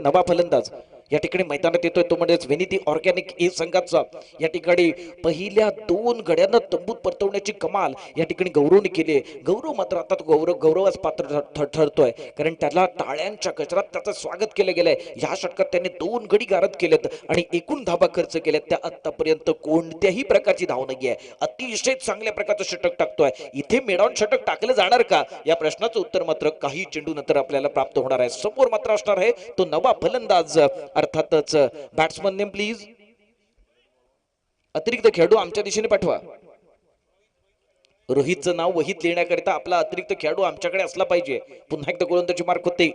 नवा फलंदाज या ठिकाणी मैदानात येतोय तो म्हणजेच विनीती ऑर्गॅनिक ई संघाचा या ठिकाणी पहिल्या 2 गड्यांना तंबूत परतवण्याची कमाल या ठिकाणी गौरवने केली. गौरव मात्र आता तो गौरवास पात्र ठरतोय कारण त्याला टाळ्यांच्या गजरात त्याचं स्वागत केलं गेलंय. या षटकात त्याने 2 गडी गारद केलेत आणि एकूण धावा खर्च केल्यात त्या आतापर्यंत कोणत्याही प्रकारची धाव नाहीये. अतिशय चांगल्या प्रकारचं षटक टाकतोय. इथे मेडॉन षटक टाकलं जाणार का या प्रश्नाचं उत्तर मात्र काही चेंडू नंतर आपल्याला प्राप्त होणार आहे. समोर मात्र असणार आहे तो नवा फलंदाज अर्थातच बॅट्समन नेम प्लीज. अतिरिक्त खेळाडू आमच्या दिशेने पाठवा. रोहितचं नाव वहीत लिहिण्याकरिता आपला अतिरिक्त खेळाडू आमच्याकडे असला पाहिजे. पुन्हा एकदा गोलंदाजी मार्क होते.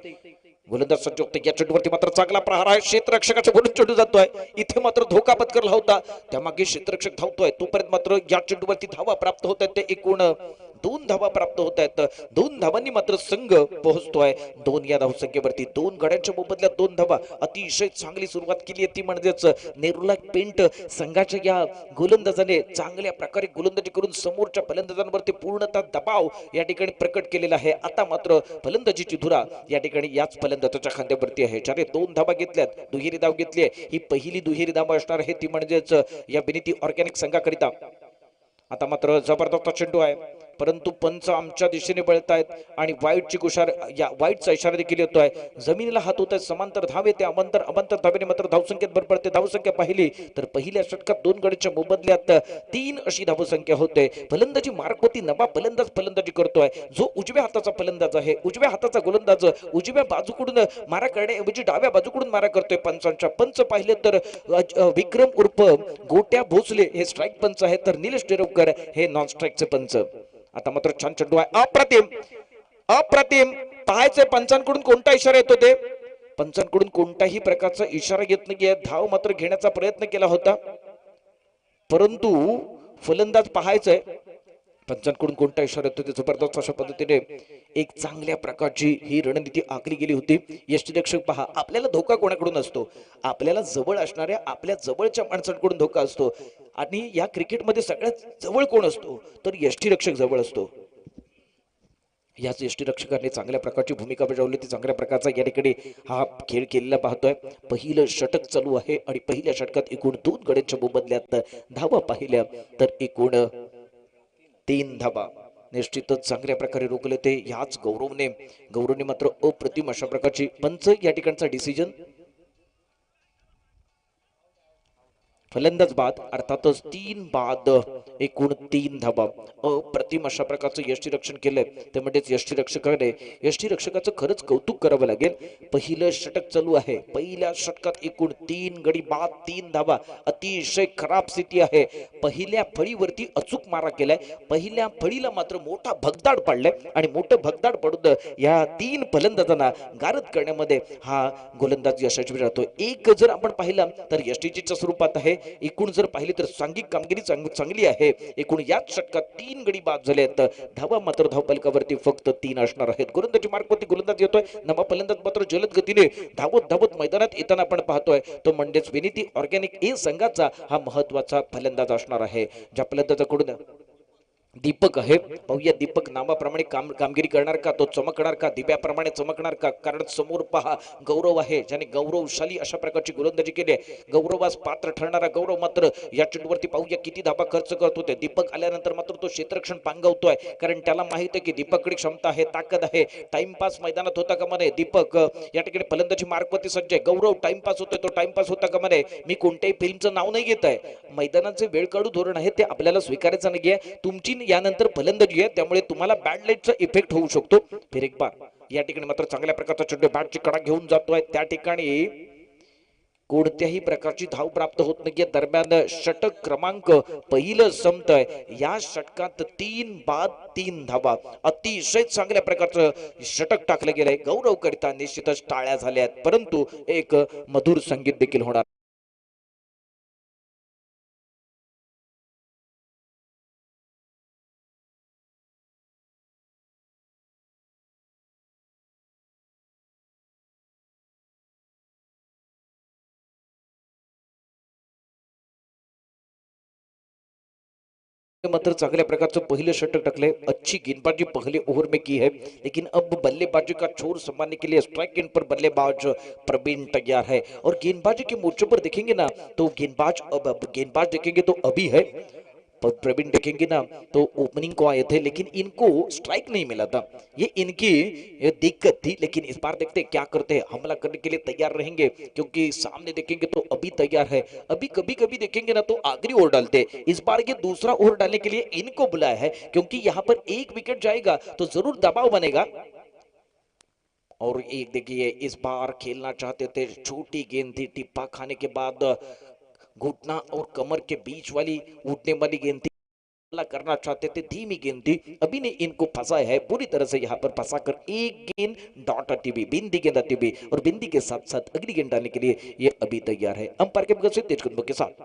गोलंदाज सज्ज होते. या चेंडूवरती मात्र चांगला प्रहार आहे. क्षेत्ररक्षकाच्या बोलून चेंडू जातोय. इथे मात्र धोका पत्करला होता. त्यामागे क्षेत्ररक्षक धावतोय. तोपर्यंत मात्र या चेंडूवरती धावा प्राप्त होत आहेत. ते एकूण 2 धावा प्राप्त होत आहेत. 2 धावांनी मात्र संघ पोहोचतोय 2 या धावसंख्येवरती. 2 गड्यांच्या मोबदल्यात 2 धावा. अतिशय चांगली सुरुवात केली आहे ती म्हणजेच नेरुला पेंट संघाच्या या गोलंदाजाने चांगल्या प्रकारे गोलंदाजी करून समोरच्या फलंदाजांवरती पूर्णतः दबाव या ठिकाणी प्रकट केलेला आहे. आता मात्र फलंदाजीची धुरा या ठिकाणी याच फलंदाजाच्या खांद्यावरती आहे. ज्याने 2 धावा घेतल्यात, दुहेरी धाव घेतली आहे. ही पहिली दुहेरी धाव असणार आहे ती म्हणजेच या विनीती ऑर्गॅनिक संघाकरिता. आता मात्र जबरदस्त चेंडू आहे परंतु पंच आमच्या दिशेने बळतायत आणि वाईटचा इशारा देखील येतोय. जमिनीला हात होत आहे. समांतर धावे ते अमांतर धावेने मात्र धावसंख्येत भर पडते. धावसंख्या पाहिली तर पहिल्या षटकात 2 गडीच्या मोबदल्यात 3 अशी धावसंख्या होते. फलंदाजी मार्क होती. नवा फलंदाज फलंदाजी करतोय जो उजव्या हाताचा फलंदाज आहे. उजव्या हाताचा गोलंदाज उजव्या बाजूकडून मारा करण्याऐवजी डाव्या बाजूकडून मारा करतोय. पंच पाहिले तर विक्रम उर्फ गोट्या भोसले हे स्ट्राईक पंच आहेत तर निलेश डेरोकर हे नॉन स्ट्राईकचे पंच. आता मात्र छान चेंडू आहे. अप्रतिम पाहायचंय पंचांकडून कोणता इशारा येतो ते. पंचांकडून कोणताही प्रकारचा इशारा येत नाहीये. धाव मात्र घेण्याचा प्रयत्न केला होता परंतु फलंदाज पाहायचंय पंचांकडून कोणता इशारा येतो ते जबरदस्त अशा पद्धतीने एक चांगल्या प्रकारची ही रणनीती आखली गेली होती. यष्टीरक्षक पहा, आपल्याला धोका कोणाकडून असतो? आपल्याला जवळ असणाऱ्या आपल्या जवळच्या माणसांकडून धोका असतो. आणि या क्रिकेटमध्ये सगळ्यात जवळ कोण असतो? तर यष्टीरक्षक जवळ असतो. याच यष्टीरक्षकाने चांगल्या प्रकारची भूमिका बजावली ती चांगल्या प्रकारचा या ठिकाणी हा खेळ केलेला पाहतोय. पहिलं षटक चालू आहे आणि पहिल्या षटकात एकूण 2 गड्यांच्या मोबदल्यात धावा पाहिल्या तर एकूण 3 धावा निश्चितच चांगल्या प्रकारे रोखले ते. याच गौरवने मात्र अप्रतिम अशा प्रकारची पंच या ठिकाणचा डिसिजन. फलंदाज बाद अर्थातच 3 बाद एकूण 3 धावा. अप्रतिम अशा प्रकारचं यष्टीरक्षण केलंय ते म्हणजेच यष्टीरक्षकाचं खरंच कौतुक करावं लागेल. पहिलं षटक चालू आहे. पहिल्या षटकात एकूण 3 गडी बाद 3 धावा. अतिशय खराब स्थिती आहे. पहिल्या फळीवरती अचूक मारा केलाय. पहिल्या फळीला मात्र मोठा भगदाड पडलाय आणि मोठं भगदाड पडून या 3 फलंदाजांना गारद करण्यामध्ये हा गोलंदाज यशस्वी राहतोय. एक जर आपण पाहिला तर यष्टीच्या स्वरूपात आहे. एकूण जर पाहिली तर सांघिक कामगिरी चांगली आहे. एकूण याच षटकात 3 गडी बाद झाले आहेत. धावा मात्र धावफलकावरती फक्त 3 असणार आहेत. गोलंदाजी मार्गवरती गोलंदाज येतोय. नवा फलंदाज मात्र जलद गतीने धावत मैदानात येताना आपण पाहतोय तो म्हणजेच विनीती ऑर्गॅनिक ए संघाचा हा महत्वाचा फलंदाज असणार आहे. ज्या फलंदाजाकडून दीपक आहे, पाहूया दीपक नावाप्रमाणे कामगिरी करणार का? तो चमकणार का? दिव्याप्रमाणे चमकणार का? कारण समोर पहा गौरव आहे ज्याने गौरवशाली अशा प्रकारची गोलंदाजी केली आहे. गौरवास पात्र ठरणारा गौरव मात्र या चेंडूवरती पाहूया किती धाबा खर्च करत होते. दीपक आल्यानंतर मात्र तो क्षेत्ररक्षण पांगवतोय कारण त्याला माहित आहे की दीपककडे क्षमता आहे, ताकद आहे. टाइमपास मैदानात होता का म्हणे दीपक या ठिकाणी फलंदाजी मार्गवरती सज्ज आहे. गौरव टाइमपास होतोय, तो टाइमपास होता का म्हणे मी कोणत्याही फिल्मचं नाव नाही घेत आहे. मैदानाचे वेळ काढू धोरण आहे ते आपल्याला स्वीकारायचं नाही आहे. तुमची यानंतर फलंदाजी आहे त्यामुळे तुम्हाला बॅड लाईटचा इफेक्ट होऊ शकतो. फिर एक बार या ठिकाणी मात्र चांगल्या प्रकारचा चेंडू बॅटची कडा घेऊन जातोय. त्या ठिकाणी कोणत्याही प्रकारची धाव प्राप्त होत नाहीये. दरम्यान षटक क्रमांक पहिलं संपतंय. या षटकात 3 बाद 3 धावा. अतिशय चांगल्या प्रकारचं षटक टाकलं गेलंय. गौरव करिता निश्चितच टाळ्या झाल्या आहेत परंतु एक मधुर संगीत देखील होणार. मात्र चांगल्या प्रकारचं पहिलं षटक टाकले. अच्छी गेंदबाजी पहले ओवर में की है लेकिन अब बल्लेबाजी का छोर संभालने के लिए स्ट्राइक एंड पर बल्लेबाज प्रवीण तैयार है. और गेंदबाजी के मोर्चे पर देखेंगे ना तो गेंदबाज देखेंगे तो अभी है. प्रवीण देखेंगे ना तो ओपनिंग को आए थे लेकिन इनको स्ट्राइक नहीं मिला था. ये इनकी दिक्कत थी लेकिन इस बार देखते क्या करते हैं. हमला करने के लिए तैयार रहेंगे क्योंकि सामने देखेंगे तो अभी तैयार है. अभी कभी कभी देखेंगे ना तो आखिरी ओवर डालते. इस बार ये दूसरा ओवर डालने के लिए इनको बुलाया है क्योंकि यहाँ पर एक विकेट जाएगा तो जरूर दबाव बनेगा. और एक देखिए इस बार खेलना चाहते थे. छोटी गेंद थी, टिप्पा खाने के बाद घुटना और कमर के बीच वाली उठने वाली गेंद थी. करना चाहते थे, धीमी गेंद थी. अभी ने इनको फंसाया है पूरी तरह से. यहाँ पर फंसा कर एक गेंद डॉट आती हुई, बिंदी गेंद आती हुई और बिंदी के साथ साथ अगली गेंद डालने के लिए ये अभी तैयार है. अंपायर के बगल से तेज कदमों के साथ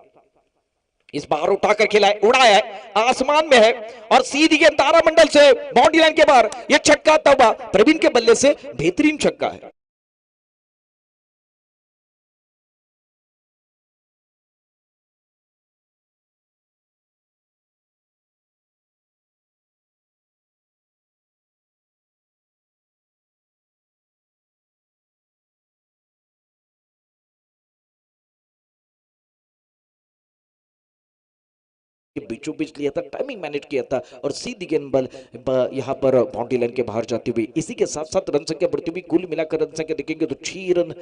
इस बार उठाकर खेला है, उड़ाया है, आसमान में है और सीधी गेंद तारामंडल से बाउंड्री लाइन के बाहर. ये छक्का तबा प्रवीण के बल्ले से बेहतरीन छक्का है. बीचों बीच लिया था, टाइमिंग मैनेज किया था और सीधी गेंद बल यहाँ पर बाउंड्री लाइन के बाहर जाती हुई. इसी के साथ साथ रन संख्या बढ़ती हुई. कुल मिलाकर रन संख्या देखेंगे तो 6 रन,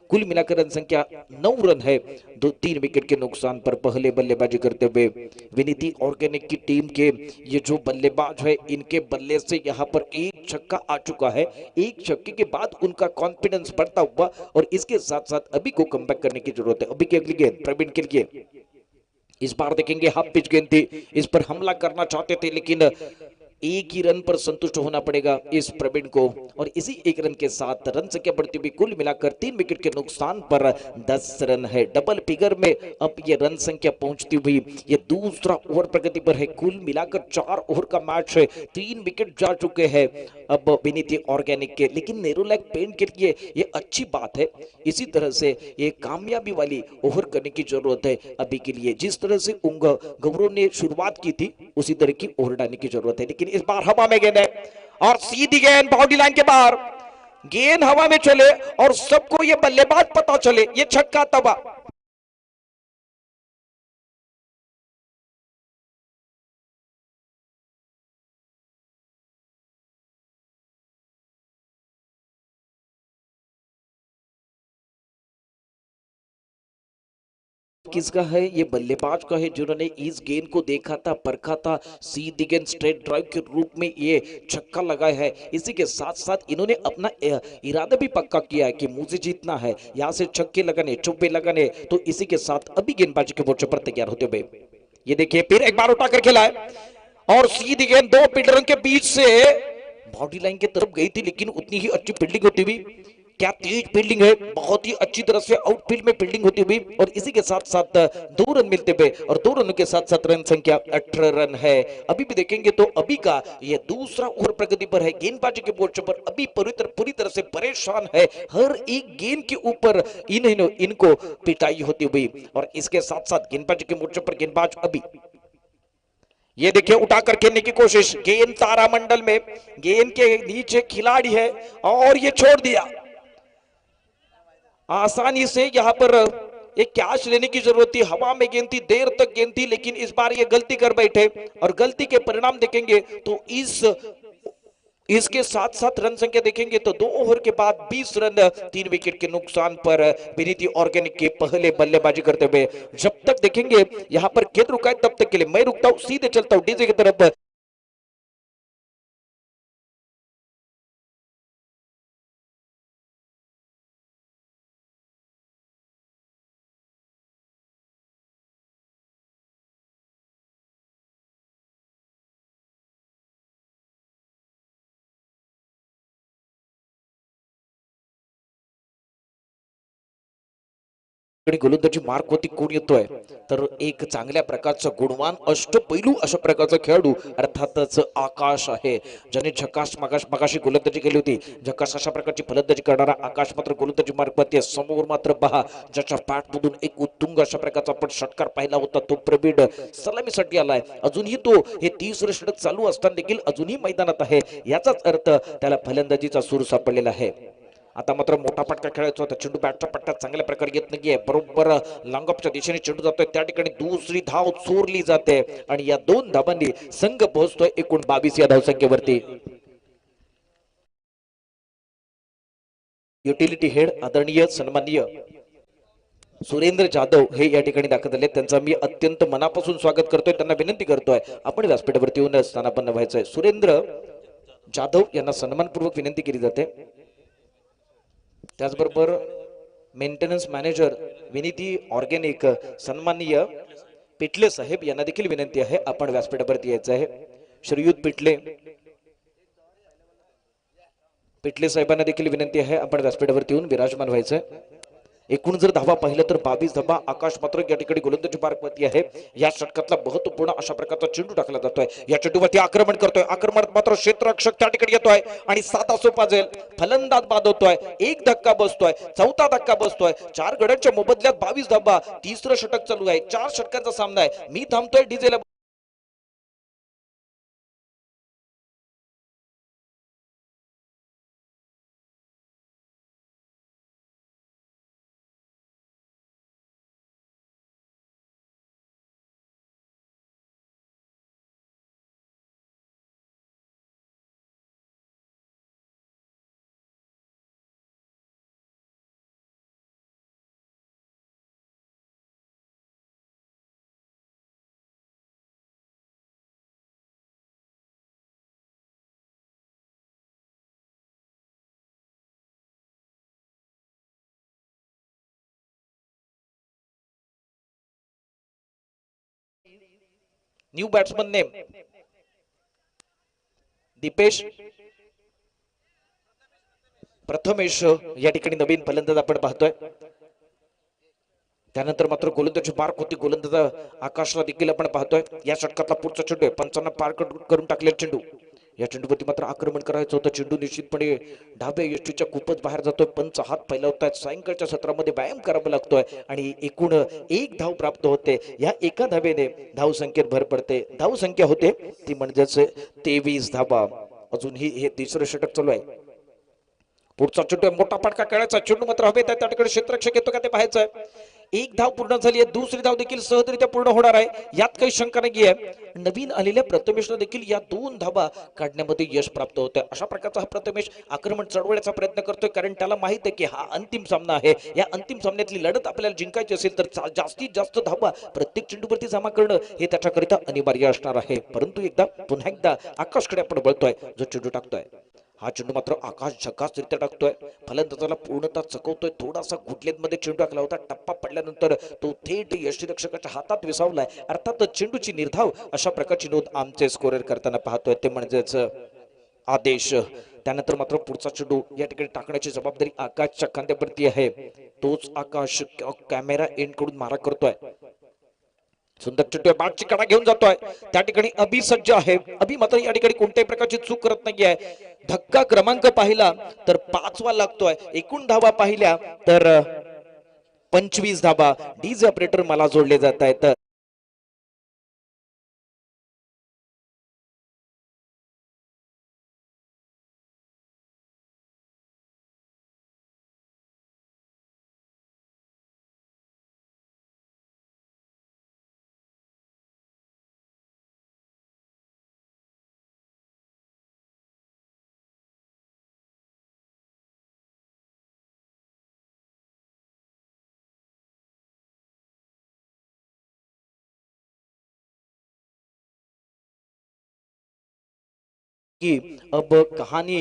कुल मिलाकर रन संख्या 9 रन है. 2-3 विकेट के नुकसान पर पहले बल्लेबाजी करते हुए विनीति ऑर्गेनिक की टीम के ये जो बल्लेबाज है इनके बल्ले से यहाँ पर एक छक्का आ चुका है. एक छक्के के बाद उनका कॉन्फिडेंस बढ़ता हुआ और इसके साथ साथ अभी को कमबैक करने की जरूरत है. अभी की अगली गेंद प्रवीण के लिए. इस बार देखेंगे हाफ पिच गेंद थी. इस पर हमला करना चाहते थे लेकिन एक ही रन पर संतुष्ट होना पड़ेगा इस प्रवीण को, और इसी एक रन के साथ रन संख्या बढ़ती हुई कुल मिलाकर 3 विकेट के नुकसान पर 10 रन है। डबल फिगर में अब ये रन संख्या पहुंचती हुई ये दूसरा ओवर प्रगति पर है। कुल मिलाकर 4 ओवर का मैच है, 3 विकेट जा चुके हैं अब विनीति ऑर्गेनिक के, लेकिन नेरोलैक पेंट के लिए ये अच्छी बात है। इसी तरह से ये कामयाबी वाली ओवर करने की जरूरत है अभी के लिए। जिस तरह से गौरव ने शुरुआत की थी उसी तरह की ओवर डालने की जरूरत है। लेकिन इस बार हवा में गेंद है और सीधी गेंद बाउंड्री लाइन के बाहर, गेंद हवा में चले और सबको ये बल्लेबाज पता चले, ये छक्का तबा। किसका है? ये बल्लेबाज का है जिन्होंने इस गेंद को देखा था, परखा था, सीधी गेंद स्ट्रेट ड्राइव के रूप में ये छक्का लगाया है। इसी के साथ साथ इन्होंने अपना इरादा भी पक्का किया है कि मुझे जीतना है, यहाँ से छक्के लगाने, चौके लगाने। तो इसी के साथ अभी गेंदबाजी के मोर्चे पर तैयार होते हुए ये देखिए फिर एक बार उठाकर खेला है और सीधी गेंद दो फील्डरों के बीच से बाउंड्री लाइन की तरफ गई थी, लेकिन उतनी ही अच्छी फील्डिंग होती हुई, क्या तेज फील्डिंग है, बहुत ही अच्छी तरह से आउटफील्ड में फील्डिंग होती हुई, और इसी के साथ साथ 2 रन मिलते हुए और 2 रनों के साथ साथ रन संख्या 18 रन है। अभी भी देखेंगे तो अभी का ये दूसरा ओवर प्रगति पर है। गेंदबाजी के मोर्चे पर अभी पूरी तरह से परेशान है, हर एक गेंद के ऊपर इनको पिटाई होती हुई, और इसके साथ साथ गेंदबाजी के मोर्चे पर गेंदबाज अभी ये देखिए उठाकर खेलने की कोशिश, गेंद तारामंडल में, गेंद के नीचे खिलाड़ी है और ये छोड़ दिया आसानी से। यहां पर एक कैच लेने की जरूरत थी, हवा में गेंद थी, देर तक गेंद थी, लेकिन इस बार ये गलती कर बैठे और गलती के परिणाम देखेंगे तो इसके साथ साथ रन संख्या देखेंगे तो 2 ओवर के बाद 20 रन 3 विकेट के नुकसान पर विनीति ऑर्गेनिक के पहले बल्लेबाजी करते हुए। जब तक देखेंगे यहां पर गेंद रुका है तब तक के लिए मैं रुकता हूं, सीधे चलता हूं डीजे की तरफ। गोलंदाजी मार्क होती कोण येतोय तर एक चांगल्या प्रकारचा गुणवान अष्टपैलू अशा प्रकारचा खेळाडू अर्थातच आकाश आहे, ज्याने झकास मगाशी गोलंदाजी केली होती। झकास अशा प्रकारची फलंदाजी करणारा आकाश मात्र गोलंदाजी मार्क मध्ये समोर मात्र पहा ज्याच्या बॅटमधून एक उत्तुंग अशा प्रकारचा आपण षटकार पाहिला होता तो प्रवीण सलामीसाठी आलाय। अजूनही तो हे 30 षटक चालू असताना देखील अजूनही मैदानात आहे, याचाच अर्थ त्याला फलंदाजीचा सूर सापडलेला आहे। आता मात्र मोठा फटका खेळायचा होता, चेंडू बॅटच्या पट्ट्यात चांगल्या प्रकारे येत नाहीये, बरोबर लॉंगऑफच्या दिशेने चेंडू जातोय, त्या ठिकाणी दुसरी धाव चोरली जाते आणि या 2 धावांनी संघ पोहोचतोय एकूण 22 या धावसंख्येवरती। युटिलिटी हेड आदरणीय सन्माननीय सुरेंद्र जाधव हे या ठिकाणी दाखल झाले, त्यांचा मी अत्यंत मनापासून स्वागत करतोय, त्यांना विनंती करतोय आपण व्यासपीठावरती येऊन स्थानापन्न व्हायचंय। सुरेंद्र जाधव यांना सन्मानपूर्वक विनंती केली जाते। त्याचबरोबर मेंटेनन्स मॅनेजर विनीती ऑर्गेनिक सन्माननीय पिटले साहेब यांना देखील विनंती आहे आपण व्यासपीठावरती यायचं आहे। श्रीयुत पिटले साहेबांना देखील विनंती आहे आपण व्यासपीठावरती येऊन विराजमान व्हायचं। एकूण जर धावा पाहिलं तर 22 धावा। आकाश मात्र या ठिकाणी गोलंदाजी मार्कवरती आहे, या षटकातला महत्वपूर्ण अशा प्रकारचा चेंडू टाकला जातोय, या चेंडूवरती आक्रमण करतोय, आक्रमणात मात्र क्षेत्ररक्षक त्या ठिकाणी येतोय आणि साधा सोपा झेल फलंदाज बाद होतोय, एक धक्का बसतोय, चौथा धक्का बसतोय, 4 गड्यांच्या मोबदल्यात 22 धावा, तिसरं षटक चालू आहे, 4 षटकांचा सामना आहे। मी थांबतोय डीजेला new batsman name Dipesh Prathamesh या ठिकाणी नवीन फलंदाज आपण पाहतोय. त्यानंतर मात्र गोलंदाजी मार्क होती गोलंदाज आकाशला देखील आपण पाहतोय. या षटकातला पुढचा चेंडू आहे, पंचांना पार करून टाकलेला चेंडू. या चेंडूवरती मात्र आक्रमण करायचं होतं. चेंडू निश्चितपणे डाव्या यष्टीच्या खूपच बाहेर जातोय. पंच हात फैलावतायत. सायंकाळच्या सत्रामध्ये व्यायाम करावा लागतोय आणि एकूण एक धाव प्राप्त होते. या एका धावेने धाव संख्येत भर पडते. धाव संख्या होते ती म्हणजेच 23 धावा. अजूनही हे तिसरं षटक चालू आहे. पुढचा चेंडू मोठा फटका खेळायचा. चेंडू मात्र हवेत आहे. त्या ठिकाणी क्षेत्ररक्षक येतो का ते पाहायचं आहे. एक धाव पूर्ण झाली आहे. दुसरी धाव देखील सहजरित्या पूर्ण होणार आहे, यात काही शंका नाही आहे. नवीन आलेल्या प्रथमेशला देखील या 2 धावा काढण्यामध्ये यश प्राप्त होतं. अशा प्रकारचा हा प्रथमेश आक्रमण चढवण्याचा प्रयत्न करतोय, कारण त्याला माहित आहे की हा अंतिम सामना आहे. या अंतिम सामन्यातली लढत आपल्याला जिंकायची असेल तर जास्तीत जास्त धावा प्रत्येक चेंडूवरती जमा करणं हे त्याच्याकरिता अनिवार्य असणार आहे. परंतु पुन्हा एकदा आकाशकडे आपण बळतोय, जो चेंडू टाकतोय. हा चेंडू मात्र आकाश झकासरित्या टाकतोय. फलंदाजाला पूर्णतः चकवतोय. थोडासा गुडलेमध्ये चेंडू टाकला होता. टप्पा पडल्यानंतर तो थेट यष्टीरक्षकाच्या हातात विसावलाय. अर्थात चेंडूची निर्धाव अशा प्रकारची नोंद आमचे स्कोरर करताना पाहतोय, ते म्हणजेच आदेश. त्यानंतर मात्र पुढचा चेंडू या ठिकाणी टाकण्याची जबाबदारी आकाशच्या खांद्यावरती आहे. तोच आकाश कॅमेरा एंड कडून मारा करतोय. सुंदर चेंडू बॅटची कडा घेऊन जातोय. त्या ठिकाणी अभि सज्ज आहे. अभि मात्र या ठिकाणी कोणत्याही प्रकारची चूक करत नाहीये. धक्का क्रमांक पाहिला तर 5वा लागतोय. एकूण धावा पाहिल्या तर 25 धावा. डीजे ऑपरेटर मला जोडले जात आहेत. कि अब कहानी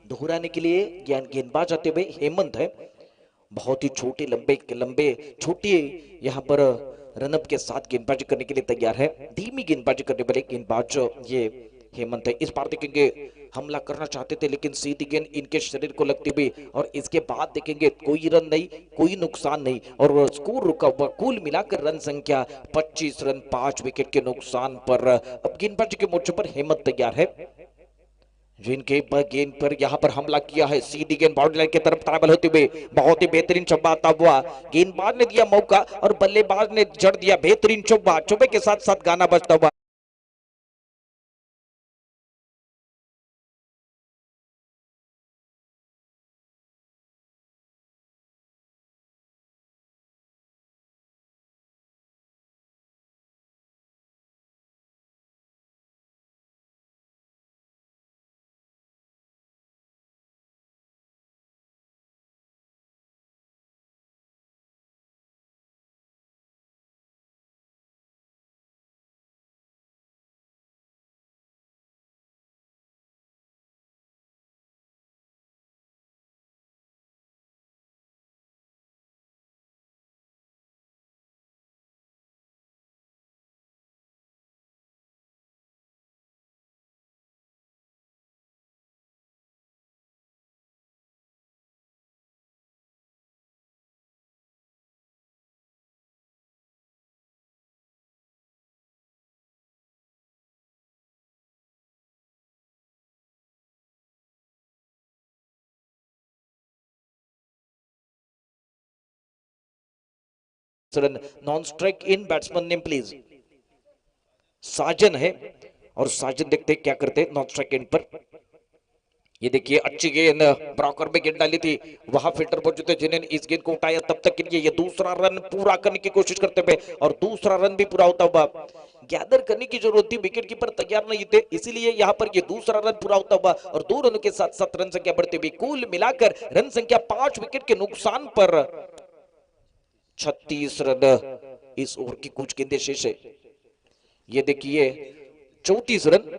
दोहराने के लिए गेंदबाज आते हुए हेमंत है. बहुत ही छोटे लंबे लंबे छोटे यहाँ पर रनअप के साथ गेंदबाजी करने के लिए तैयार है. धीमी गेंदबाजी करने वाले गेंदबाज ये हेमंत है. इस बार देखेंगे हमला करना चाहते थे, लेकिन सीधी गेंद इनके शरीर को लगती हुई, और इसके बाद देखेंगे कोई रन नहीं, कोई नुकसान नहीं, और स्कोर रुका हुआ. कुल मिलाकर रन संख्या 25 रन 5 विकेट के नुकसान पर. अब गेंदबाजी के मोर्चे पर हेमंत तैयार है, जिनके गेंद पर यहाँ पर हमला किया है. सीधी गेंद बाउंड्री लाइन की तरफ ट्रैवल होते हुए बहुत ही बेहतरीन चौका आता हुआ. गेंदबाज ने दिया मौका और बल्लेबाज ने जड़ दिया बेहतरीन चौका. चौके के साथ साथ गाना बजता हुआ. Non striking batsman name please. Sajan है, और साजन देखते हैं क्या करते हैं नॉन स्ट्राइक एंड पर. ये देखिए अच्छी गेंद ब्रॉकर में गेंद डाली थी, वहां फील्डर मौजूद थे जिन्होंने इस गेंद को उठाया. तब तक के लिए ये दूसरा रन पूरा करने की कोशिश करते हुए, और दूसरा रन भी पूरा होता हुआ. गैदर करने की जरूरत थी, विकेट कीपर तैयार नहीं थे, इसीलिए यहाँ पर ये दूसरा रन पूरा होता हुआ और 2 रनों के साथ साथ रन संख्या बढ़ती हुई. कुल मिलाकर रन संख्या 5 विकेट के नुकसान पर 36 रन इस ओवर की कुछ गेंदें शेष है. ये देखिए 34 रन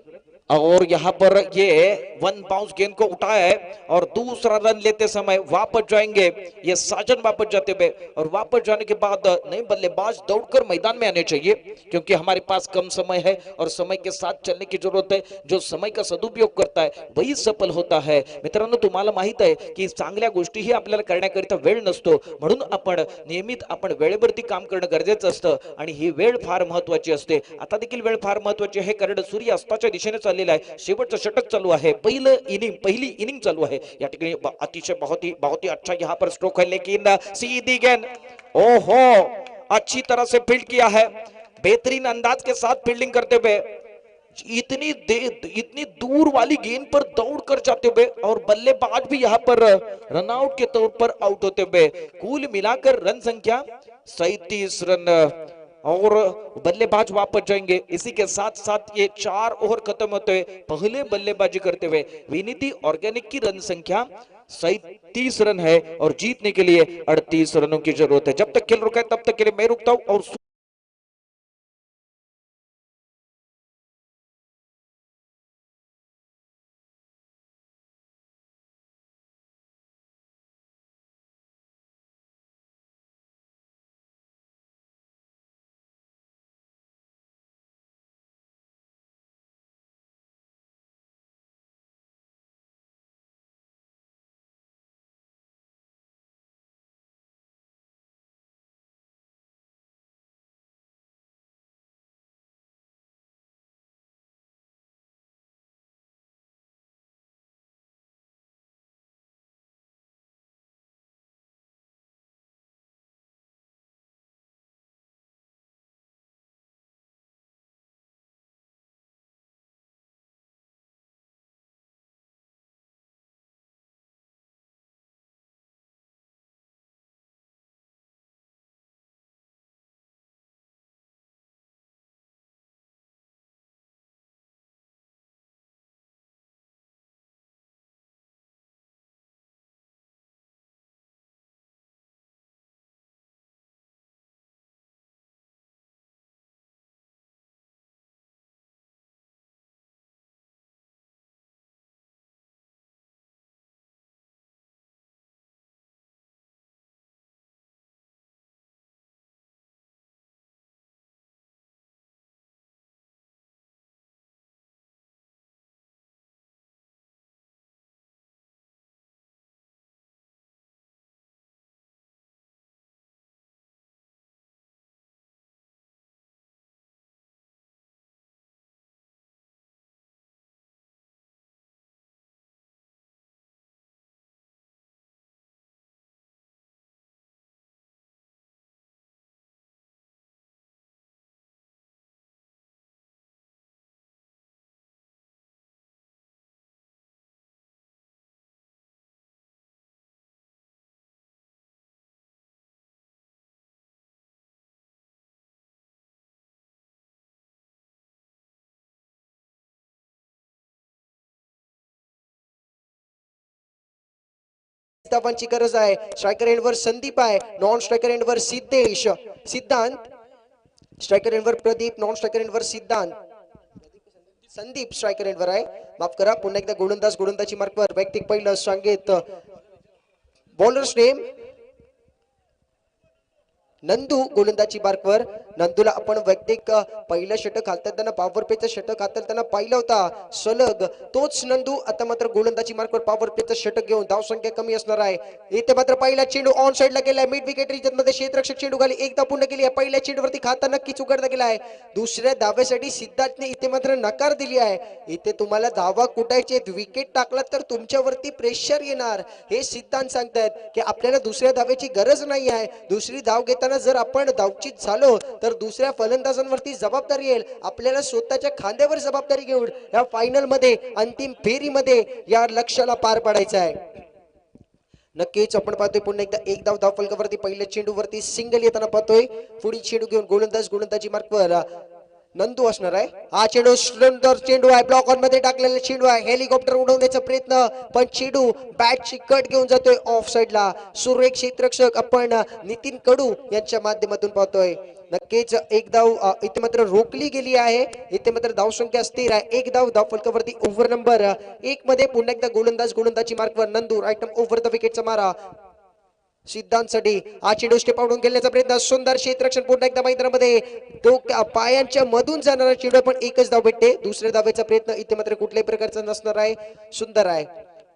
और यहाँ पर ये वन बाउंस गेंद को उठाया है और दूसरा रन लेते समय वापस जाएंगे ये साजन, वापस जाते हुए। और वापस जाने के बाद नए बल्लेबाज दौड़कर मैदान में आने चाहिए क्योंकि हमारे पास कम समय है और समय के साथ चलने की जरूरत है। जो समय का सदुपयोग करता है वही सफल होता है। मित्रांनो, तुम्हाला माहित आहे की चांगल्या गोष्टीही आपल्याला करण्याकरिता वेळ नसतो, म्हणून आपण नियमित वेळेवरती काम करणं गरजेचं असतं आणि ही वेळ फार महत्वाची असते। आता देखील वेळ फार महत्वाची आहे कारण सूर्य अस्ताच्या दिशेने चाललेला आहे। शेवटचं षटक चालू आहे, पहिली इनिंग चालू आहे या ठिकाणी। अतिशय बहुत ही अच्छा यहाँ पर स्ट्रोक है, लेकिन सीधी गेंद, ओहो, अच्छी तरह से फील्ड किया है, बेहतरीन अंदाज के साथ फील्डिंग करते हुए इतनी दूर वाली गेंद पर दौड़ कर जाते हुए और बल्लेबाज भी यहाँ पर रनआउट के तौर पर आउट होते हुए। कुल मिलाकर रन संख्या 37 रन और बल्लेबाज वापस जाएंगे। इसी के साथ साथ ये 4 ओवर खत्म होते हुए पहले बल्लेबाजी करते हुए विनीति ऑर्गेनिक की रन संख्या 37 रन है और जीतने के लिए 38 रनों की जरूरत है। जब तक खेल रुका है तब तक के लिए मैं रुकता हूं और
धावांची गरज आहे। स्ट्रायकर एंडवर संदीप आहे, नॉन स्ट्रायकर एंडवर सिद्धांत, स्ट्रायकर एंडवर प्रदीप, नॉन स्ट्रायकर एंडवर संदीप स्ट्रायकर एंडवर आहे। माफ करा, पुन्हा एकदा गोलंदाजी मार्कवर वैयक्तिक पहिलं सांगेत बॉलर्स नेम नंदू गोलंदाजी मार्कवर। नंदूला आपण वैयक्तिक पहिलं षटक हाताळताना पॉवर प्लेचं षटक हाताळताना पाहिलं होता सलग तोच नंदू आता मात्र गोलंदाजी मार्कवर पॉवर प्लेचं षटक घेऊन धाव संख्या कमी असणार आहे। इथे मात्र पहिला चेंडू ऑन साइडला गेलाय, मिड विकेट रिजन मध्ये क्षेत्ररक्षक चेंडू खाली एकदा पूर्ण केली आहे। पहिल्या चेंडूवरती खाता नक्कीच उघडता गेला आहे। दुसऱ्या धावेसाठी सिद्धार्थने इथे मात्र नकार दिली आहे। इथे तुम्हाला धावा कुटायचे, विकेट टाकला तर तुमच्यावरती प्रेशर येणार हे सिद्धांत सांगतायत की आपल्याला दुसऱ्या धावेची गरज नाही आहे। दुसरी धाव घेताना जर आपण धावचीत झालो तर दुसऱ्या फलंदाजांवरती जबाबदारी येईल। आपल्याला स्वतःच्या खांद्यावर जबाबदारी घेऊन या फायनल मध्ये अंतिम फेरीमध्ये या लक्ष्याला पार पाडायचं आहे। नक्कीच आपण पाहतोय पुन्हा एकदा एक धाव फलकावरती पहिल्या चेंडूवरती सिंगल येताना पाहतोय। पुढील चेंडू घेऊन गोलंदाजी मार्कवर नंदू असणार आहे. हा चेंडू सुंदर चेंडू आहे, ब्लॉक ऑन मध्ये टाकलेला चेंडू आहे. हेलिकॉप्टर उडवण्याचा प्रयत्न, पण चेंडू बॅटची कट घेऊन जातोय ऑफ साइडला. सुरेख क्षेत्ररक्षक आपण नितीन कडू यांच्या माध्यमातून पाहतोय. नक्कीच एक धाव इथे मात्र रोखली गेली आहे. इथे मात्र धावसंख्या स्थिर आहे. एक धाव धावफलकावरती ओव्हर नंबर 1 मध्ये पुन्हा एकदा गोलंदाजी मार्कवर नंदू राईट ओव्हर द विकेटचा मारा सिद्धांतसाठी. हा चेंडू स्टेप आउट खेळण्याचा प्रयत्न, सुंदर क्षेत्ररक्षण पुन्हा एकदा मैदानामध्ये पायांच्या मधून जाणारा चेंडू, पण एकच धाव भेटते. दुसऱ्या धावेचा प्रयत्न इथे मात्र कुठल्याही प्रकारचा नसणार आहे. सुंदर आहे.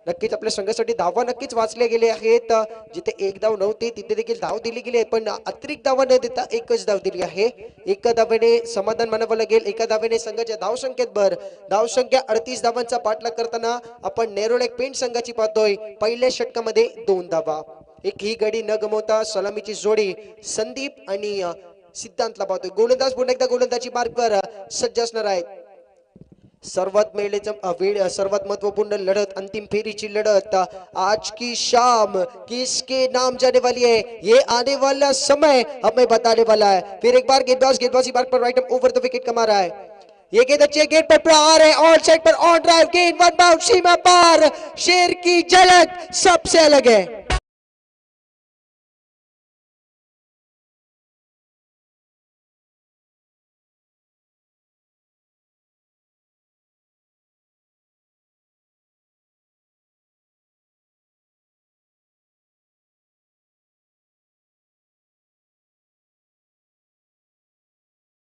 नक्कीच आपल्या संघासाठी धावा नक्कीच वाचले गेले आहेत. जिथे एक धाव नव्हती तिथे देखील धाव दिली गेली आहे, पण अतिरिक्त धावा न देता एकच धाव दिली आहे. एका धावेने समाधान मानावं लागेल. एका धावेने संघाच्या धावसंख्येत भर. धावसंख्या 38 धावांचा पाठलाग करताना आपण नेरोलॅक पेंट संघाची पाहतोय. पहिल्या षटकामध्ये 2 धावा. एक ही गडी न गमवता सलामीची जोडी संदीप आणि सिद्धांतला पाहतोय. गोलंदाज पुन्हा एकदा गोलंदाजी मार्कवर सज्ज असणार आहेत. सर्वात सर्वात महत्वपूर्ण लढत, अंतिम फेरीची लढत आज की शाम किसके नाम जाने वाली है, ये आने वाला समय हमें बताने वाला है. फिर एक बार गेंदबाजी mark per right over the wicket कमा रहा है. ये गेंद अच्छे गेंद पर प्रहार है, on side per on drive, गेंद वन बाउंड सीमा पार. शेर की झलक सबसे अलग है.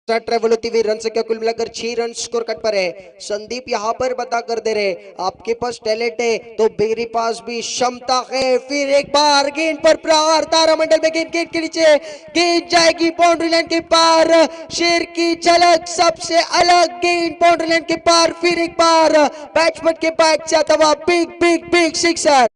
ट्रेवल होती हुई रन संख्या कुल मिलाकर 6 रन स्कोर कट पर है. संदीप यहाँ पर बता कर दे रहे आपके पास टैलेंट है तो मेरे पास भी क्षमता है. फिर एक बार गेंद पर प्रहार, तारामंडल में गेंद गेंद के नीचे, गेंद जाएगी बाउंड्री लाइन के पार. शेर की झलक सबसे अलग, गेंद बाउंड्री लाइन के पार. फिर एक बार बैट्समैन के बैट से आता हुआ बिग बिग बिग सिक्सर.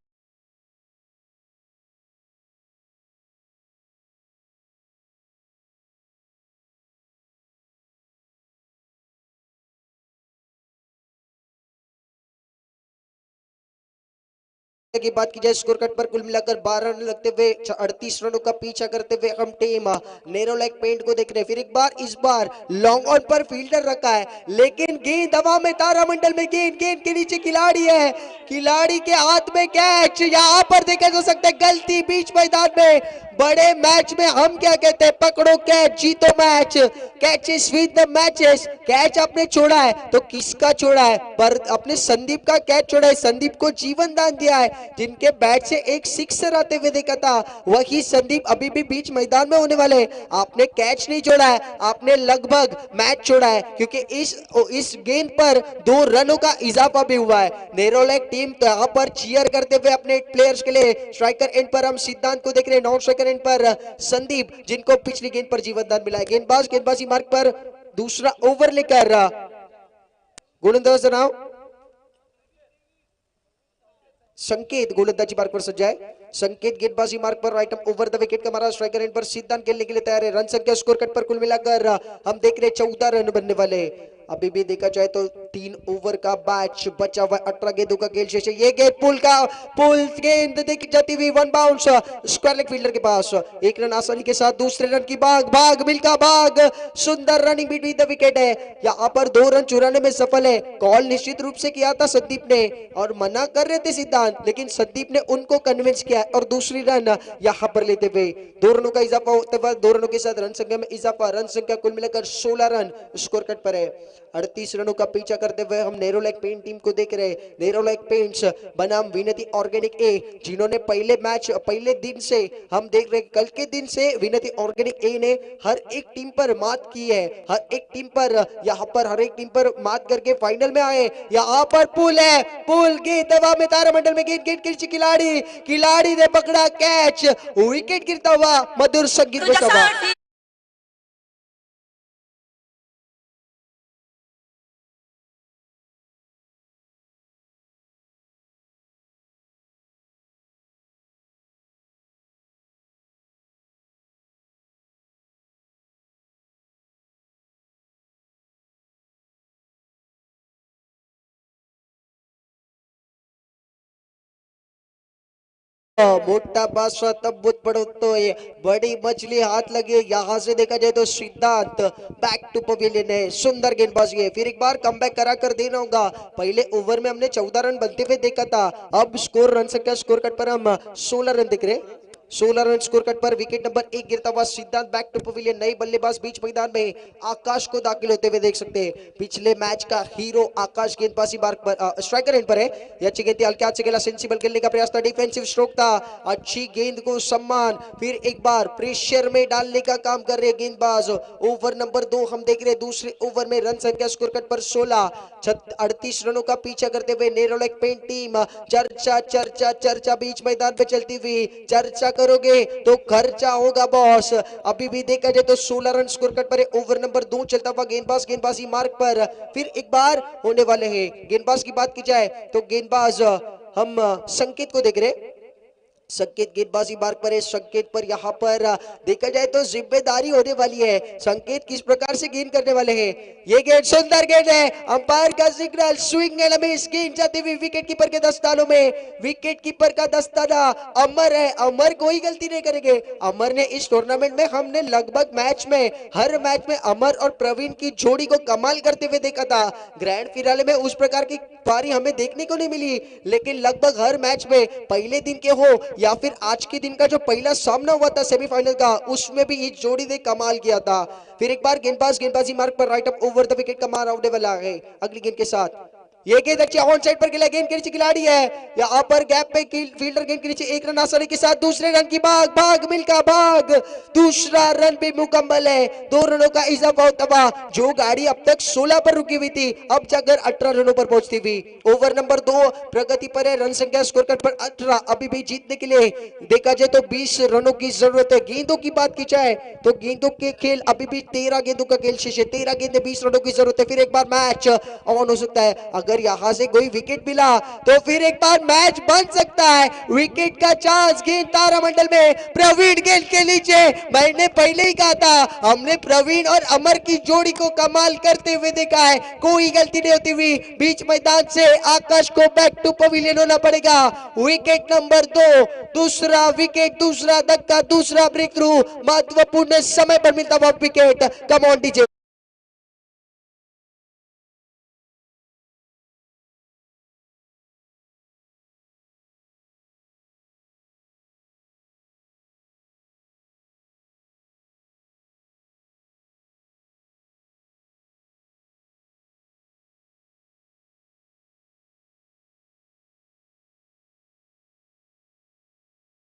की बात की जाए स्कोर कार्ड पर कुल मिलाकर 12 रन लगते हुए 38 रनों का पीछा करते हुए हम टीम नेरोलैक पेंट को देख रहे हैं. फिर एक बार इस बार लॉन्ग ऑन पर फील्डर रखा है, लेकिन गेंद हवा में, तारामंडल में गेंद, गेंद के नीचे खिलाड़ी है, खिलाड़ी के हाथ में कैच. यहाँ पर देखा जा सकता है गलती बीच मैदान में. बड़े मैच में हम क्या कहते हैं, पकड़ो कैच जीतो match, catches win the matches. Catch आपने छोड़ा है तो किसका छोड़ा है, पर अपने संदीप का कैच छोड़ा है. संदीप को जीवन दान दिया है. जिनके बैट से एक सिक्सर आते हुए देखा था, वही संदीप अभी भी बीच मैदान में होने वाले. आपने कैच नहीं छोड़ा है, आपने लगभग मैच छोड़ा है, क्योंकि इस गेंद पर 2 रनों का इजाफा भी हुआ है. नेरोलैक टीम यहाँ पर चीयर करते हुए अपने प्लेयर्स के लिए. स्ट्राइकर एंड पर हम सिद्धांत को देख रहे हैं, नॉन स्ट्राइकर एंड पर संदीप, जिनको पिछली गेंद पर जीवन दान मिला है. गेंदबाजी मार्ग पर दूसरा ओवर लेकर गोलंदाज नाम संकेत गोलंदाजी मार्ग पर सज्ज है. संकेत गेंदबाजी मार्ग पर राइट ओवर द विकेट का मारा. स्ट्राइकर एंड पर सिद्धांत खेलने के लिए तैयार है. रन संख्या स्कोर कट पर कुल मिलाकर हम देख रहे 14 रन बनने वाले. अभी भी देखा जाए तो 3 ओवर का मैच बचा हुआ. 18 गेंदों का खेल शेष है. ये गेंद पुल गेंद देखी जाती हुई, one bounce square leg fielder के पास. 1 रन आसानी के साथ. दूसरे रन की भाग मिल्खा भाग, सुंदर रनिंग बिटवीन द विकेट है. यहाँ पर 2 रन चुराने में सफल है. कॉल निश्चित रूप से किया था संदीप ने और मना कर रहे थे सिद्धांत, लेकिन संदीप ने उनको कन्विंस किया और दूसरी रन यहाँ पर लेते हुए 2 रनों का इजाफा होते हुए 2 रनों के साथ रन संख्या में इजाफा. रन संख्या कुल मिलाकर 16 रन स्कोर कट पर है. 38 रनों का पीछा करते हुए हम नेरोलैक पेंट टीम को देख रहे हैं. नेरोलैक पेंट्स बनाम विनती ऑर्गेनिक ए, जिन्होंने पहले दिन से हम देख रहे हैं, कल के दिन से विनती ऑर्गेनिक ए ने हर एक टीम पर मात की है. हर एक टीम पर हर एक टीम पर मात करके फाइनल में आए. यहाँ पर पुल है, पुल गेंद हवा में, तारामंडल में गेंद, गेंद के खिलाड़ी ने पकड़ा कैच. विकेट गिरता हुआ, मधुर संगीत बजता हुआ. मोटा बादशाह तब बुत पड़ोतोय, बड़ी मछली हाथ लगी। यहाँ से देखा जाए तो सिद्धांत बैक टू पवेलियन है। सुंदर गेंदबाजी है, फिर एक बार कमबैक करा कर देना होगा। पहले ओवर में हमने 14 रन बनते हुए देखा था, अब स्कोर रन संख्या स्कोर कट पर हम 16 रन दिख रहे। 16 रन स्कोर कट पर विकेट नंबर 1 गिरता हुआ सिद्धांत बैक टू पवेलियन। नई बल्लेबाज बीच मैदान में आकाश को दाखिल होते हुए देख सकते हैं। पिछले मैच का हीरो आकाश गेंदबाजी मार्क पर स्ट्राइकर एंड पर है। अच्छी गेंद हल्के हाथ से खेला, सेंसिबल खेलने का प्रयास था, डिफेंसिव स्ट्रोक था, अच्छी गेंद को सम्मान, फिर एक बार प्रेशर में डालने का काम कर रहे गेंदबाज। ओवर नंबर 2 हम देख रहे हैं। दूसरे ओवर में रन संख्या स्कोर कट पर 16, 38 रनों का पीछा करते हुए नेरोलैक पेंट टीम चर्चा चर्चा चर्चा बीच मैदान पे चलती हुई। चर्चा करोगे तो खर्चा होगा बॉस। अभी भी देखा जाए तो 16 रन स्कोर कट पर ओवर नंबर 2 चलता हुआ गेंदबाज गेंदबाजी मार्ग पर फिर एक बार होने वाले हैं। गेंदबाज की बात की जाए तो गेंदबाज हम संकेत को देख रहे। संकेत गेंदबाजी मार्ग पर है। संकेत पर यहाँ पर देखा जाए तो जिम्मेदारी होने वाली है। संकेत किस प्रकार से गेंद करने वाले हैं। ये गेंद सुंदर गेंद है, अंपायर का सिग्नल, स्विंग एंड मिस, गेंद जाती हुई विकेट कीपर के दस्तानों में। विकेट कीपर का दस्ताना अमर है, अमर कोई गलती नहीं करेंगे। अमर ने इस टूर्नामेंट में हमने लगभग मैच में हर मैच में अमर और प्रवीण की जोड़ी को कमाल करते हुए देखा था। ग्रैंड फिनाले में उस प्रकार की पारी हमें देखने को नहीं मिली, लेकिन लगभग हर मैच में पहले दिन के हो या फिर आज के दिन का जो पहला सामना हुआ था सेमीफाइनल का, उसमें भी इस जोड़ी ने कमाल किया था। फिर एक बार गेंदबाज गेंदबाजी मार्ग पर राइट अप ओवर द विकेट का मार आउट वाला है अगली गेंद के साथ। ये गेंद अच्छी ऑन साइड पर खेला, गेंद के नीचे खिलाड़ी है, यहाँ पर गैप पे फील्डर गेंद के नीचे एक रन आसानी के साथ दूसरे रन की भाग भाग मिलका भाग, दूसरा रन भी मुकम्मल है। 2 रनों का इजाफा होता हुआ। जो गाड़ी अब तक 16 पर रुकी हुई थी अब जाकर 18 रनों पर पहुंचती हुई। ओवर नंबर 2 प्रगति पर है, रन संख्या स्कोर कट पर 18। अभी भी जीतने के लिए देखा जाए तो 20 रनों की जरूरत है। गेंदों की बात की जाए तो गेंदों के खेल अभी भी 13 गेंदों का खेल शेष है। 13 गेंदे 20 रनों की जरूरत है। फिर एक बार मैच ऑन हो सकता है। अगर यहां से कोई विकेट मिला तो फिर एक बार मैच बन सकता है। विकेट का चांस गेंद तारामंडल में, प्रवीण गेंद के नीचे। मैंने पहले ही कहा था हमने प्रवीण और अमर की जोड़ी को कमाल करते हुए देखा है, कोई गलती नहीं होती हुई। बीच मैदान से आकाश को बैक टू पवेलियन होना पड़ेगा। विकेट नंबर 2, दूसरा विकेट, दूसरा धक्का, दूसरा ब्रेक थ्रू, महत्वपूर्ण समय पर मिलता हुआ wicket. Come on DJ.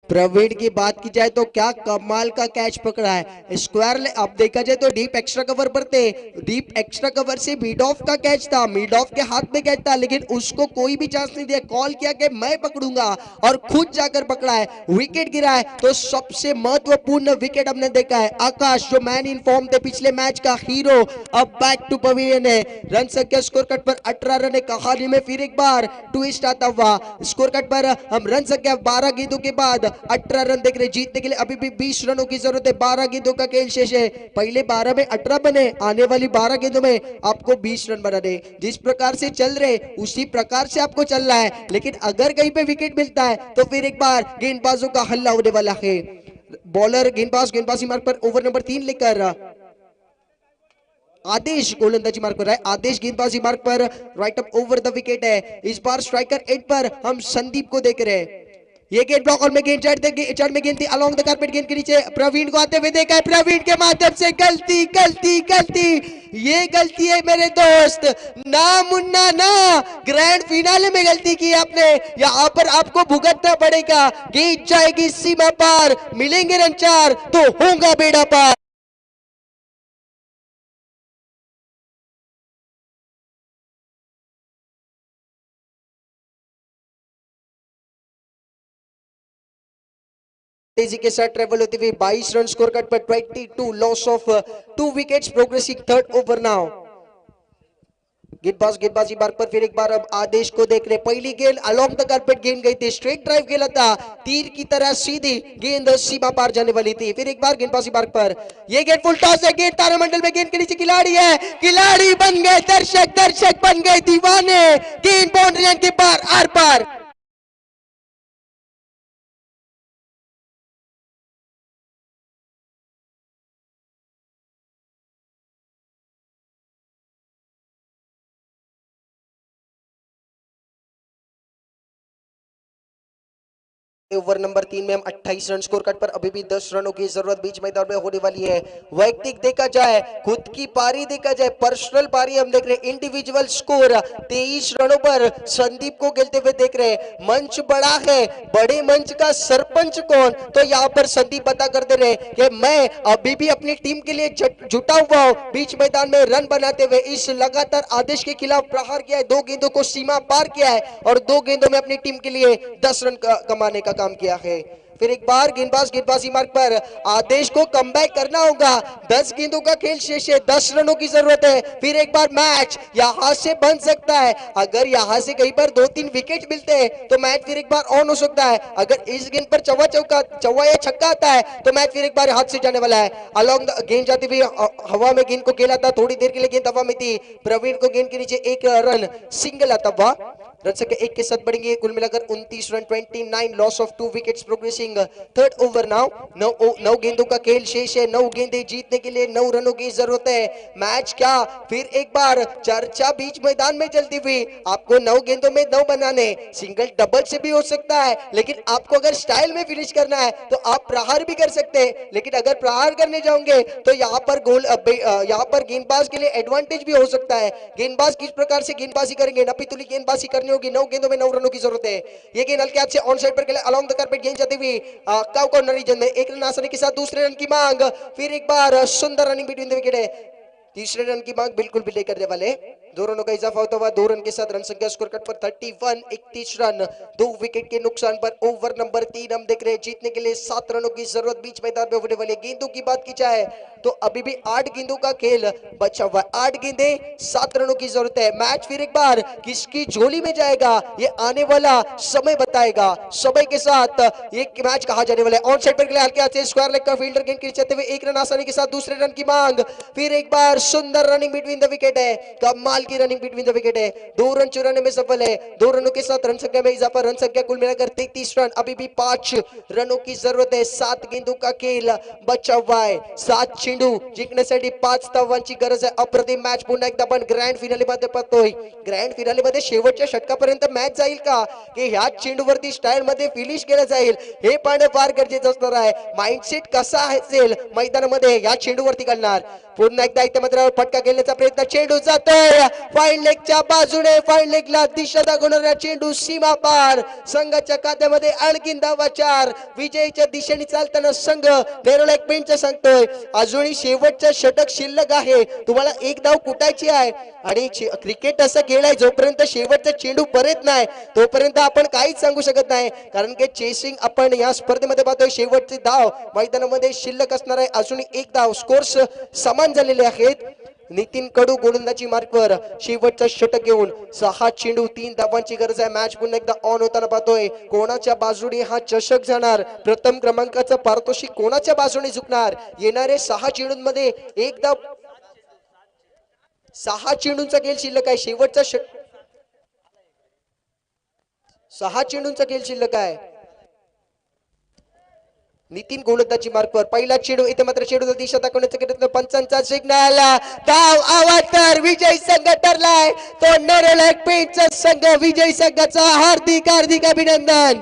Praveen की बात की जाए तो क्या कमाल का कैच पकड़ा है। स्क्वायर अब देखा जाए तो डीप एक्स्ट्रा कवर पर थे, deep extra cover say mid of का कैच था, मिड ऑफ के हाथ में कैच था, लेकिन उसको कोई भी चांस नहीं दिया। कॉल किया कि मैं पकड़ूंगा और खुद जाकर पकड़ा है, विकेट गिरा है। तो सबसे महत्वपूर्ण विकेट हमने देखा है। आकाश जो मैन इन फॉर्म थे, पिछले मैच का हीरो, अब बैक टू पवेलियन है। रन संख्या स्कोर कट पर 18 रन है। कहानी में फिर एक बार ट्विस्ट आता हुआ। स्कोर कट पर हम रन संख्या 12 गेंदों के बाद 18 रन देख रहे। जीतने के लिए अभी भी 20 रनों की जरूरत है। 12 गेंदों का खेल शेष है। पहले 12 में 18 बने, आने वाली 12 गेंदों में आपको 20 रन बनाने। जिस प्रकार से चल रहे उसी प्रकार से आपको चलना है, लेकिन अगर कहीं पे विकेट मिलता है तो फिर एक बार गेंदबाजों का हल्ला होने वाला है। बॉलर गेंदबाज गेंदबाजी मार्ग पर ओवर नंबर 3 लेकर आदेश गोलंदाजी मार्ग पर है। आदेश गेंदबाजी मार्ग पर राइट अप ओवर द विकेट है। इस बार स्ट्राइकर एंड पर हम संदीप को देख रहे हैं। ये गेंद ब्लॉक और में गेंद चढ़ में गेंद थी अलोंग द कारपेट, गेंद के नीचे प्रवीण को आते हुए देखा है। प्रवीण के माध्यम से गलती गलती गलती, ये गलती है मेरे दोस्त, ना मुन्ना ना, ग्रैंड फिनाले में गलती की आपने, यहाँ पर आपको भुगतना पड़ेगा। गेंद जाएगी सीमा पार, मिलेंगे रन 4 तो होगा बेड़ा पार। तेजी के साथ ट्रेवल होती हुई 22 run score cut per 22, loss of 2 wickets, progressing third over now. गेंदबाजी मार्ग पर फिर एक बार अब आदेश को देख रहे। पहली गेंद अलोंग द कारपेट गेंद गई थी, स्ट्रेट ड्राइव खेला था, तीर की तरह सीधी गेंद सीमा पार जाने वाली थी। फिर एक बार गेंदबाजी मार्ग पर यह गेंद फुल टॉस है, गेंद तारामंडल में, गेंद के नीचे खिलाड़ी है, खिलाड़ी बन गए दर्शक, दर्शक बन गए दीवाने। गेंद बाउंड्री के पार आर पार। ओवर नंबर 3 में हम 28 रन स्कोर कार्ड पर अभी भी 10 रनों की जरूरत बीच मैदान में होने वाली है। वैयक्तिक देखा जाए, खुद की पारी देखा जाए, पर्सनल पारी हम देख रहे हैं। इंडिविजुअल स्कोर 23 रनों पर संदीप को खेलते हुए देख रहे हैं। मंच बड़ा है, बड़े मंच का सरपंच कौन, तो यहाँ पर संदीप पता कर दे रहे कि मैं अभी भी अपनी टीम के लिए जुटा हुआ हूँ। बीच मैदान में रन बनाते हुए इस लगातार आदेश के खिलाफ प्रहार किया है, 2 गेंदों को सीमा पार किया है और 2 गेंदों में अपनी टीम के लिए 10 रन कमाने का काम किया है। फिर एक बार गेंदबाजी मार्ग पर आदेश को कमबैक करना होगा। 10 गेंदों का खेल शेष है, 10 रनों की जरूरत है। फिर एक बार मैच यहां से बन सकता है। अगर यहां से कहीं पर 2-3 विकेट मिलते हैं तो मैच फिर एक बार ऑन हो सकता है। अगर इस गेंद पर चौवा या छक्का आता है तो मैच फिर एक बार हाथ से जाने वाला है। अलोंग गेंद जाती हुई हवा में गेंद को खेला था, थोड़ी देर के लिए गेंद हवा में थी। प्रवीण को गेंद के नीचे 1 रन सिंगल आता हुआ। रन संख्या 1 के साथ बढ़ेंगे, कुल मिलाकर 29 run, 29 loss of 2 wickets progressing third over now. 9 गेंदों का खेल शेष है, 9 गेंदें जीतने के लिए 9 रनों की जरूरत है। मैच क्या फिर एक बार चर्चा बीच मैदान में चलती हुई, आपको 9 गेंदों में 9 बनाने, सिंगल डबल से भी हो सकता है, लेकिन आपको अगर स्टाइल में फिनिश करना है तो आप प्रहार भी कर सकते हैं। लेकिन अगर प्रहार करने जाओगे तो यहाँ पर गेंदबाज के लिए एडवांटेज भी हो सकता है। गेंदबाज किस प्रकार से गेंदबाजी करेंगे, नपीतुली गेंदबाजी करनी होगी। 9 गेंदों में 9 रनों की जरूरत है। ये गेंद हल्के हाथ से ऑन साइड पर खेले, अलोंग द कारपेट गेंद जाती हुई काउ कॉर्नर रीजन में 1 रन आसानी के साथ दूसरे रन की मांग। फिर एक बार सुंदर रनिंग बिटवीन द विकेट है। तीसरे रन की मांग बिल्कुल भी नहीं करने वाले। 2 रनों का इजाफा होता हुआ 2 रन के साथ रन संख्या स्कोर कार्ड पर 31, 31 रन, 2 विकेट के नुकसान पर ओवर नंबर 3 हम देख रहे हैं। जीतने के लिए 7 रनों की जरूरत बीच मैदान में होने वाली। गेंदों की बात की जाए तो अभी भी 8 गेंदों का खेल बचा हुआ है। 8 गेंदें 7 रनों की जरूरत है। मैच फिर एक बार किसकी झोली में जाएगा ये आने वाला समय बताएगा। समय के साथ ये मैच कहा जाने वाला है। ऑन साइड पर खेले, हल्के हाथ से स्क्वायर लेग का फील्डर गेंद खींचते हुए 1 रन आसानी के साथ दूसरे रन की मांग। फिर एक बार सुंदर रनिंग बिटवीन द विकेट है, कमाल की रनिंग बिटवीन द विकेट है। 2 रन चुराने में सफल है। 2 रनों के साथ रन संख्या में इजाफा, रन संख्या कुल मिलाकर 33 रन। अभी भी 5 रनों की जरूरत है। 7 गेंदों का खेल बचा हुआ है। 7 चेंडू जिंकण्यासाठी 5 धावांची गरज आहे। अप्रतिम मॅच पुन्हा एकदा आपण ग्रँड फिनाले मध्ये पाहतोय। ग्रँड फिनाले मध्ये शेवटच्या षटकापर्यंत मॅच जाईल का, की ह्या चेंडूवरती स्टाईल मध्ये फिनिश केलं जाईल हे पाहणं फार गरजेचं असणार आहे। माइंडसेट कसा असेल मैदानामध्ये या चेंडूवरती घालणार। पुन्हा एकदा इथे मात्र फटका खेळण्याचा प्रयत्न, चेंडू जातोय फाईन लेगच्या बाजूने, फाईन लेगला दिशा दाखवणारा चेंडू सीमा पार। संघाच्या खात्यामध्ये आणखीन धावा 4। विजयीच्या दिशेने चालताना संघ नेरोलॅक पेंटचा सांगतोय अजूनही शेवटचं षटक शिल्लक आहे, तुम्हाला एक धाव कुटायची आहे। आणि क्रिकेट असं खेळ आहे, जोपर्यंत शेवटचा चेंडू परत नाही तोपर्यंत आपण काहीच सांगू शकत नाही, कारण की चेसिंग आपण या स्पर्धेमध्ये पाहतोय। शेवटची धाव मैदानामध्ये शिल्लक असणार आहे, अजूनही एक धाव, स्कोर्स समान झालेले आहेत। नितीन कडू गोलंदाजी मार्कवर शेवटचं षटक घेऊन 6 चेंडू 3 धावांची गरज आहे। मॅच पुन्हा एकदा ऑन होताना पाहतोय, कोणाच्या बाजूने हा चषक जाणार, प्रथम क्रमांकाचं पारितोषिक कोणाच्या बाजूने झुकणार। येणारे 6 चेंडूंमध्ये एक धाव, 6 चेंडूंचा खेळ शिल्लक आहे। शेवटचा 6 चेंडूंचा खेळ शिल्लक आहे। नितीन गोलंदाजी मार्कवर पहिला चेंडू, इथे मात्र चेंडूला दिशा दाखवण्याचा प्रयत्न, पंचांचा सिग्नल, धाव आवाज तर विजय संघ ठरलाय तो नेरोलॅक पेंटचा संघ। विजय संघाचा हार्दिक हार्दिक अभिनंदन।